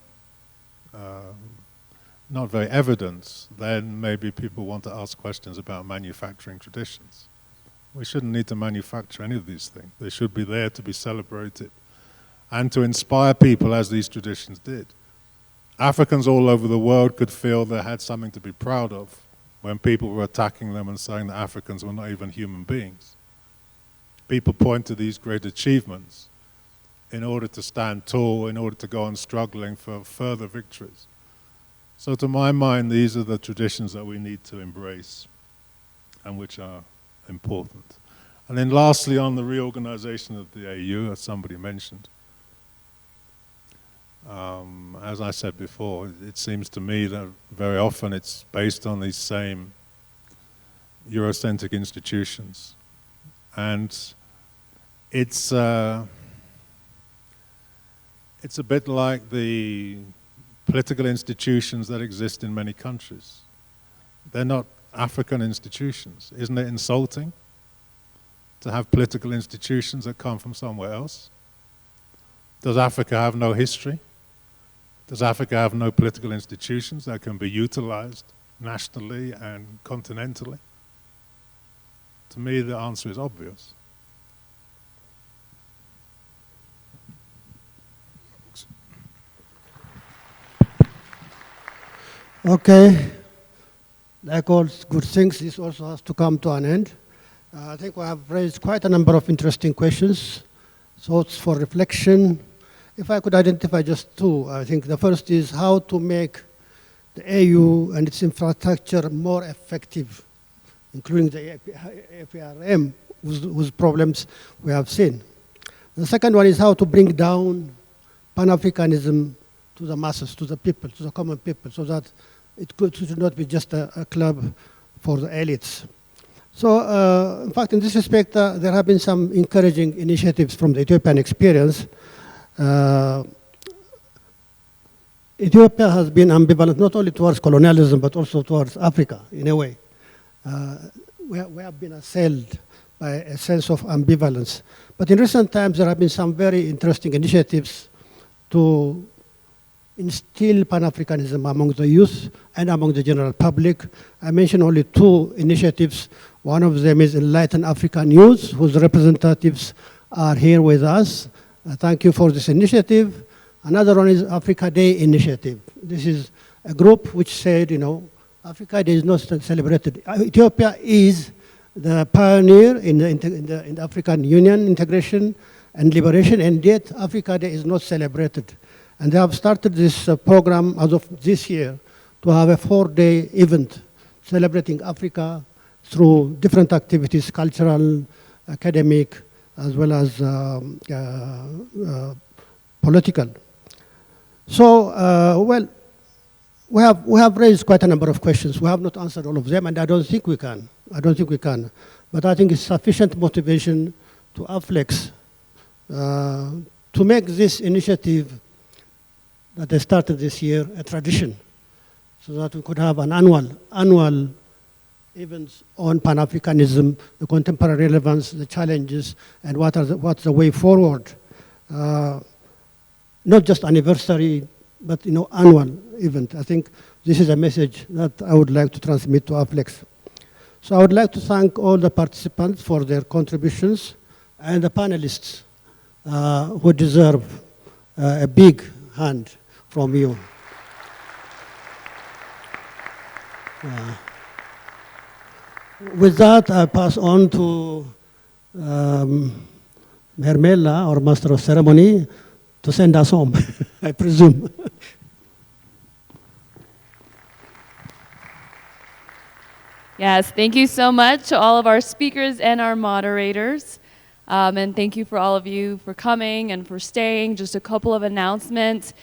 not very evident, then maybe people want to ask questions about manufacturing traditions. We shouldn't need to manufacture any of these things. They should be there to be celebrated and to inspire people as these traditions did. Africans all over the world could feel they had something to be proud of when people were attacking them and saying that Africans were not even human beings. People point to these great achievements in order to stand tall, in order to go on struggling for further victories. So to my mind, these are the traditions that we need to embrace and which are important. And then lastly, on the reorganization of the AU, as somebody mentioned, as I said before, it seems to me that very often it's based on these same Eurocentric institutions. And it's a bit like the political institutions that exist in many countries. They're not African institutions. Isn't it insulting to have political institutions that come from somewhere else? Does Africa have no history? Does Africa have no political institutions that can be utilized nationally and continentally? To me, the answer is obvious. Okay. Like all good things, this also has to come to an end. I think we have raised quite a number of interesting questions, thoughts for reflection. If I could identify just two, I think the first is how to make the AU and its infrastructure more effective, including the APRM, whose problems we have seen. The second one is how to bring down Pan-Africanism to the masses, to the people, to the common people, so that it should not be just a club for the elites. So, in fact, in this respect, there have been some encouraging initiatives from the Ethiopian experience. Ethiopia has been ambivalent not only towards colonialism, but also towards Africa, in a way. We have been assailed by a sense of ambivalence. But in recent times, there have been some very interesting initiatives to instill Pan-Africanism among the youth and among the general public. I mention only two initiatives. One of them is Enlighten African Youth, whose representatives are here with us. Thank you for this initiative. Another one is Africa Day initiative. This is a group which said, Africa Day is not celebrated. Ethiopia is the pioneer in the African Union integration and liberation, and yet Africa Day is not celebrated. And they have started this program as of this year to have a 4-day event celebrating Africa through different activities, cultural, academic, as well as political. So, well, we have raised quite a number of questions. We have not answered all of them, and I don't think we can. But I think it's sufficient motivation to AFLEX to make this initiative that they started this year a tradition, so that we could have an annual events on Pan-Africanism, the contemporary relevance, the challenges, and what's the way forward. Not just anniversary, but annual event. I think this is a message that I would like to transmit to AFLEX. So I would like to thank all the participants for their contributions and the panelists who deserve a big hand from you. With that, I pass on to Hermela, our Master of Ceremony, to send us home, I presume. Yes, thank you so much to all of our speakers and our moderators. And thank you for all of you for coming and for staying. Just a couple of announcements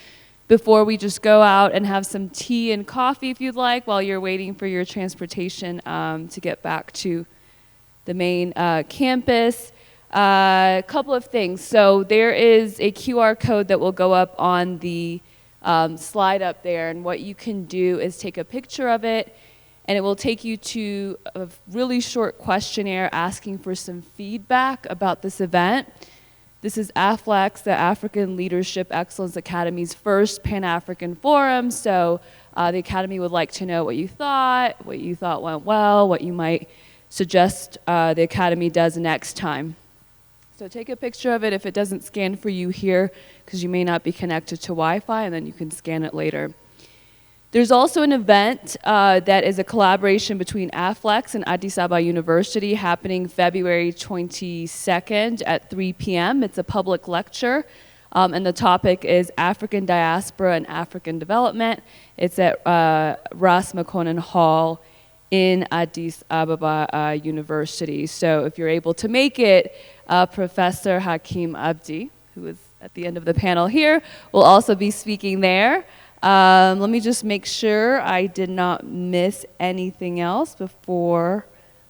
before we just go out and have some tea and coffee if you'd like while you're waiting for your transportation to get back to the main campus. A couple of things. So there is a QR code that will go up on the slide up there, and what you can do is take a picture of it, and it will take you to a really short questionnaire asking for some feedback about this event. This is AFLEX, the African Leadership Excellence Academy's first Pan-African Forum. So the Academy would like to know what you thought went well, what you might suggest the Academy does next time. So take a picture of it if it doesn't scan for you here, because you may not be connected to Wi-Fi, and then you can scan it later. There's also an event that is a collaboration between AFLEX and Addis Ababa University happening February 22nd at 3 p.m. It's a public lecture, and the topic is African Diaspora and African Development. It's at Ras Makonnen Hall in Addis Ababa University. So if you're able to make it, Professor Hakim Abdi, who is at the end of the panel here, will also be speaking there. Let me just make sure I did not miss anything else before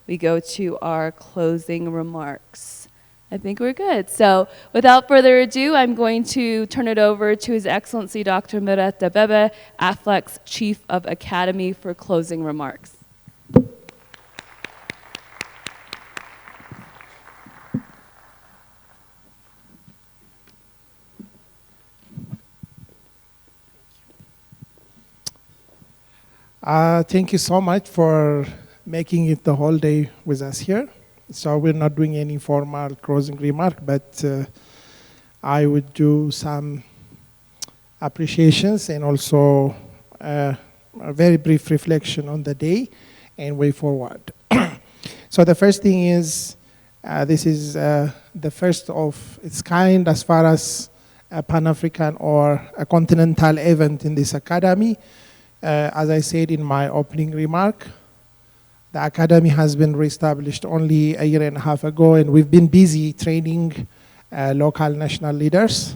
we go to our closing remarks. I think we're good. So without further ado, I'm going to turn it over to His Excellency Dr. Miret Dabebe, AFLEX Chief of Academy, for closing remarks. Thank you so much for making it the whole day with us here. So we're not doing any formal closing remark, but I would do some appreciations and also a very brief reflection on the day and way forward. So the first thing is, this is the first of its kind as far as a Pan-African or a continental event in this academy. As I said in my opening remark, the academy has been reestablished only a year and a half ago, and we've been busy training local national leaders.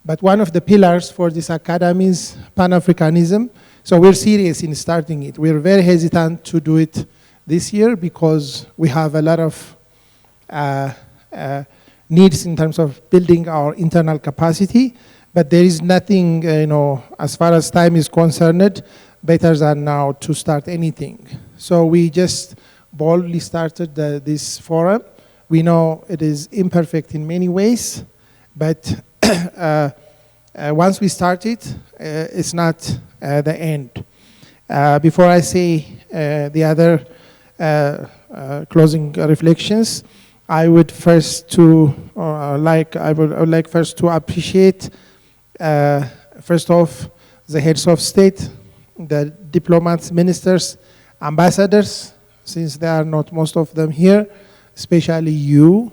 But one of the pillars for this academy is Pan-Africanism. So we're serious in starting it. We're very hesitant to do it this year because we have a lot of needs in terms of building our internal capacity. But there is nothing, as far as time is concerned, better than now to start anything. So we just boldly started this forum. We know it is imperfect in many ways, but once we start it, it's not the end. Before I say the other closing reflections, I would first I would like first to appreciate first off the heads of state, the diplomats, ministers, ambassadors, since there are not most of them here, especially you,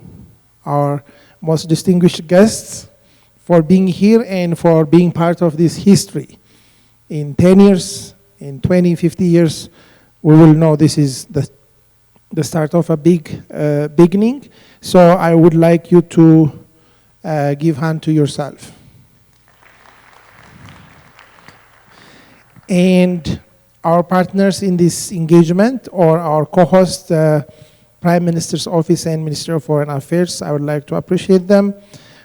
our most distinguished guests, for being here and for being part of this history. In 10 years, in 20, 50 years, we will know this is the start of a big beginning. So I would like you to give hand to yourself. And our partners in this engagement, or our co-host, Prime Minister's Office and Ministry of Foreign Affairs, I would like to appreciate them.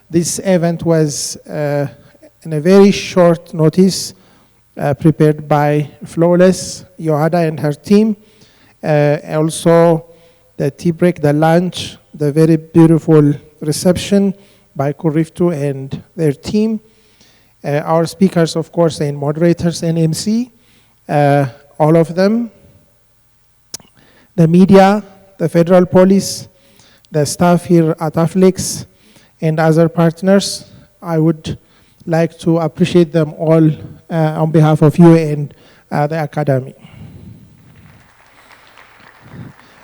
This event was in a very short notice prepared by Flawless, Yohada and her team. Also the tea break, the lunch, the very beautiful reception by Kuriftu and their team. Our speakers, of course, and moderators and MC, all of them, the media, the federal police, the staff here at AFLEX, and other partners. I would like to appreciate them all on behalf of you and the academy.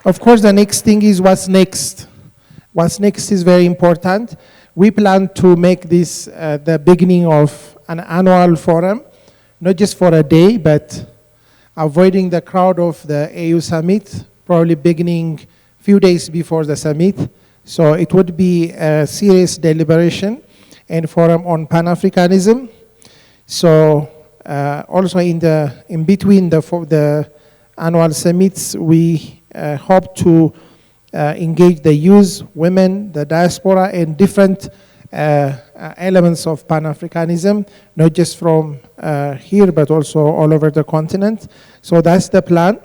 Of course, the next thing is what's next. What's next is very important. We plan to make this the beginning of an annual forum, not just for a day, but avoiding the crowd of the AU summit, probably beginning a few days before the summit. So it would be a serious deliberation and forum on Pan-Africanism. So also in between the annual summits, we hope to engage the youth, women, the diaspora, and different elements of Pan-Africanism, not just from here, but also all over the continent. So that's the plan.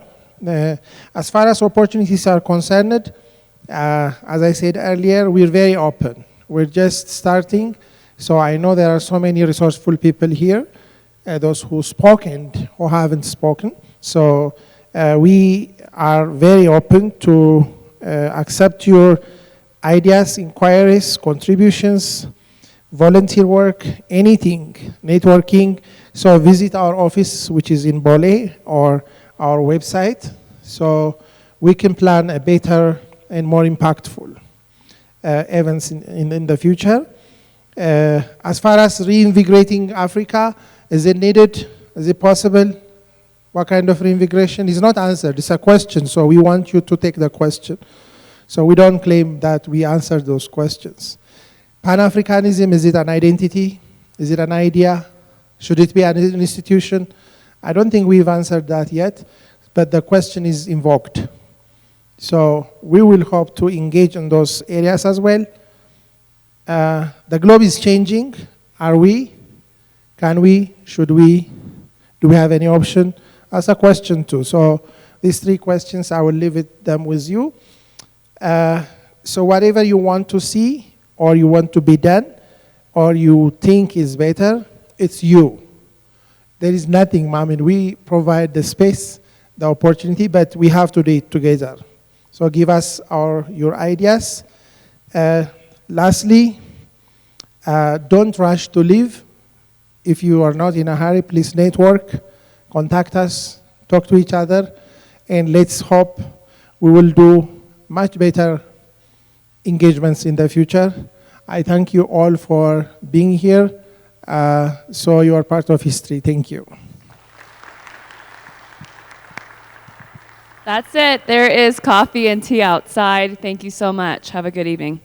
As far as opportunities are concerned, as I said earlier, we're very open. We're just starting. So I know there are so many resourceful people here, those who spoke and who haven't spoken. So we are very open to accept your ideas, inquiries, contributions, volunteer work, anything, networking. So visit our office, which is in Bole, or our website, so we can plan a better and more impactful events in the future. As far as reinvigorating Africa, is it needed? Is it possible? What kind of reintegration is not answered. It's a question, so we want you to take the question. So we don't claim that we answered those questions. Pan-Africanism, is it an identity? Is it an idea? Should it be an institution? I don't think we've answered that yet, but the question is invoked. So we will hope to engage in those areas as well. The globe is changing. Are we? Can we? Should we? Do we have any option? That's a question too. So these three questions, I will leave them with you. So whatever you want to see, or you want to be done, or you think is better, it's you. There is nothing, I mean, we provide the space, the opportunity, but we have to do it together. So give us your ideas. Lastly, don't rush to leave. If you are not in a hurry, please network, contact us, talk to each other, and let's hope we will do much better engagements in the future. I thank you all for being here. So you are part of history. Thank you. That's it. There is coffee and tea outside. Thank you so much. Have a good evening.